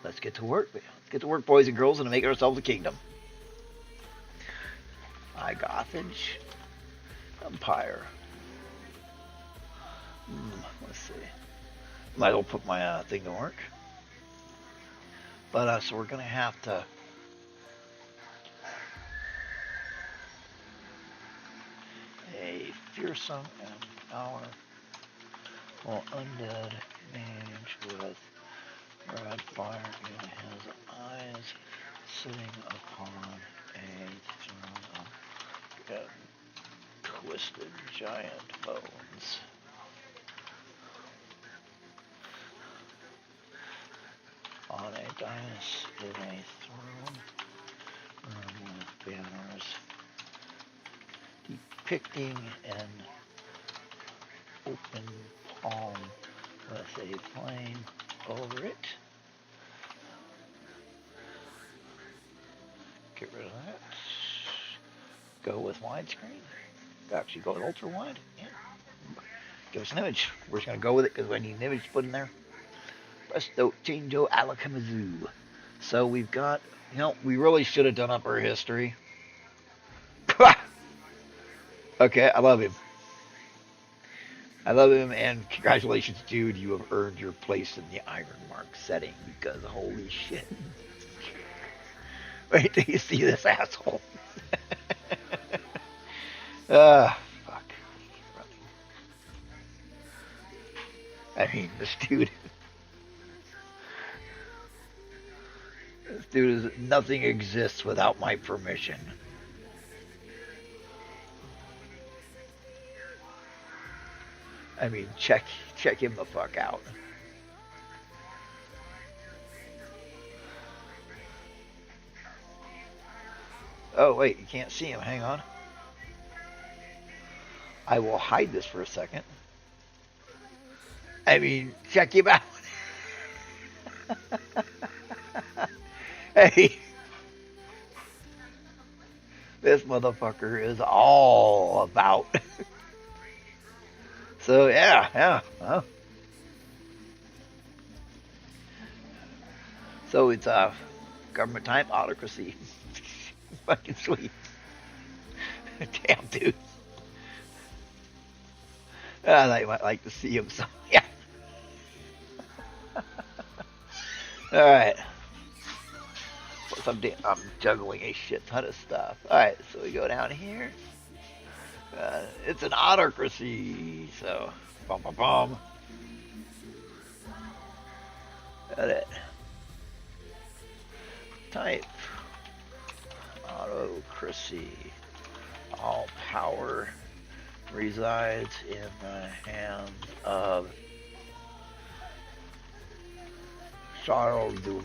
Let's get to work. Let's get to work, boys and girls, and make ourselves a kingdom. Agathage Empire. Let's see. Might as well put my thing to work. But so we're gonna have to a fearsome and powerful undead mage with red fire in his eyes, sitting upon a throne of twisted giant bones. On a dais in a throne room with banners depicting an open palm with a flame over it. Get rid of that. Go with widescreen. Actually, go with ultra wide. Yeah. Give us an image. We're just going to go with it because we need an image to put in there. Presto, changeo, alakamizu. So we've got, we really should have done up our history. Okay, I love him. I love him, and congratulations, dude. You have earned your place in the Ironmark setting because holy shit. Wait till you see this asshole. Fuck. I mean, this dude. This dude is, nothing exists without my permission. I mean, check him the fuck out. Oh, wait, you can't see him. Hang on. I will hide this for a second. I mean, check him out. Hey. This motherfucker is all about. So, yeah. Huh? So it's government type autocracy. Fucking sweet. Damn, dude. I thought you might like to see him. So, yeah. Alright. Plus, I'm juggling a shit ton of stuff. Alright, so we go down here. It's an autocracy. So, bum. Got it. Type. Autocracy. All power resides in the hands of Charles du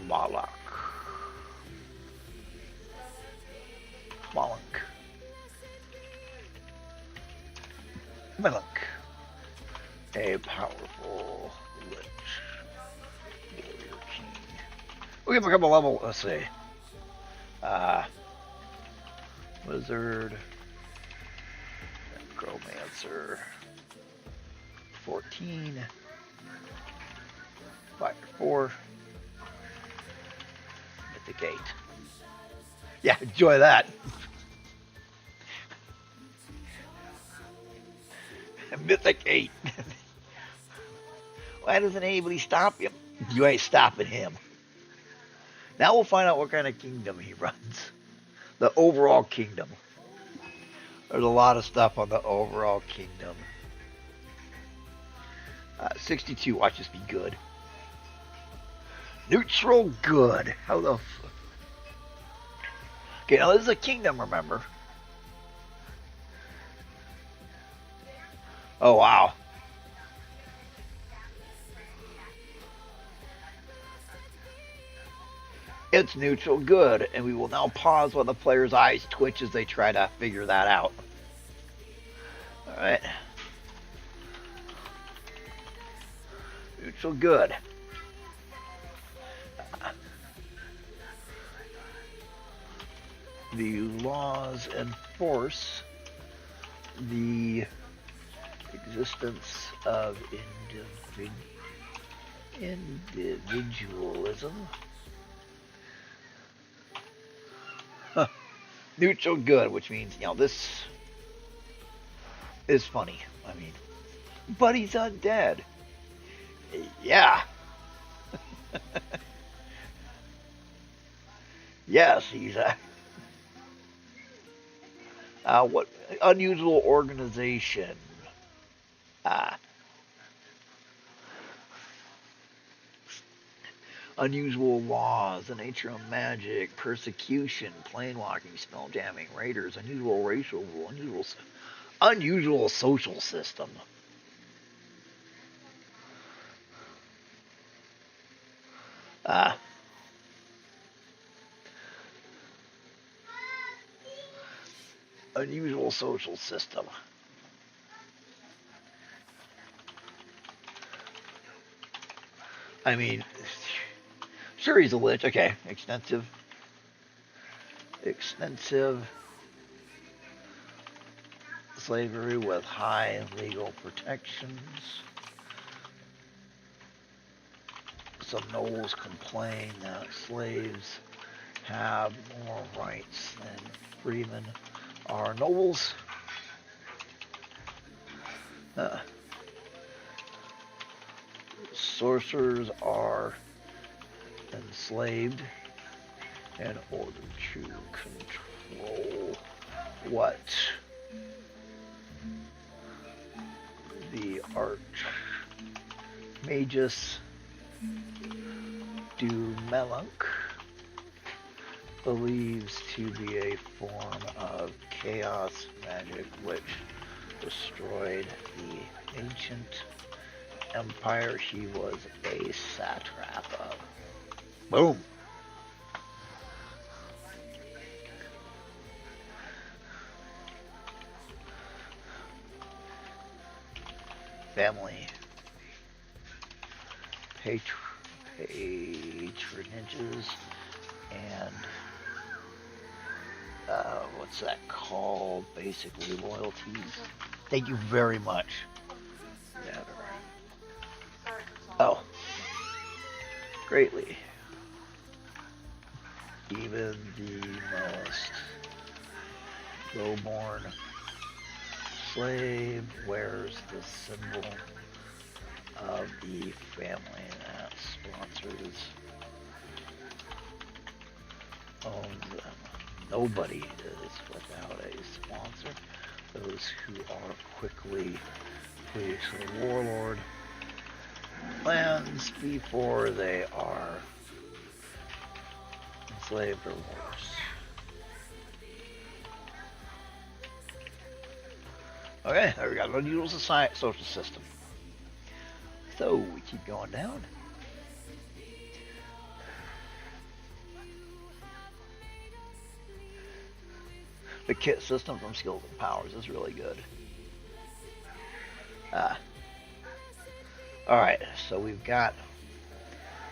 Malak. A powerful lich. Warrior king. We'll give him a couple level, let's see. Wizard. Necromancer. 14. Fire 4. Mythic 8. Yeah, enjoy that. Mythic 8. Why doesn't anybody stop him? You ain't stopping him. Now we'll find out what kind of kingdom he runs. The overall kingdom. There's a lot of stuff on the overall kingdom. 62, watch this be good. Neutral good. How the fuck? Okay, now this is a kingdom, remember? Oh, wow. It's neutral good, and we will now pause while the player's eyes twitch as they try to figure that out. Alright. Neutral good. The laws enforce the existence of individualism. Huh. Neutral good, which means, you know, this is funny. I mean, but he's undead. Yeah. Yes, he's what unusual organization? Unusual laws, the nature of magic, persecution, planewalking, spell jamming, raiders, unusual racial rule, unusual social system. Unusual social system. I mean, sure, he's a lich. Okay, extensive slavery with high legal protections. Some nobles complain that slaves have more rights than freemen. Are nobles. Sorcerers are enslaved in order to control what the Archmagus du Melunk believes to be a form of chaos magic which destroyed the ancient empire he was a satrap of. Boom. Family patronages and what's that called? Basically loyalties. Thank you very much. Oh, greatly. Even the most lowborn slave wears the symbol of the family that sponsors, owns them. Nobody is without a sponsor. Those who are quickly please the warlord lands before they are enslaved or worse. Okay, there we go. Unusual society, social system. So we keep going down. The kit system from Skills and Powers is really good. Alright, so we've got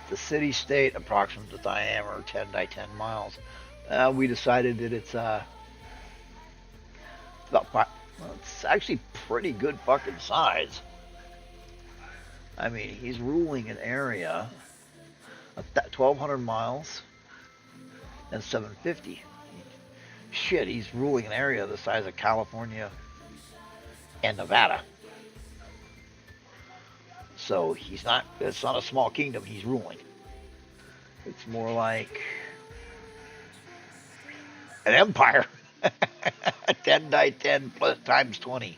the city-state, approximate diameter 10 by 10 miles. We decided that it's about well, it's actually pretty good fucking size. I mean, he's ruling an area of 1,200 miles and 750. Shit, he's ruling an area the size of California and Nevada. So it's not a small kingdom he's ruling. It's more like an empire. 10 die 10 plus times 20.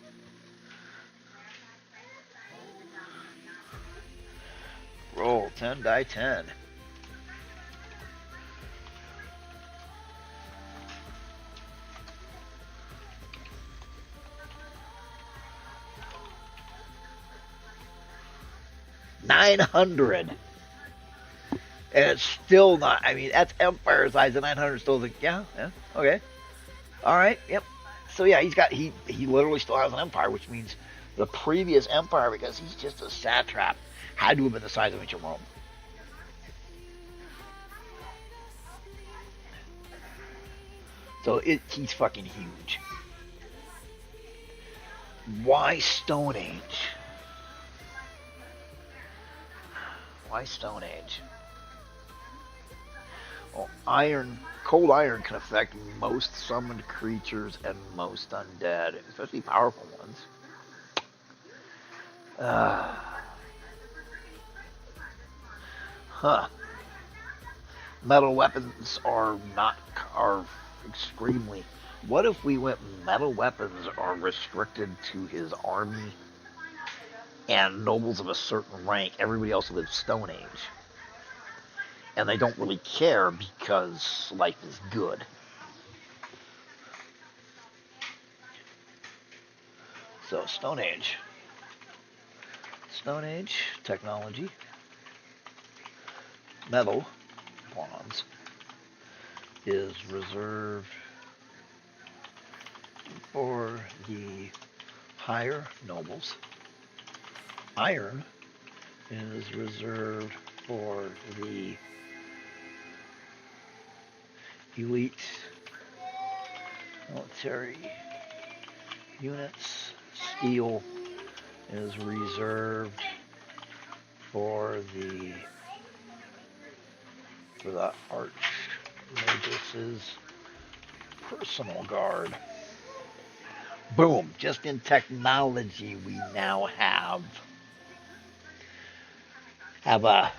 Roll 10 die 10. $900. And it's still not, I mean, that's empire size, and 900 still like, yeah, okay. Alright, yep. So yeah, he literally still has an empire, which means the previous empire, because he's just a satrap, had to have been the size of ancient Rome. So he's fucking huge. Why Stone Age? Why Stone Age? Well, cold iron can affect most summoned creatures and most undead, especially powerful ones. Metal weapons are extremely. What if we went metal weapons are restricted to his army and nobles of a certain rank? Everybody else lives Stone Age. And they don't really care because life is good. So, Stone Age. Stone Age technology. Metal, bronze, is reserved for the higher nobles. Iron is reserved for the elite military units. Steel is reserved for the Archmagus' personal guard. Boom! Just in technology, we now have a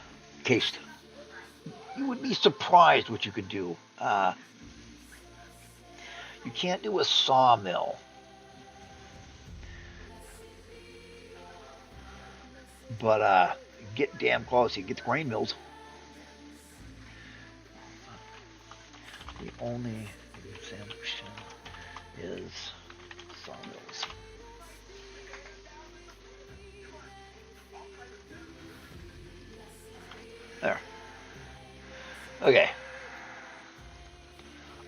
case. You would be surprised what you could do. You can't do a sawmill. But get damn close. You get the grain mills. The only exemption is sawmills. There. Okay.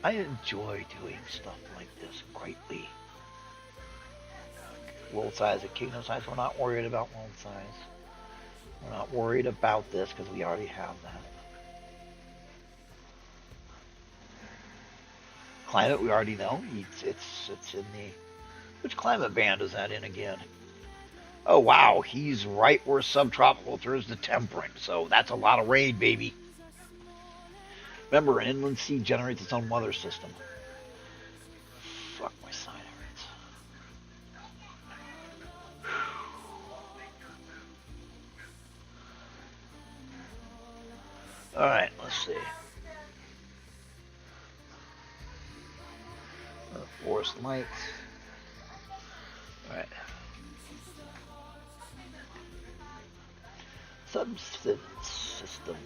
I enjoy doing stuff like this greatly. World size and kingdom size. We're not worried about world size. We're not worried about this because we already have that. Climate, we already know. It's in the... Which climate band is that in again? Oh, wow. He's right where subtropical turns to temperate. So that's a lot of rain, baby. Remember, an inland sea generates its own weather system. Fuck my side hurts. Alright, let's see. Forest lights. Alright. Substance systems.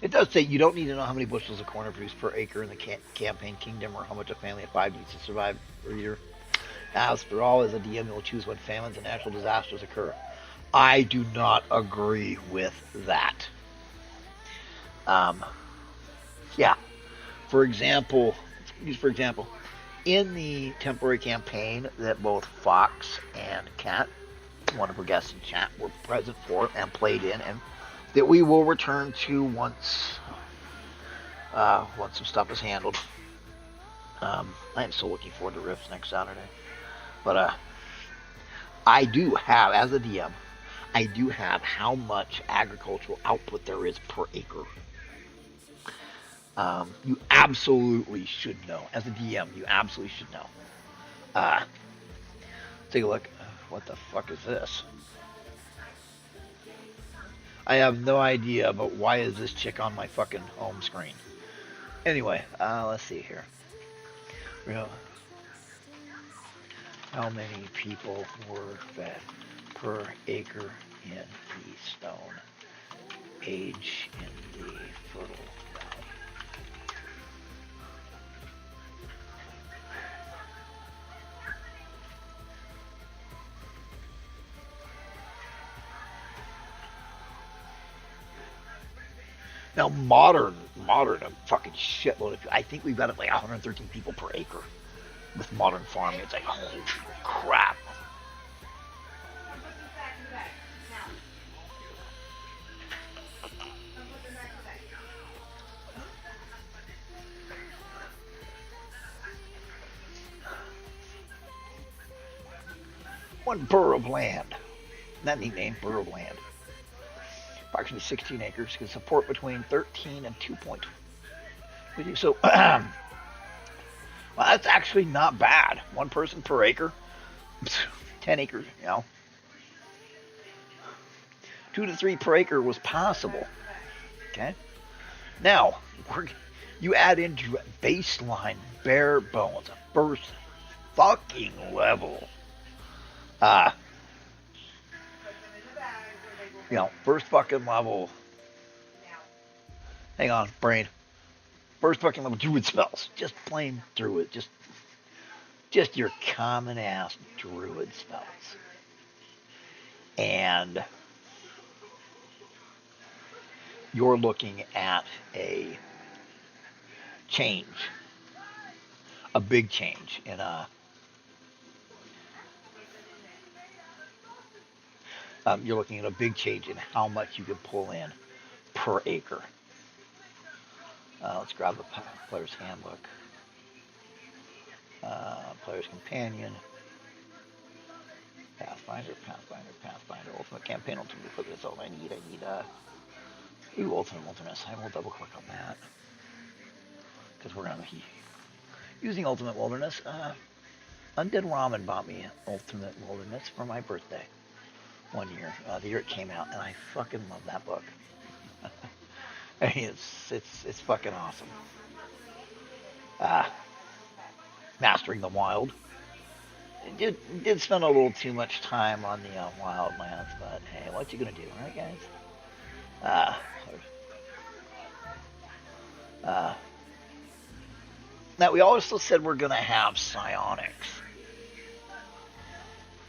It does say you don't need to know how many bushels of corn are produced per acre in the campaign kingdom or how much a family of 5 needs to survive per year. After all, as a DM, you'll choose when famines and natural disasters occur. I do not agree with that. Yeah. For example, in the temporary campaign that both Fox and Kat, wonderful guests in chat, were present for and played in, and that we will return to once some stuff is handled. I am still looking forward to Rifts next Saturday. But I do have, as a DM, I do have how much agricultural output there is per acre. You absolutely should know. As a DM, you absolutely should know. Take a look. What the fuck is this? I have no idea, but why is this chick on my fucking home screen? Anyway, let's see here. How many people were fed per acre in the stone age in the fertile valley? Now, modern, a fucking shitload of. I think we've got like 113 people per acre with modern farming. It's like, holy crap. One burr of land. That neat name, burr of land. Approximately 16 acres can support between 13 and 2.2. So, well, that's actually not bad. One person per acre, 10 acres, you know. 2 to 3 per acre was possible. Okay. Now, you add into baseline bare bones, first fucking level. You know, first fucking level. Hang on, brain. First fucking level druid spells. Just plain druid. Just your common ass druid spells. And you're looking at a change. A big change in you're looking at a big change in how much you can pull in per acre. Let's grab the player's handbook. Player's companion. Pathfinder, ultimate campaign, ultimate equipment. That's all I need. Ultimate wilderness. I will double click on that. Because we're going to be using ultimate wilderness. Undead Ramen bought me ultimate wilderness for my birthday. One year, the year it came out, and I fucking love that book. I mean, it's fucking awesome. Mastering the Wild. Did spend a little too much time on the wildlands, but hey, what you gonna do, right, guys? Now we also said we're gonna have psionics.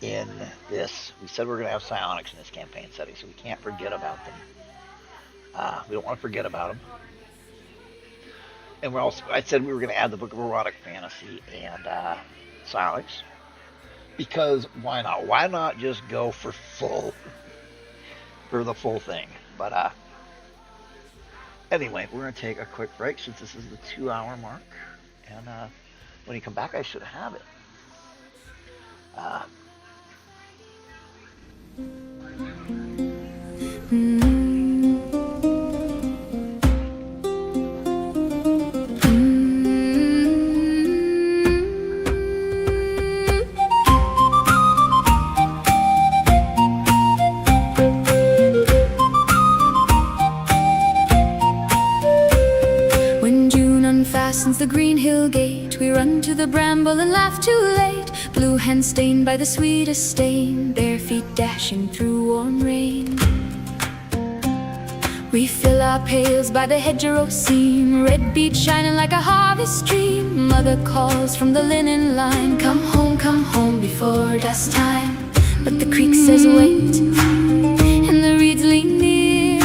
In this, we said we're going to have psionics in this campaign setting, so we can't forget about them. We don't want to forget about them. And we're also, I said we were going to add the Book of Erotic Fantasy and psionics, because why not? Why not just go for the full thing? But anyway, we're going to take a quick break since this is the 2-hour mark, and when you come back, I should have it. When June unfastens the green hill gate, we run to the bramble and laugh too late. Blue hands stained by the sweetest stain, bare feet dashing through warm rain. We fill our pails by the hedgerow seam, red beet shining like a harvest dream. Mother calls from the linen line, come home before dusk time. But the creek says wait, and the reeds lean near.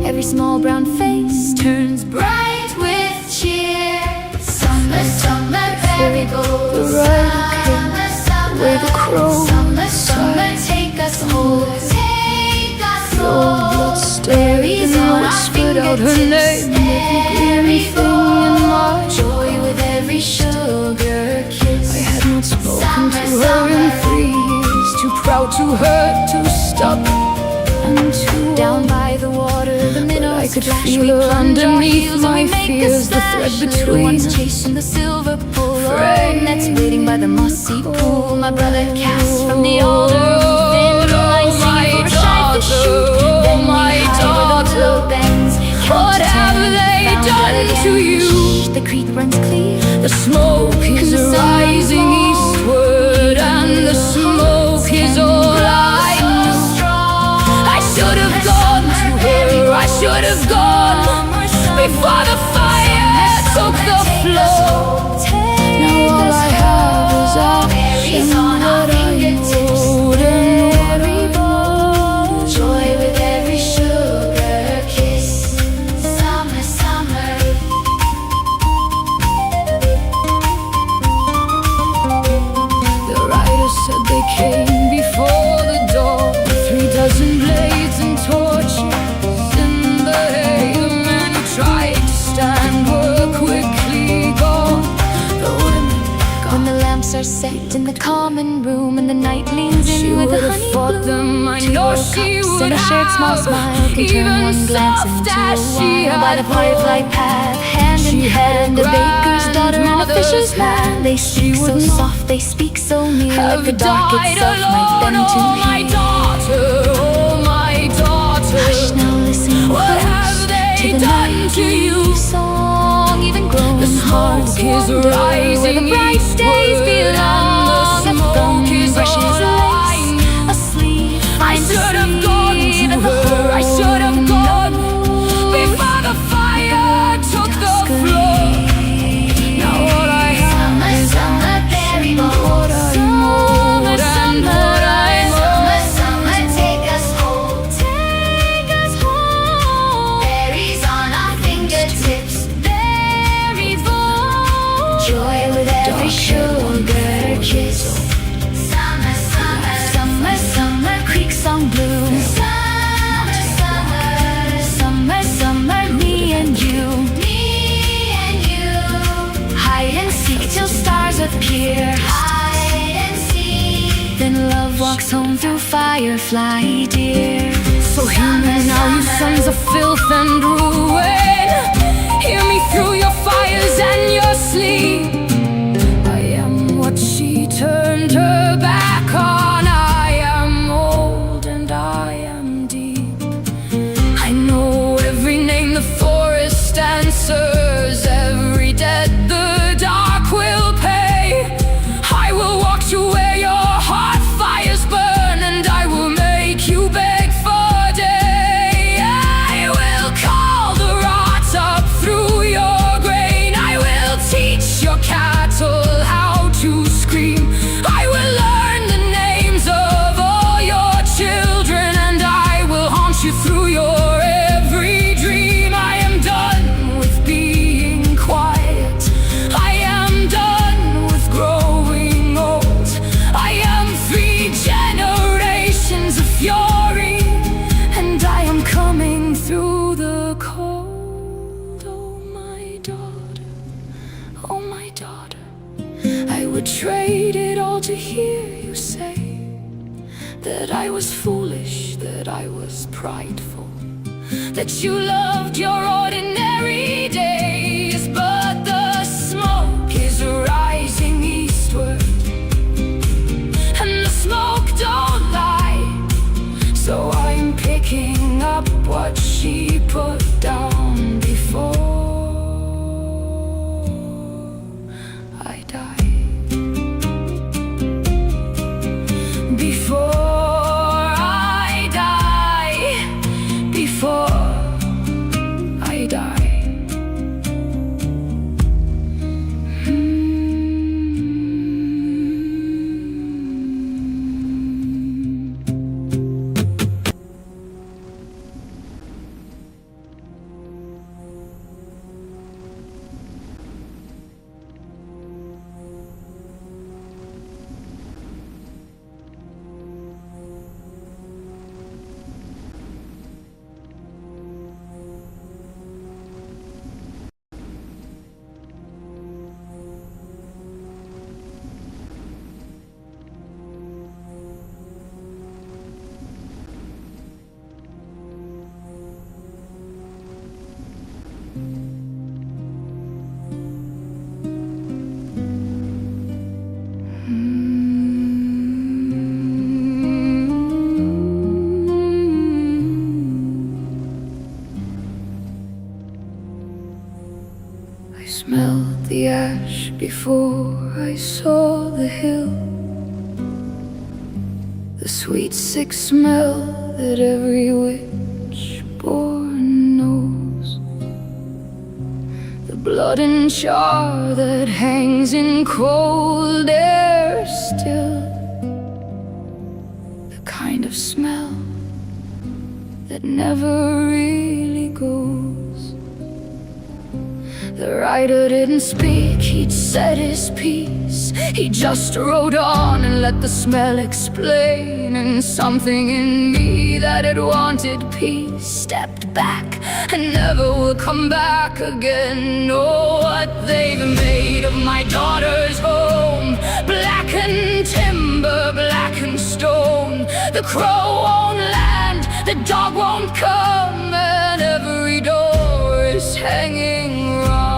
Every small brown face turns bright with cheer. Summer, summer, marigolds. Summer, summer, where the crows summer, summer, take us home. Take us home. Berries on our fingertips. Everything in March. Joy with every sugar kiss. I had not spoken to her in 3 years. Too proud too hurt, too stubborn, and too down by the water, the minnows I could feel her underneath my fears, the thread between us chasing the silver bull, nets waiting by the mossy pool. My brother cast from the alder, thin line singing for a shy fish shoot. Then we hide where the willow bends. What have they done to you? The creek runs clear, The smoke is rising eastward, and the smoke is all I know. I should have gone to her, I should have gone before the fire took the floor. Now all I have is action, what I hold and what I want. joy with every sugar kiss. Summer, summer. The writer said they came before the dawn, 3 blades and torches in the hay. The men who tried to stand were quickly gone. The women When the lamps are set in the common room and the night leans in She with would a have honey fought bloom, them, I two know more she cups would and a shared small have, smile can turn even one glance soft into as a she while. By the had firefly grown. path, hand in She had hand, a baker's daughter and a fisher's man. They speak so would not soft, they speak so near, like have the dark died itself might alone. bend to Oh my hear. daughter, oh my daughter, Hush now, listen what close have they to the done night to you? song, even grown The hearts smoke is wonder where rising the bright days eastward, belong. and the A thumb smoke is brushes all I lace, know. asleep I finds a should have sleep gone in to the her, I should have hole. gone before the fire took the floor. Now all I have is Summer, berry what bowl. I hold and what I Summer, want. summer, take us home. Take us home. Berries on our fingertips. Berry bowl. Joy with every sugar kiss. Summer, summer, summer, summer, creek song blue. Summer, summer, summer, summer, me and you. Me and you. Hide and seek till stars appear. Hide and seek. Then love walks home through firefly dear. So hear me now, you sons of filth and ruin. Hear me through your fires and your sleep. I am what she turned her back on. I am old and I am deep. I know every name the forest answers, every debt the dark will pay. I will walk to where your heart fires burn, and I will make you beg for day. I will call the rot up through your grain. I will teach your cattle how to scream. I will learn the names of all your children, and I will haunt you through your every dream. I am done with being quiet. I am done with growing old. I am 3 generations of fury, and I am coming through the cold. Oh my daughter, oh my daughter, I would trade it all to hear you say that I was foolish, that I was prideful, that you loved your ordinary days. But the smoke is rising eastward, and the smoke don't lie. So I'm picking up what she put down before I die. Before I die, before I smelled the ash before I saw the hill, the sweet sick smell that every witch-born knows, the blood and char that hangs in cold air still, the kind of smell that never really goes. The writer didn't speak, he'd said his piece. He just wrote on and let the smell explain. And something in me that had wanted peace stepped back and never will come back again. Oh, what they've made of my daughter's home, blackened timber, blackened stone. The crow won't land, the dog won't come, and every door is hanging wrong.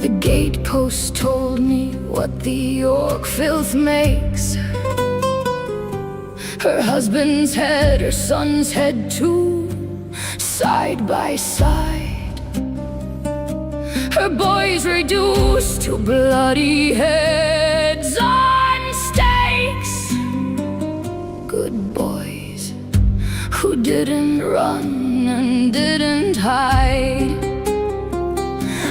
The gatepost told me what the York filth makes. Her husband's head, her son's head too, side by side. Her boys reduced to bloody heads on stakes. Good boys who didn't run and didn't hide.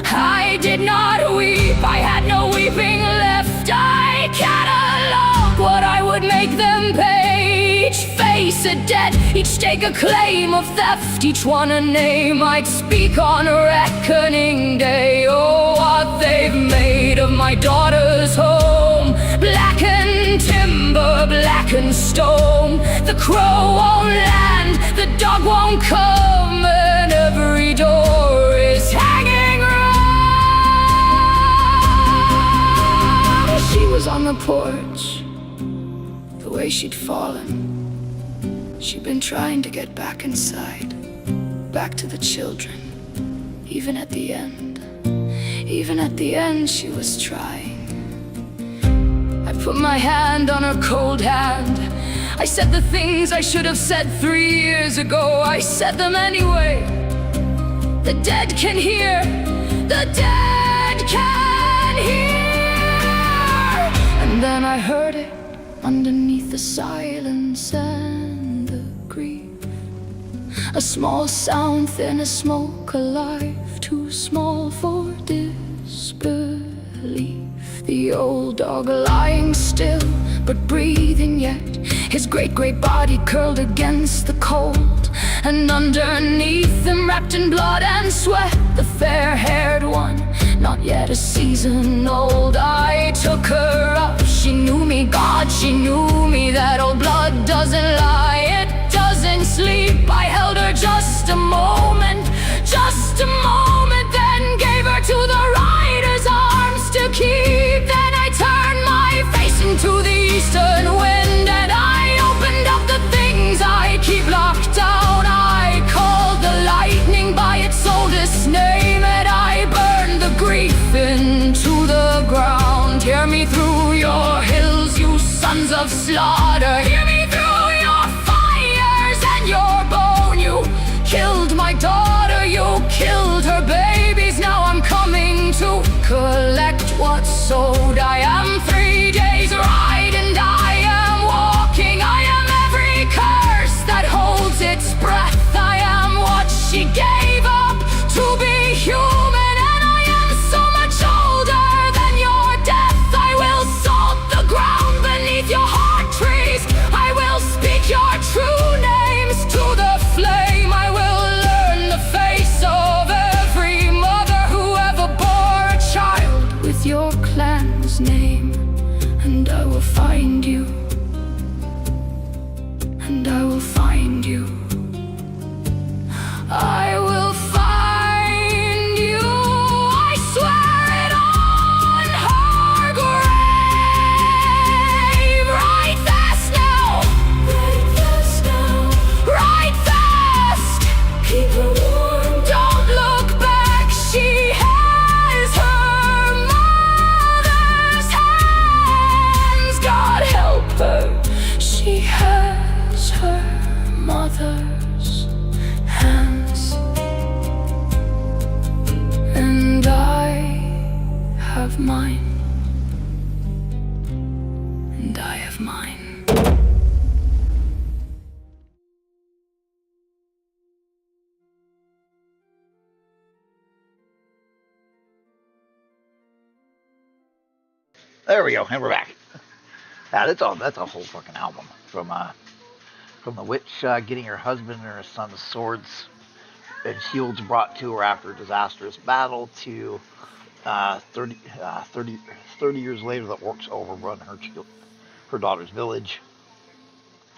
I did not weep, I had no weeping left. I cataloged what I would make them pay. Each face a debt, each stake a claim of theft, each one a name I'd speak on a reckoning day. Oh, what they've made of my daughter's home, blackened timber, blackened stone. The crow won't land, the dog won't come, and every door is hanging wrong. She was on the porch, the way she'd fallen. She'd been trying to get back inside, back to the children. Even at the end she was trying. I put my hand on her cold hand. I said the things I should have said 3 years ago. I said them anyway. The dead can hear, the dead can hear. And then I heard it underneath the silence and the grief. A small sound, thin as smoke, alive, too small for disbelief. The old dog lying still, but breathing yet, his great grey body curled against the cold. And underneath him, wrapped in blood and sweat, the fair-haired one, not yet a season old. I took her up, she knew me, God, she knew me. That old blood doesn't lie, it doesn't sleep. I held her just a moment, then gave her to the rider's arms to keep. Then I turned my face into the eastern wind, and I opened up the things I keep locked down. I called the lightning by its oldest name, and I burned the grief into the ground. Hear me through your hills, you sons of slaughter. Hear me through your fires and your bone. You killed my daughter, you killed her babies. Now I'm coming to collect what's sold. I am 3 days ride and I am walking. I am every curse that holds its breath. I am what she gave up to be human, and I am so much older than your death. I will salt the ground beneath your heart trees. I There we go, and we're back. That's a whole fucking album from the witch getting her husband and her son's swords and shields brought to her after a disastrous battle to 30 years later, the orcs overrun her daughter's village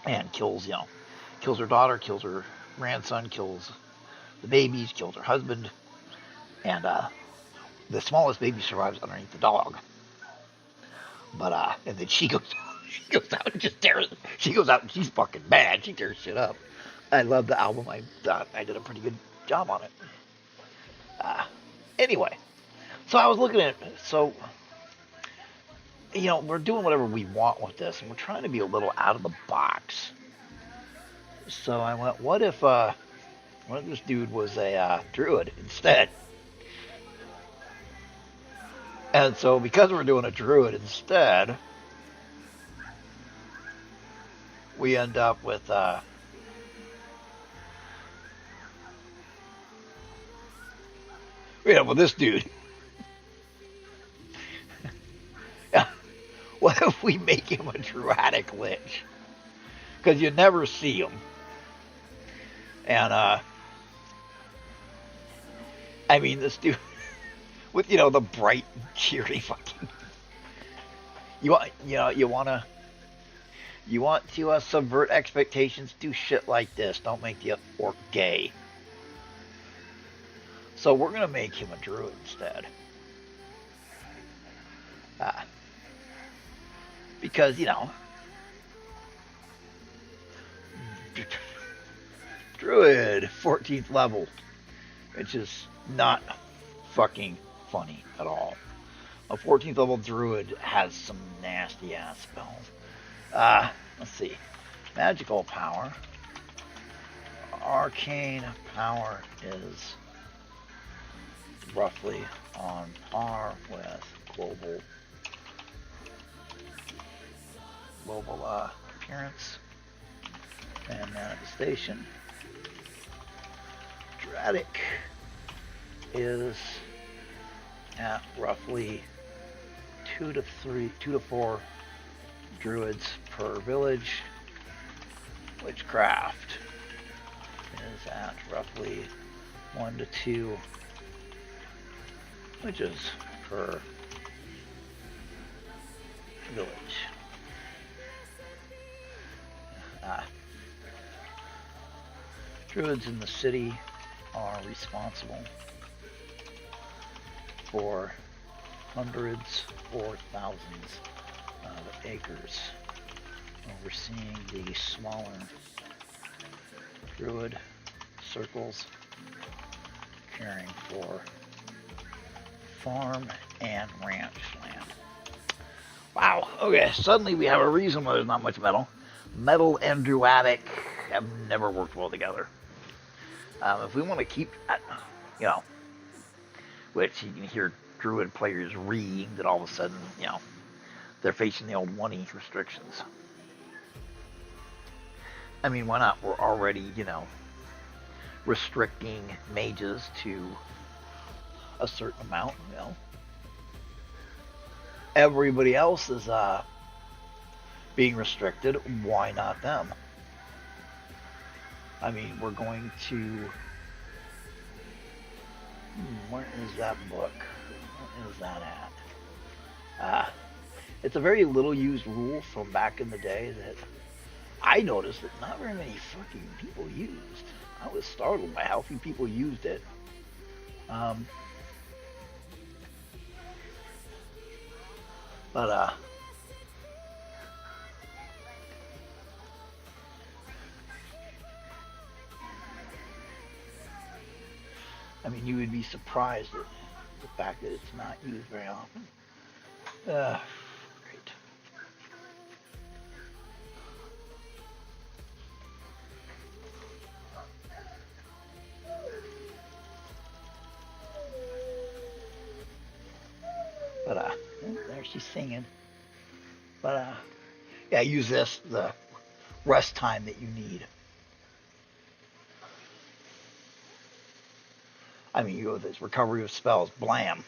and kills her daughter, kills her grandson, kills the babies, kills her husband, and the smallest baby survives underneath the dog. But and then she goes out and just tears. She goes out and she's fucking bad. She tears shit up. I love the album. I thought I did a pretty good job on it. Anyway, so I was looking at it. So, we're doing whatever we want with this, and we're trying to be a little out of the box. So I went, what if this dude was a druid instead? And so because we're doing a druid instead, we end up with this dude. What if we make him a druidic lich? Because you never see him. And I mean, this dude with the bright, cheery fucking. You want to subvert expectations? Do shit like this. Don't make the orc gay. So we're gonna make him a druid instead. Because druid 14th level, which is not fucking funny at all. A 14th level druid has some nasty ass spells. Let's see. Magical power. Arcane power is roughly on par with global appearance and manifestation. Druidic is at roughly 2 to 4 druids per village. Witchcraft is at roughly 1 to 2 witches per village. Druids in the city are responsible for hundreds or thousands of acres, overseeing the smaller druid circles, caring for farm and ranch land. Wow, okay, suddenly we have a reason why there's not much metal. Metal and druidic have never worked well together. If we want to keep that, which you can hear druid players reading that all of a sudden, they're facing the old 1E restrictions. I mean, why not? We're already, restricting mages to a certain amount, Everybody else is being restricted. Why not them? I mean, we're going to... where is that book? Where is that at? It's a very little used rule from back in the day that I noticed that not very many fucking people used. I was startled by how few people used it. I mean, you would be surprised at the fact that it's not used very often. Great. There she's singing. Yeah, use this, the rest time that you need. I mean, you go with this recovery of spells, blam.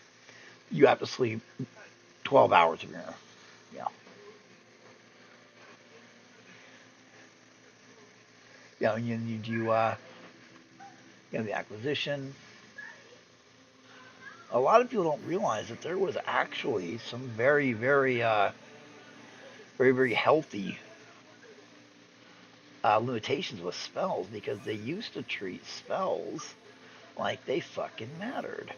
You have to sleep 12 hours of your Yeah. Yeah, and you do the acquisition. A lot of people don't realize that there was actually some very, very healthy limitations with spells because they used to treat spells like they fucking mattered.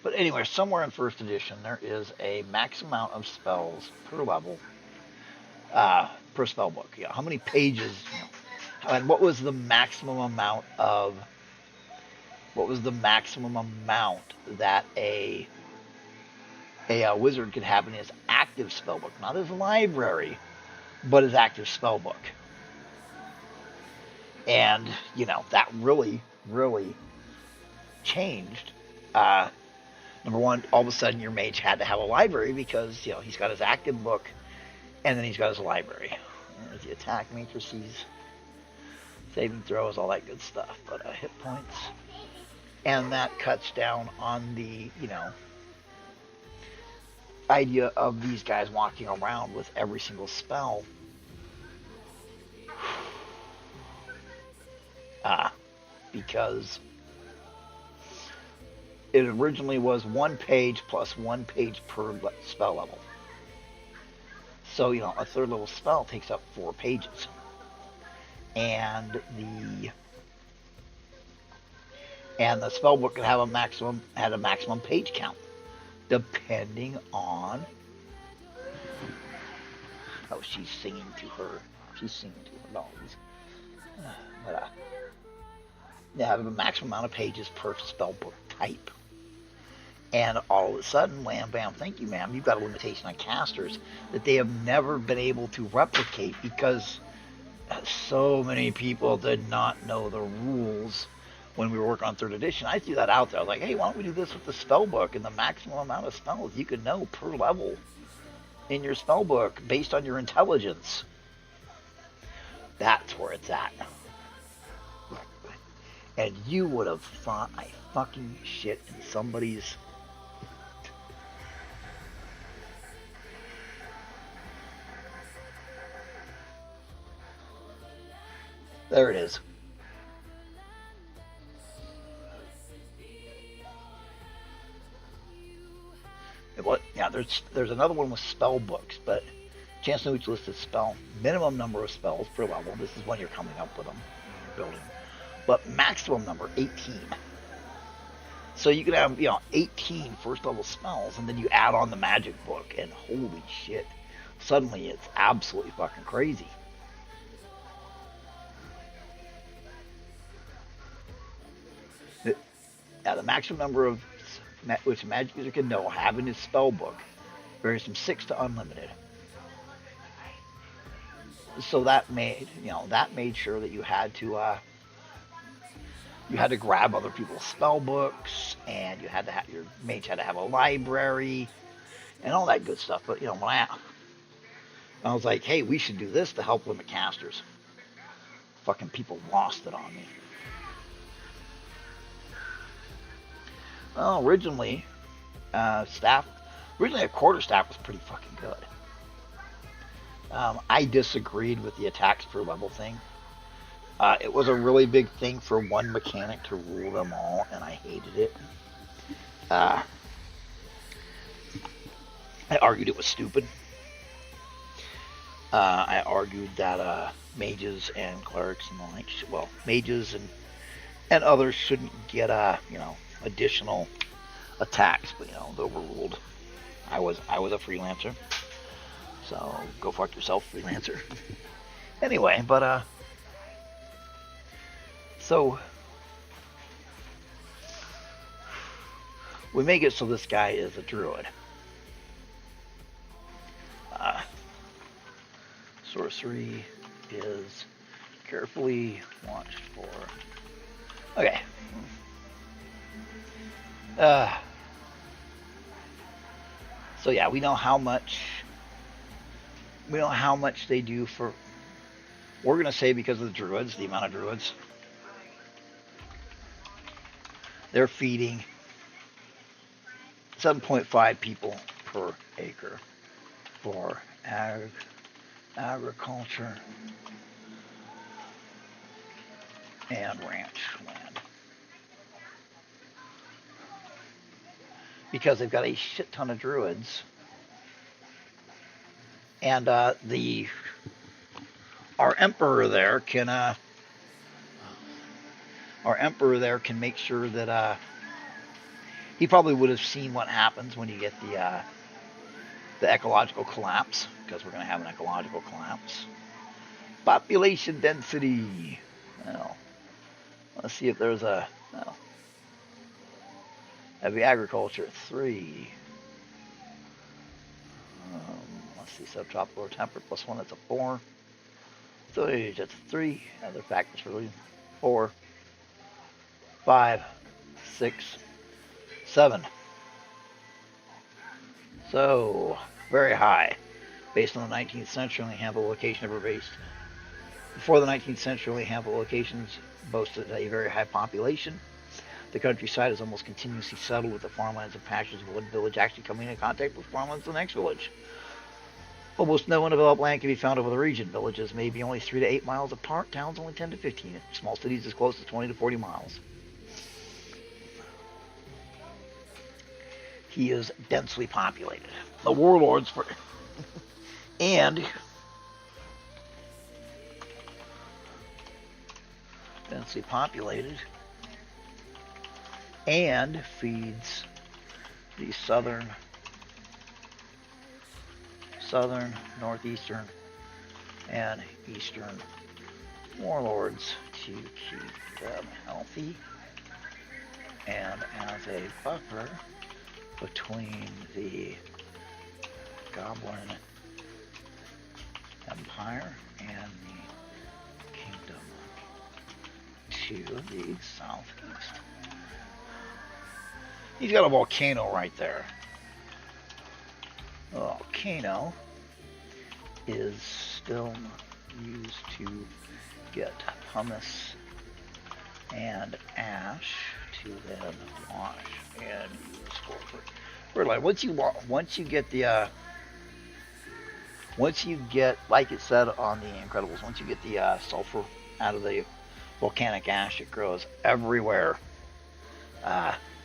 But anyway, somewhere in first edition, there is a max amount of spells per level, per spell book. Yeah, how many pages, and what was the maximum amount that a wizard could have in his active spell book, not his library, but his active spell book. And that really changed. Number one, all of a sudden your mage had to have a library because he's got his active book, and then he's got his library. There's the attack matrices, saving throws, all that good stuff. But hit points, and that cuts down on the idea of these guys walking around with every single spell. Because it originally was 1 page plus 1 page per spell level. So, a third level spell takes up 4 pages. And the spell book could have a maximum page count, depending on. Oh, she's singing to her dogs. But they have a maximum amount of pages per spell book type. And all of a sudden, wham, bam, thank you, ma'am, you've got a limitation on casters that they have never been able to replicate because so many people did not know the rules when we were working on 3rd edition. I threw that out there. I was like, hey, why don't we do this with the spell book and the maximum amount of spells you could know per level in your spell book based on your intelligence. That's where it's at. And you would have thought I fucking shit in somebody's. There it is. What? Yeah, there's another one with spell books, but chance to each listed spell, minimum number of spells per level. This is when you're coming up with them in your building. But maximum number 18. So you could have 18 first level spells, and then you add on the magic book, and holy shit, suddenly it's absolutely fucking crazy. The maximum number of which a magic user can know have in his spell book varies from 6 to unlimited. So that made sure that you had to grab other people's spell books, and your mage had to have a library and all that good stuff. But when I was like, hey, we should do this to help limit casters, fucking people lost it on me. Well, originally a quarterstaff was pretty fucking good. I disagreed with the attacks per level thing. It was a really big thing for one mechanic to rule them all, and I hated it. I argued it was stupid. I argued that mages and clerics and the like, mages and others shouldn't get additional attacks, but they overruled. I was a freelancer, so go fuck yourself, freelancer. Anyway, but so we make it so this guy is a druid. Sorcery is carefully watched for. Okay. So yeah, we know how much they do for. We're gonna say because of the druids, the amount of druids. They're feeding 7.5 people per acre. for agriculture and ranch land. Because they've got a shit ton of druids. And our emperor there can make sure that he probably would have seen what happens when you get the ecological collapse, because we're going to have an ecological collapse. Population density. Well, let's see if there's a heavy agriculture 3. Let's see, subtropical or temperate +1, that's a 4. So that's a 3. Other factors for 4, 5, 6, 7. So very high, based on the 19th century. Only a handful of locations ever based. Before the 19th century, only a handful of locations boasted a very high population. The countryside is almost continuously settled, with the farmlands and pastures of one village actually coming in contact with farmlands of the next village. Almost no undeveloped land can be found over the region. Villages may be only 3 to 8 miles apart. Towns only 10 to 15. Small cities as close as 20 to 40 miles. He is densely populated. The warlords and densely populated and feeds the southern, northeastern, and eastern warlords to keep them healthy, and as a buffer between the Goblin Empire and the Kingdom to the southeast. He's got a volcano right there. The volcano is still used to get pumice and ash to then wash and use for fertilizer. Once you get, like it said on the Incredibles, once you get the sulfur out of the volcanic ash, it grows everywhere.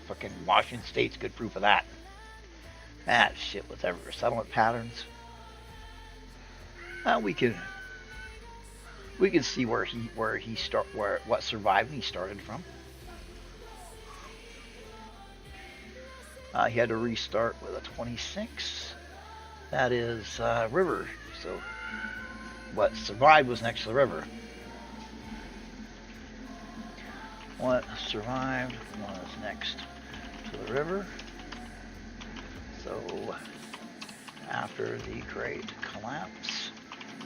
Fucking Washington State's good proof of that. That shit was everywhere. Settlement patterns. We can see what survived he started from. He had to restart with a 26. That is river. So what survived was next to the river. What survived was next to the river. So after the Great Collapse,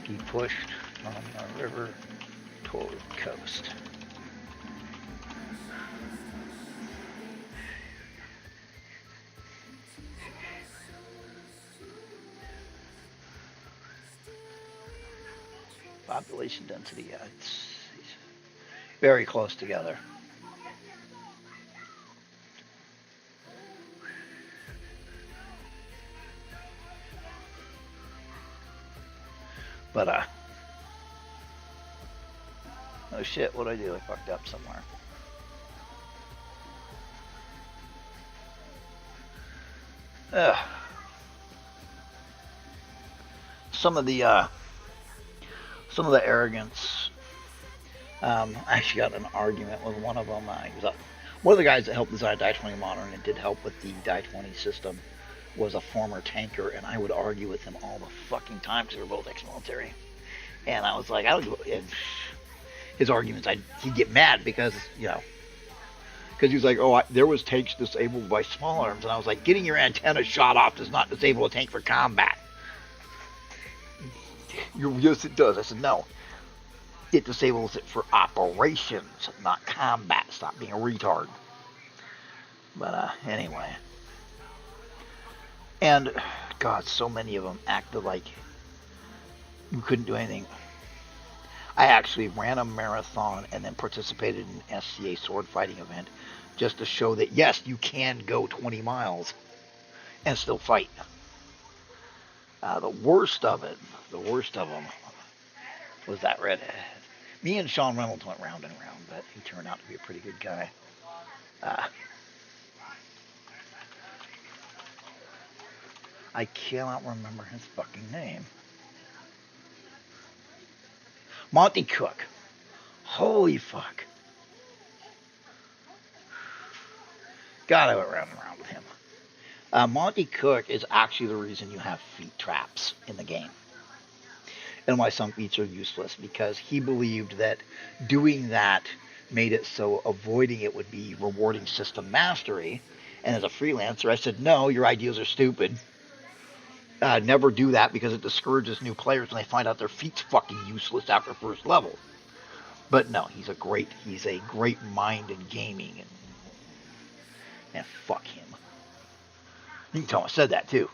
he pushed from the river toward the coast. Population density, yeah, it's very close together. But, oh shit, what'd I do? I fucked up somewhere. Some of the arrogance. I actually got an argument with one of them. One of the guys that helped design Die 20 Modern and did help with the Die 20 system was a former tanker, and I would argue with him all the fucking time because we were both ex-military. And I was like, and his arguments, he'd get mad because he was like, there was tanks disabled by small arms, and I was like, getting your antenna shot off does not disable a tank for combat. Yes, it does. I said, no. It disables it for operations, not combat. Stop being a retard. But anyway. And, God, so many of them acted like you couldn't do anything. I actually ran a marathon and then participated in an SCA sword fighting event just to show that, yes, you can go 20 miles and still fight. The worst of them, was that redhead. Me and Sean Reynolds went round and round, but he turned out to be a pretty good guy. I cannot remember his fucking name. Monty Cook. Holy fuck. God, I went round and round with him. Monty Cook is actually the reason you have feat traps in the game. And why some feats are useless, because he believed that doing that made it so avoiding it would be rewarding system mastery. And as a freelancer, I said, no, your ideas are stupid. Never do that because it discourages new players when they find out their feat's fucking useless after first level. But no, he's a great mind in gaming, and fuck him. You can tell I said that too.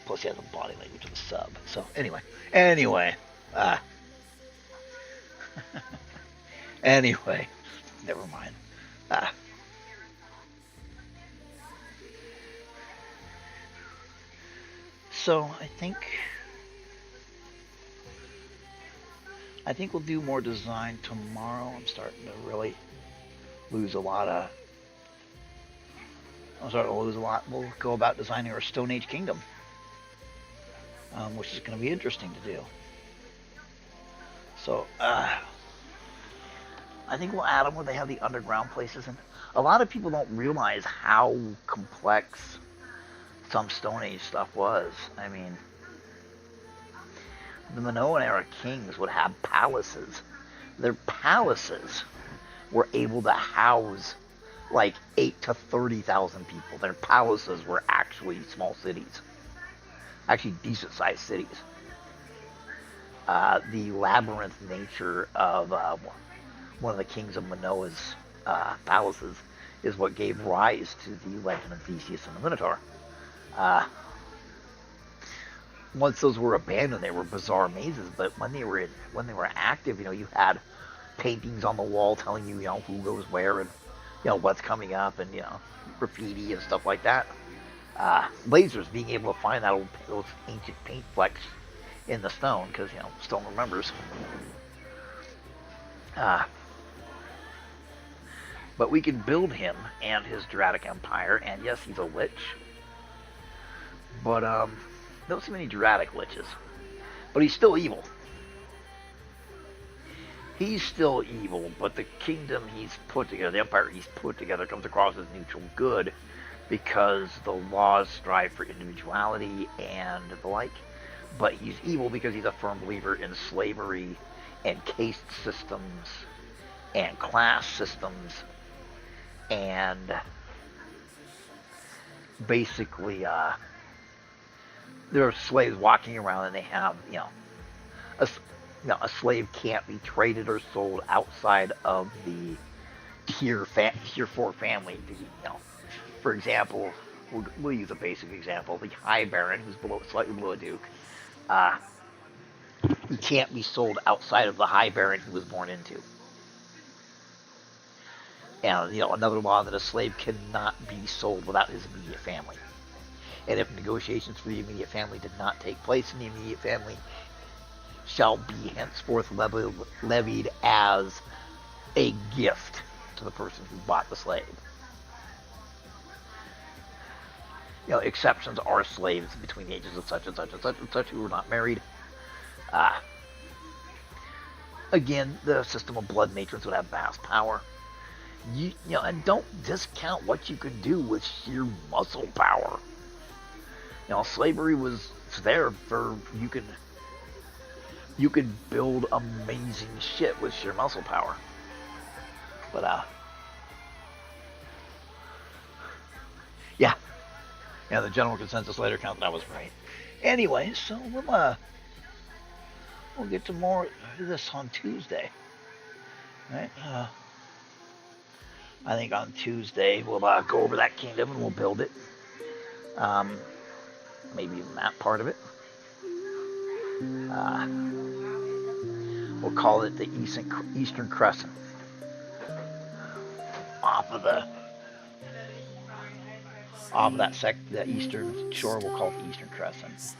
Plus he has a body language of a sub. So anyway. Anyway, never mind. So I think we'll do more design tomorrow. I'm starting to really lose a lot. We'll go about designing our Stone Age kingdom, which is going to be interesting to do. So I think we'll add them where they have the underground places, and a lot of people don't realize how complex some Stone Age stuff was. I mean, the Minoan era kings would have palaces. Their palaces were able to house like 8 to 30,000 people. Their palaces were actually small cities, actually decent-sized cities. The labyrinth nature of one of the kings of Minoa's palaces is what gave rise to the legend of Theseus and the Minotaur. Once those were abandoned, they were bizarre mazes. But when they were active, you had paintings on the wall telling you, who goes where and what's coming up, and graffiti and stuff like that. Lasers, being able to find those ancient paint flecks in the stone, because stone remembers. But we can build him and his Dradic Empire, and yes, he's a lich. But don't see many Dradic liches. But he's still evil. He's still evil, but the kingdom he's put together, the empire he's put together, comes across as neutral good, because the laws strive for individuality and the like. But he's evil because he's a firm believer in slavery and caste systems and class systems, and basically there are slaves walking around, and they have a slave can't be traded or sold outside of the tier 4 family. For example, we'll use a basic example: the High Baron, who's slightly below a duke. He can't be sold outside of the High Baron he was born into. And another law that a slave cannot be sold without his immediate family. And if negotiations for the immediate family did not take place in the immediate family, shall be henceforth levied as a gift to the person who bought the slave. Exceptions are slaves between the ages of such and such and such and such who were not married. Again, the system of blood matrons would have vast power. And don't discount what you could do with sheer muscle power. Slavery was there for you could build amazing shit with sheer muscle power. But yeah, the general consensus later count that was right. Anyway, so we'll get to more of this on Tuesday, right? I think on Tuesday we'll go over that kingdom and we'll build it. Maybe even that part of it. We'll call it the Eastern Crescent. off of that eastern shore. We'll call it the Eastern Crescent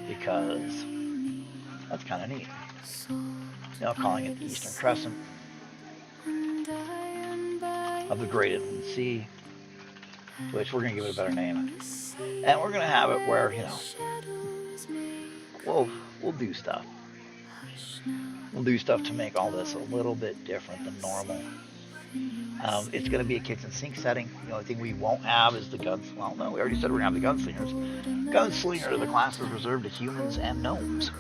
because that's kind of neat. Calling it the Eastern Crescent of the Great Inland Sea, to which we're going to give it a better name. And we're going to have it where, we'll do stuff. We'll do stuff to make all this a little bit different than normal. It's going to be a kitchen sink setting. The only thing we won't have is the guns. Well, no, we already said we're going to have the gunslingers. Gunslingers, the class is reserved to humans and gnomes.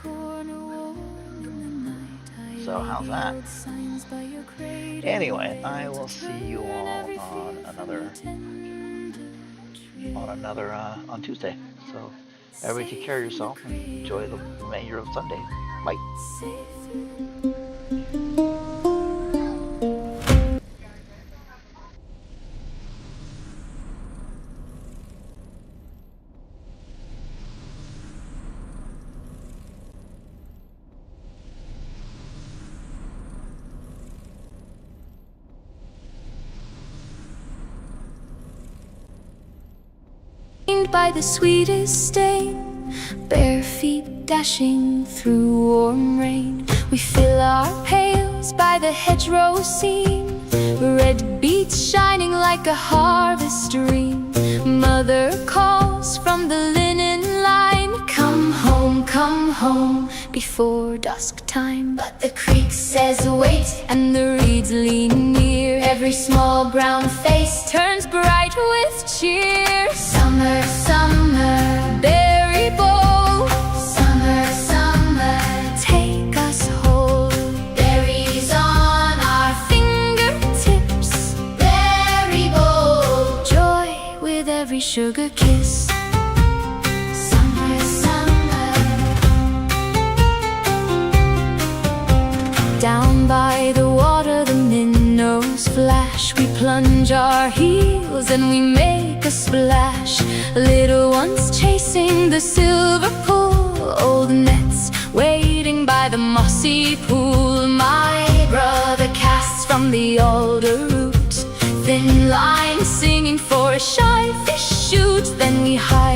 So how's that? Anyway, I will see you all on Tuesday. So everybody take care of yourself and enjoy the remainder of Sunday. Bye. By the sweetest stain, bare feet dashing through warm rain. We fill our pails by the hedgerow seam, red beets shining like a harvest dream. Mother calls from the linen line, come home, before dusk time. But the creek says wait, and the reeds lean near. Every small brown face turns bright with cheer. Summer, summer, berry bowl. Summer, summer, take us whole. Berries on our fingertips. Berry bowl, joy with every sugar kiss. Summer, summer. Down by the water the minnows flash. We plunge our heels and we make a splash. Little ones chasing the silver pool, old nets waiting by the mossy pool. My brother casts from the alder root, thin line singing for a shy fish shoot. Then we hide